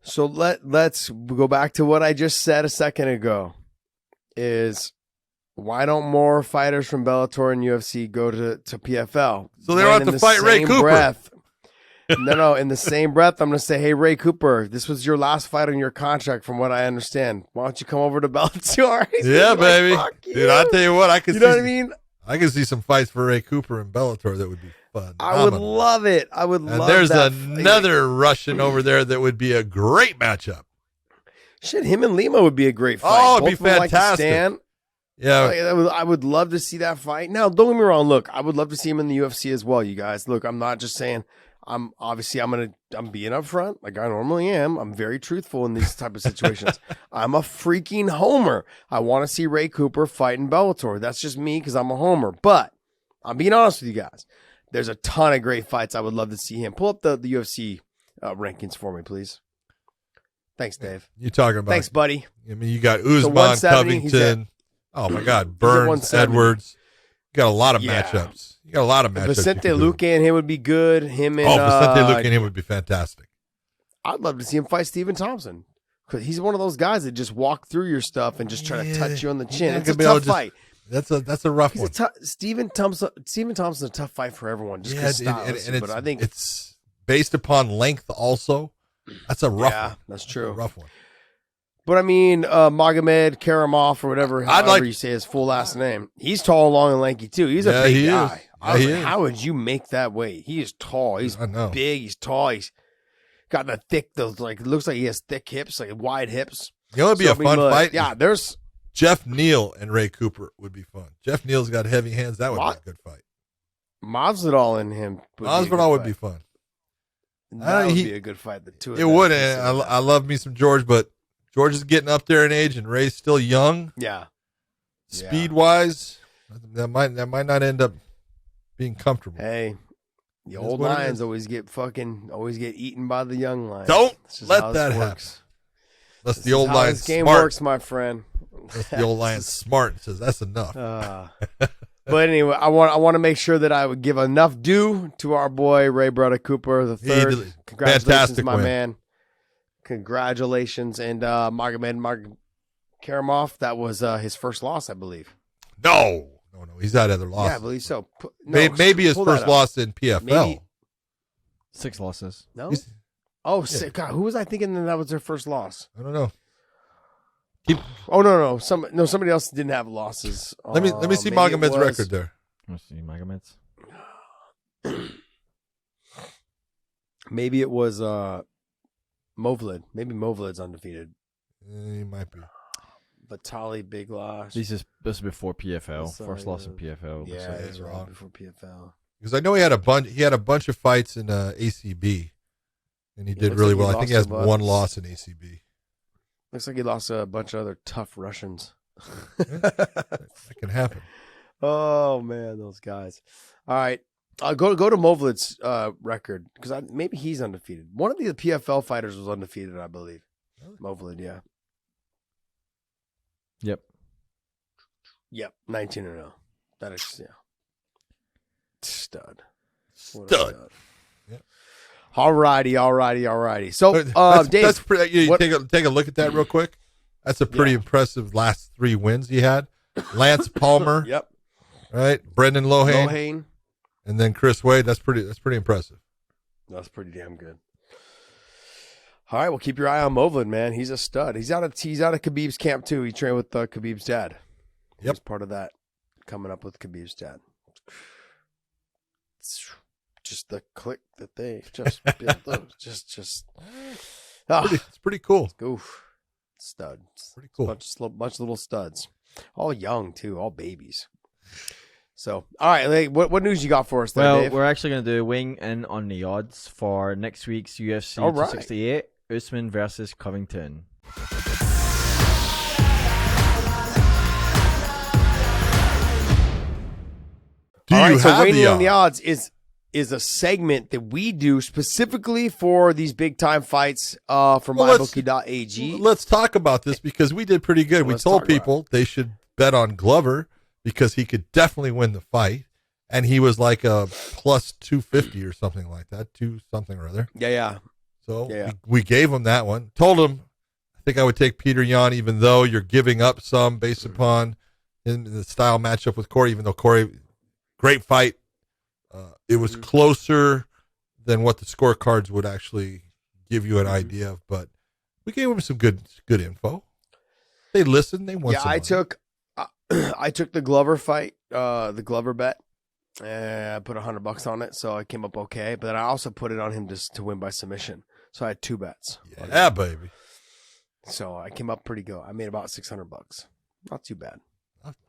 So let's go back to what I just said a second ago. Is why don't more fighters from Bellator and UFC go to PFL? So they don't have to fight Ray Cooper. No, in the same breath, I'm going to say, hey, Ray Cooper, this was your last fight on your contract from what I understand. Why don't you come over to Bellator? Yeah, baby. Dude, I'll tell you what, I can know what I mean? I can see some fights for Ray Cooper in Bellator that would be fun. I would love it. I would love there's that. Another Russian over there that would be a great matchup. Shit, him and Lima would be a great fight. Oh, it'd be Both of them like to fantastic. stand. Yeah. I would love to see that fight. Now, don't get me wrong. Look, I would love to see him in the UFC as well, you guys. Look, I'm not just saying I'm being upfront like I normally am. I'm very truthful in these type of situations. I'm a freaking homer. I want to see Ray Cooper fight in Bellator. That's just me because I'm a homer. But I'm being honest with you guys. There's a ton of great fights I would love to see him. Pull up the UFC rankings for me, please. Thanks, Dave. You talking about? Thanks, buddy. I mean, you got Usman, Covington. Oh my God, Burns, Edwards. You got a lot of matchups. You got a lot of matchups. Vicente Luque and him would be good. Him and Vicente Luque and him would be fantastic. I'd love to see him fight Stephen Thompson because he's one of those guys that just walk through your stuff and just try to touch you on the chin. It's a tough fight. That's a rough one. Stephen Thompson's a tough fight for everyone. Just but I think it's based upon length also. That's a rough one. That's true. That's a rough one. But I mean, Magomed Karamov or whatever, however you say his full last name. He's tall, long, and lanky too. He's a big guy. How would you make that weight? He is tall. He's big. He's tall. He's got the thick, looks like he has thick hips, like wide hips. You know, it'd be a fun fight. Yeah, there's Jeff Neal and Ray Cooper would be fun. Jeff Neal's got heavy hands. That would be a good fight. Masvidal and him. Masvidal would be fun. That would be a good fight. The two of them. It would. I love me some George, but George is getting up there in age, and Ray's still young. Yeah. Speed wise, that might not end up being comfortable. Hey, the old lions always get eaten by the young lions. Don't let that happen. Unless the old lion's this game smart. Works, my friend. Unless the old lion's smart and says that's enough. But anyway, I want to make sure that I would give enough due to our boy Ray Brother Cooper the third. Congratulations, my man. Congratulations. And Magomed Karamov, that was his first loss, I believe. No. He's had other losses. Yeah, I believe so. Maybe his first loss in PFL. Maybe. 6 losses. No? God, who was I thinking that was their first loss? I don't know. No. Somebody else didn't have losses. Let me see Magomed's record there. Let's see Magomed's. Maybe it was Movlid. Maybe Movlid's undefeated. He might be. Vitali, big loss. This is before PFL. First loss in PFL. Yeah, it's wrong before PFL. Because I know he had a bunch of fights in ACB, and he did really well. I think he has one loss in ACB. Looks like he lost a bunch of other tough Russians. That can happen. Oh man, those guys! All right, go to Movlid's record because maybe he's undefeated. One of the PFL fighters was undefeated, I believe. Really? Movlid, yeah. Yep, 19-0. That is stud. Yep. All righty. So, Dave, that's take a look at that real quick. That's a pretty impressive last 3 wins he had. Lance Palmer. Yep. Right, Brendan Lohane, and then Chris Wade. That's pretty impressive. That's pretty damn good. All right, well, keep your eye on Movlid, man. He's a stud. He's out of Khabib's camp too. He trained with Khabib's dad. Yep, part of that. Coming up with Khabib's dad. Just the click that they just built. Just. It's pretty cool. Oof, studs. Pretty cool. Bunch of little studs. All young too. All babies. So, all right, like, what news you got for us there, Well, Dave? we're actually going to do weighing in on the odds for next week's UFC All right. 268, Usman versus Covington. Do All you right, so have weighing the in on the odds? odds is a segment that we do specifically for these big time fights for mybookie.ag. Let's talk about this because we did pretty good. We Let's told talk about people they should bet on Glover because he could definitely win the fight. And he was like a plus 250 or something like that, 2 something or other. Yeah. So Yeah. we gave him that one. Told him, I think I would take Petr Yan, even though you're giving up some based upon in the style matchup with Cory, even though Cory, great fight. It was closer than what the scorecards would actually give you an idea of, but we gave him some good info. They listened. They won. Yeah, I took the Glover fight, the Glover bet. I put $100 on it, so I came up okay. But then I also put it on him to win by submission. So I had 2 bets. Yeah, baby. So I came up pretty good. I made about $600. Not too bad.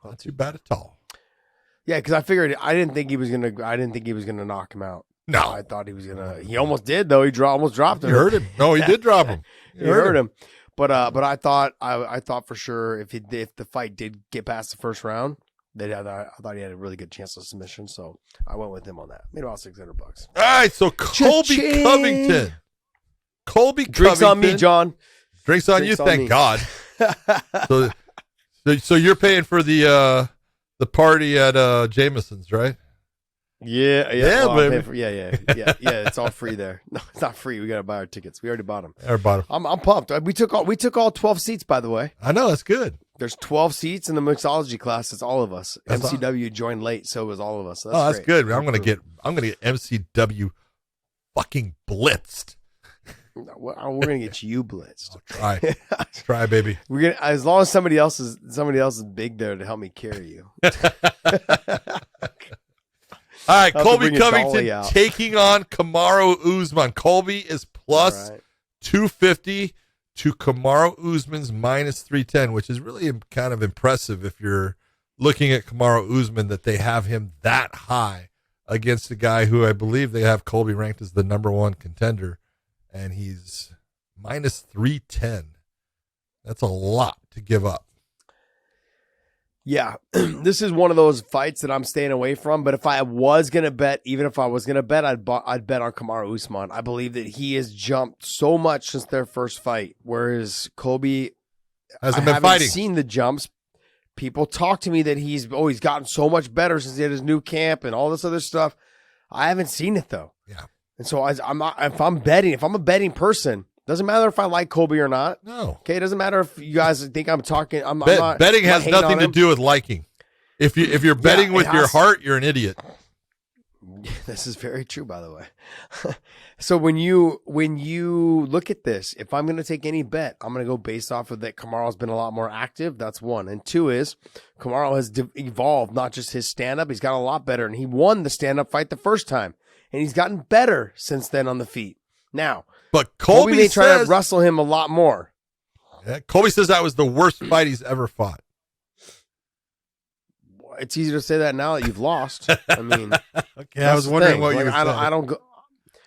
Not too bad at all. Yeah, because I figured I didn't think he was gonna knock him out. No. I thought he was gonna. He almost did though. He almost dropped him. You heard him. No, he did drop him. You heard him. But I thought for sure if the fight did get past the first round, I thought he had a really good chance of submission. So I went with him on that. Made about $600. All right, so Colby Cha-ching. Covington. Colby Drinks Covington. on me, John. Drinks on Drinks you, on thank me. God. So you're paying for the party at Jameson's, right? Yeah, Yeah, I'm baby. paying for- yeah. It's all free there. No, it's not free. We gotta buy our tickets. We already bought them. Everybody. I'm pumped. We took all 12 seats, by the way. I know, that's good. There's 12 seats in the mixology class. It's all of us. That's MCW joined late, so it was all of us. So That's great. good. I'm gonna get MCW fucking blitzed. We're gonna get you blitzed. Try, baby. We're gonna, as long as somebody else is big there to help me carry you. All right, I'll have to Colby bring a dolly Covington out. taking on Kamaru Usman. Colby is plus All right. 250 to Kamaru Usman's minus 310, which is really kind of impressive if you're looking at Kamaru Usman that they have him that high against a guy who I believe they have Colby ranked as the #1 contender, and he's minus 310. That's a lot to give up. Yeah, this is one of those fights that I'm staying away from. But if I was gonna bet, even if I was gonna bet, I'd bet on Kamaru Usman. I believe that he has jumped so much since their first fight, whereas Colby Hasn't I been haven't fighting. seen the jumps. People talk to me that he's gotten so much better since he had his new camp and all this other stuff. I haven't seen it though. Yeah. And so I'm not. If I'm a betting person, doesn't matter if I like Colby or not. No. Okay, it doesn't matter if you guys think I'm talking. I'm not. Betting I'm not has hating nothing on to him. do with liking. If you're betting it with your has- heart, you're an idiot. This is very true, by the way. So when you look at this, if I'm going to take any bet, I'm going to go based off of that. Kamaru's been a lot more active. That's one. And two is Kamaru has evolved, not just his stand-up. He's gotten a lot better, and he won the stand-up fight the first time, and he's gotten better since then on the feet. Now, But Colby may try to says, wrestle him a lot more. Yeah, Colby says that was the worst fight he's ever fought. It's easy to say that now that you've lost. I mean, Okay, I was wondering what you were saying. I don't go.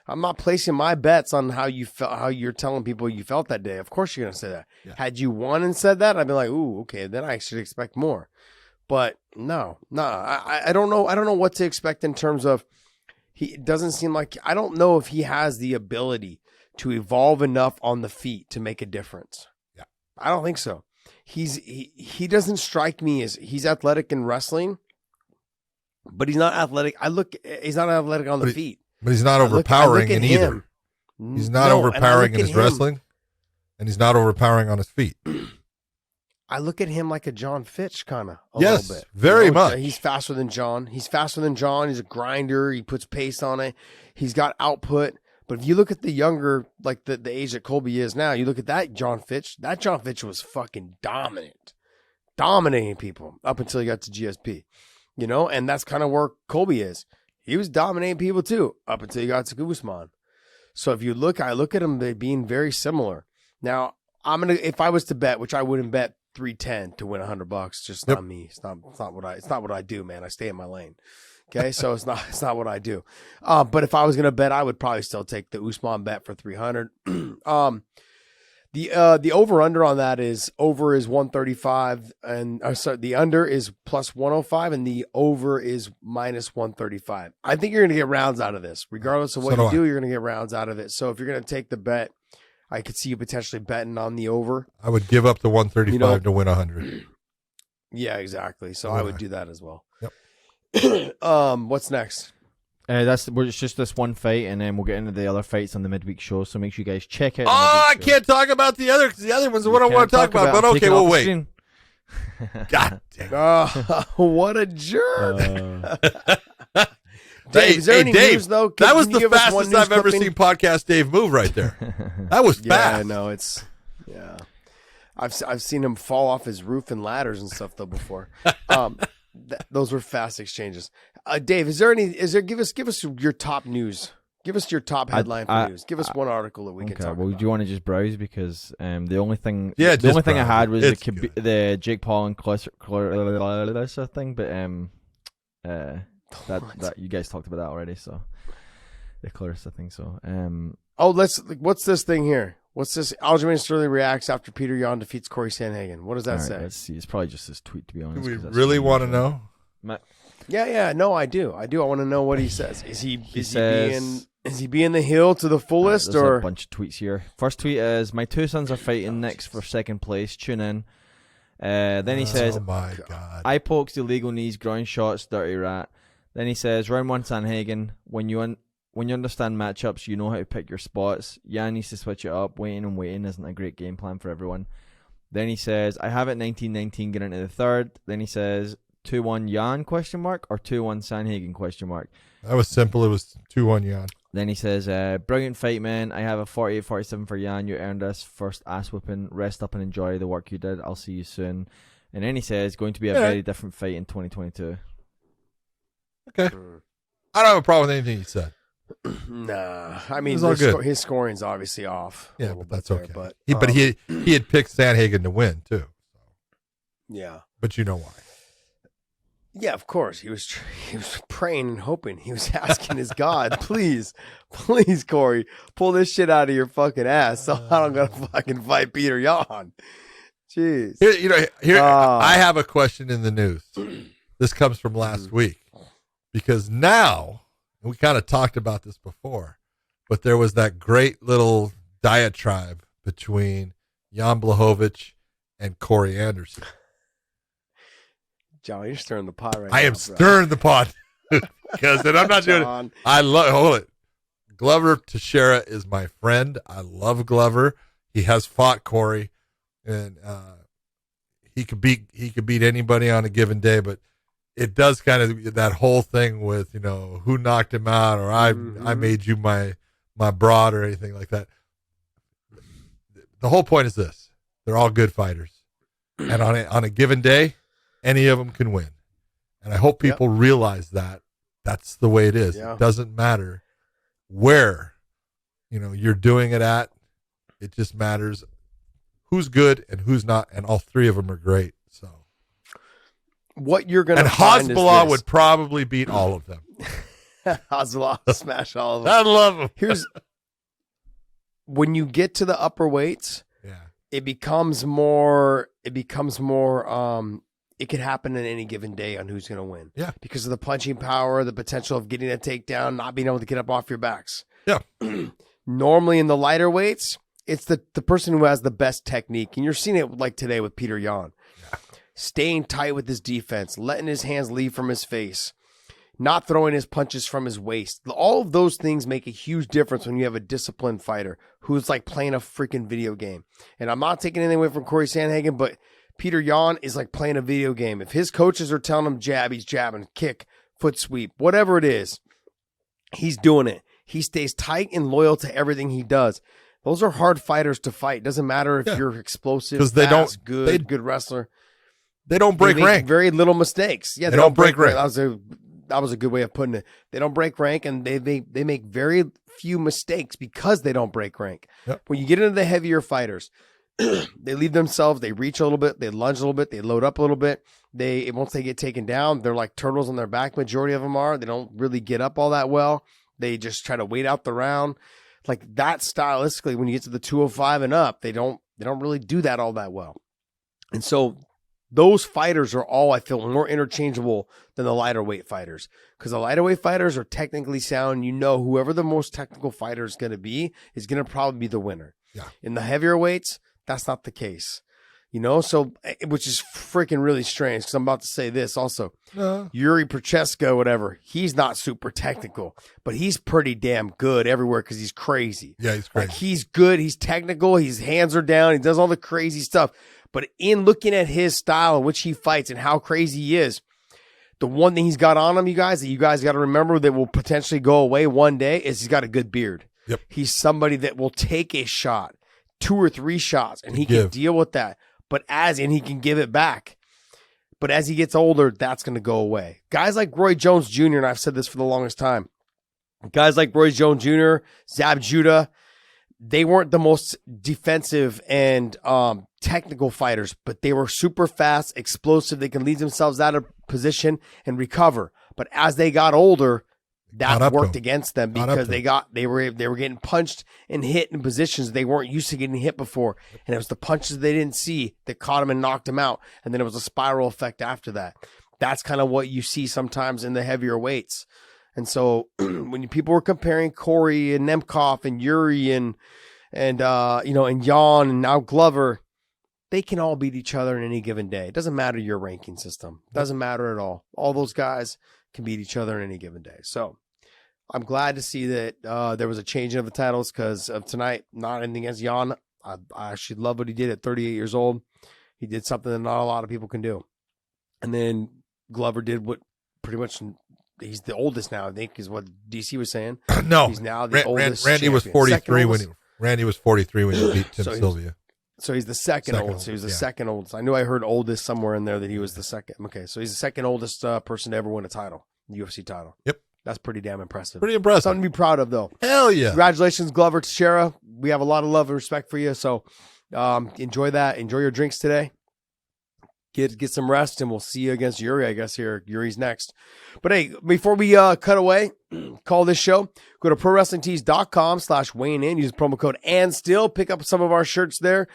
I'm not placing my bets on how you felt, how you're telling people you felt that day. Of course, you're gonna say that. Yeah. Had you won and said that, I'd be like, ooh, okay, then I should expect more. But no, I don't know. I don't know what to expect in terms of. It doesn't seem like I don't know if he has the ability to evolve enough on the feet to make a difference. Yeah. I don't think so. He doesn't strike me as he's athletic in wrestling, but he's not athletic. He's not athletic on the feet. But he's not I look overpowering at in either. him. He's not No, and I overpowering look in at his him- wrestling, and he's not overpowering on his feet. I look at him like a John Fitch kind of a Yes, little bit. very much. He's faster than John. He's a grinder. He puts pace on it. He's got output. But if you look at the younger, like the age that Colby is now, you look at that John Fitch. That John Fitch was fucking dominating people up until he got to GSP. You know, and that's kind of where Colby is. He was dominating people too up until he got to Usman. So if you look, I look at them, they being very similar. Now, if I was to bet, which I wouldn't bet 310 to win $100. Just Yep. not me. It's not what I do, man. I stay in my lane. Okay, so it's not what I do. But if I was gonna bet, I would probably still take the Usman bet for 300. The over under on that is 135, and sorry, the under is plus 105, and the over is minus 135. I think you're gonna get rounds out of this, regardless of what you do. You're gonna get rounds out of it. So if you're gonna take the bet, I could see you potentially betting on the over. I would give up the 135 to win 100. Yeah, exactly. So I would do that as well. Yep. What's next? It's just this one fight, and then we'll get into the other fights on the midweek show. So make sure you guys check it. I can't talk about the other because the other ones are what I want to talk about. But okay, we'll wait. God damn. What a jerk. Dave, is there any Dave, news, though? That was the fastest I've ever seen podcast Dave move right there. That was fast. Yeah, I know. Yeah. I've seen him fall off his roof and ladders and stuff, though, before. Those were fast exchanges. Dave, give us your top news. Give us your top headline for news. Give us one article that we can talk about. Well, do you want to just browse? Because the only thing I had was the Jake Paul and Clarissa thing, but that you guys talked about that already. So the Clarissa thing. So what's this thing here? What's this? Aljamain Sterling reacts after Petr Yan defeats Cory Sandhagen. What does that say? Let's see. It's probably just this tweet, to be honest. Do we really want to know? Yeah. No, I do. I want to know what he says. Is he being the heel to the fullest, there's or a bunch of tweets here? First tweet is, my two sons are fighting next for second place. Tune in. Then he says, "Oh my God!" I pokes illegal knees, ground shots, dirty rat. Then he says, round one, Sandhagen. When you understand matchups, you know how to pick your spots. Yan needs to switch it up. Waiting isn't a great game plan for everyone. Then he says, I have it 19-19 getting into the third. Then he says, 2-1 Yan, question mark, or 2-1 Sandhagen, question mark. That was simple. It was 2-1 Yan. Then he says, brilliant fight, man. I have a 48-47 for Yan. You earned us. First ass whipping. Rest up and enjoy the work you did. I'll see you soon. And then he says, going to be a very different fight in 2022. Okay. I don't have a problem with anything he said. Nah, I mean his scoring's obviously off. Yeah, but that's there, okay. But he had picked Sandhagen to win too. So. Yeah, but you know why? Yeah, of course. He was praying and hoping. He was asking his God, please, Cory, pull this shit out of your fucking ass, so I don't gotta fucking fight Petr Yan. Jeez. Here I have a question in the news. This comes from last week because now. We kind of talked about this before, but there was that great little diatribe between Jan Blachowicz and Corey Anderson. John, you're stirring the pot right now. I am stirring the pot because I'm not doing it. Hold it. Glover Teixeira is my friend. I love Glover. He has fought Corey, and he could beat anybody on a given day, but it does kind of that whole thing with, who knocked him out or I made you my broad or anything like that. The whole point is this. They're all good fighters. And on a given day, any of them can win. And I hope people realize that that's the way it is. Yeah. It doesn't matter where, you're doing it at. It just matters who's good and who's not. And all three of them are great. So. What you're going to find Hezbollah would probably beat all of them. Hezbollah smash all of them. I love them. Here's when you get to the upper weights, it becomes more it could happen in any given day on who's going to win. Yeah. Because of the punching power, the potential of getting a takedown, not being able to get up off your backs. Yeah. Normally in the lighter weights, it's the person who has the best technique. And you're seeing it like today with Petr Yan. Staying tight with his defense, letting his hands leave from his face, not throwing his punches from his waist. All of those things make a huge difference when you have a disciplined fighter who's like playing a freaking video game. And I'm not taking anything away from Cory Sandhagen, but Petr Yan is like playing a video game. If his coaches are telling him jab, he's jabbing, kick, foot sweep, whatever it is, he's doing it. He stays tight and loyal to everything he does. Those are hard fighters to fight. Doesn't matter if you're explosive, fast, good wrestler. They don't break rank. Very little mistakes. Yeah, they don't break rank. That was a good way of putting it. They don't break rank, and they make very few mistakes because they don't break rank. Yep. When you get into the heavier fighters, they leave themselves, they reach a little bit, they lunge a little bit, they load up a little bit. Once they get taken down, they're like turtles on their back. Majority of them are. They don't really get up all that well. They just try to wait out the round. Like that stylistically, when you get to the 205 and up, they don't really do that all that well. And so those fighters are all, I feel, more interchangeable than the lighter weight fighters, because the lighter weight fighters are technically sound. You know, whoever the most technical fighter is going to probably be the winner. Yeah. In the heavier weights, that's not the case. You know, so, which is freaking really strange, because I'm about to say this also. Yuri Prochaska, whatever, he's not super technical, but he's pretty damn good everywhere because he's crazy. Yeah, he's crazy. Like, he's good. He's technical. His hands are down. He does all the crazy stuff. But in looking at his style in which he fights and how crazy he is, the one thing he's got on him, you guys, that you guys got to remember that will potentially go away one day is he's got a good beard. Yep. He's somebody that will take a shot, 2 or 3 shots, and he can deal with that. And he can give it back. But as he gets older, that's going to go away. Guys like Roy Jones Jr., and I've said this for the longest time, guys like Roy Jones Jr., Zab Judah, they weren't the most defensive and technical fighters, but they were super fast, explosive. They can lead themselves out of position and recover. But as they got older, that worked against them because they were getting punched and hit in positions they weren't used to getting hit before. And it was the punches they didn't see that caught them and knocked them out. And then it was a spiral effect after that. That's kind of what you see sometimes in the heavier weights. And so when people were comparing Cory and Nemkov and Yuri and Jan and now Glover, they can all beat each other in any given day. It doesn't matter your ranking system. It doesn't matter at all. All those guys can beat each other in any given day. So I'm glad to see that there was a change of the titles because of tonight. Not anything against Jan. I actually love what he did at 38 years old. He did something that not a lot of people can do. And then Glover did what pretty much he's the oldest now, I think, is what DC was saying. No, he's now the oldest. Randy was 43 when he beat Tim Sylvia. So he's the second oldest. He was the second oldest. I knew I heard oldest somewhere in there that he was the second. Okay, so he's the second oldest person to ever win a title, UFC title. Yep. That's pretty damn impressive. Pretty impressive. Something to be proud of, though. Hell yeah. Congratulations, Glover, Teixeira. We have a lot of love and respect for you. So enjoy that. Enjoy your drinks today. Get some rest, and we'll see you against Yuri, I guess, here. Yuri's next. But, hey, before we cut away, call this show, go to ProWrestlingTees.com/weighing-in. Use promo code ANDSTILL. Pick up some of our shirts there.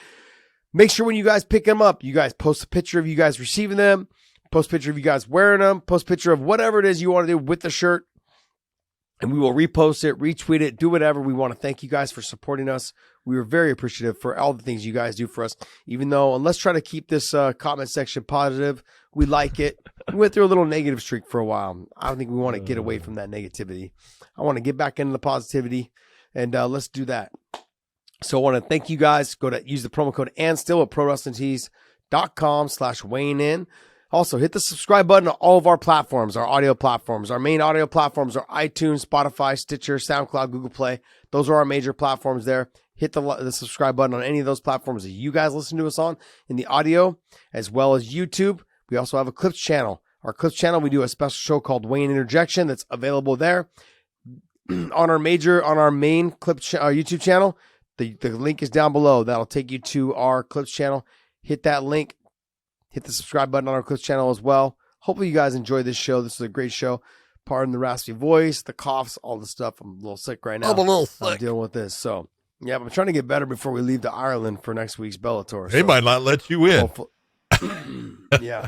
Make sure when you guys pick them up, you guys post a picture of you guys receiving them, post a picture of you guys wearing them, post a picture of whatever it is you want to do with the shirt. And we will repost it, retweet it, do whatever. We want to thank you guys for supporting us. We are very appreciative for all the things you guys do for us. Even though, and let's try to keep this comment section positive. We like it. We went through a little negative streak for a while. I don't think we want to get away from that negativity. I want to get back into the positivity, and let's do that. So I want to thank you guys. Use the promo code ANDSTILL at ProWrestlingTees.com/weighing-in. Also, hit the subscribe button on all of our platforms, our audio platforms. Our main audio platforms are iTunes, Spotify, Stitcher, SoundCloud, Google Play. Those are our major platforms there. Hit the subscribe button on any of those platforms that you guys listen to us on in the audio, as well as YouTube. We also have a Clips channel. Our Clips channel, we do a special show called Weighing Interjection that's available there. on our main Clips YouTube channel, the link is down below. That'll take you to our Clips channel. Hit that link. Hit the subscribe button on our Clips channel as well. Hopefully you guys enjoyed this show. This was a great show. Pardon the raspy voice, the coughs, all the stuff. I'm a little sick right now. I'm a little sick. I'm dealing with this. So, yeah, I'm trying to get better before we leave to Ireland for next week's Bellator. They might not let you in. Yeah.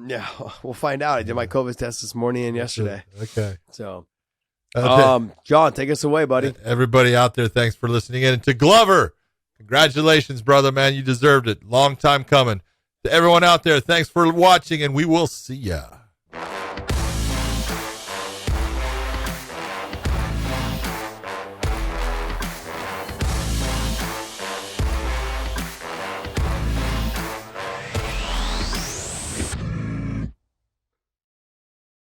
Yeah, we'll find out. I did my COVID test this morning and yesterday. Okay. So, John, take us away, buddy. Everybody out there, thanks for listening in. And to Glover, congratulations, brother, man. You deserved it. Long time coming. To everyone out there, thanks for watching, and we will see ya.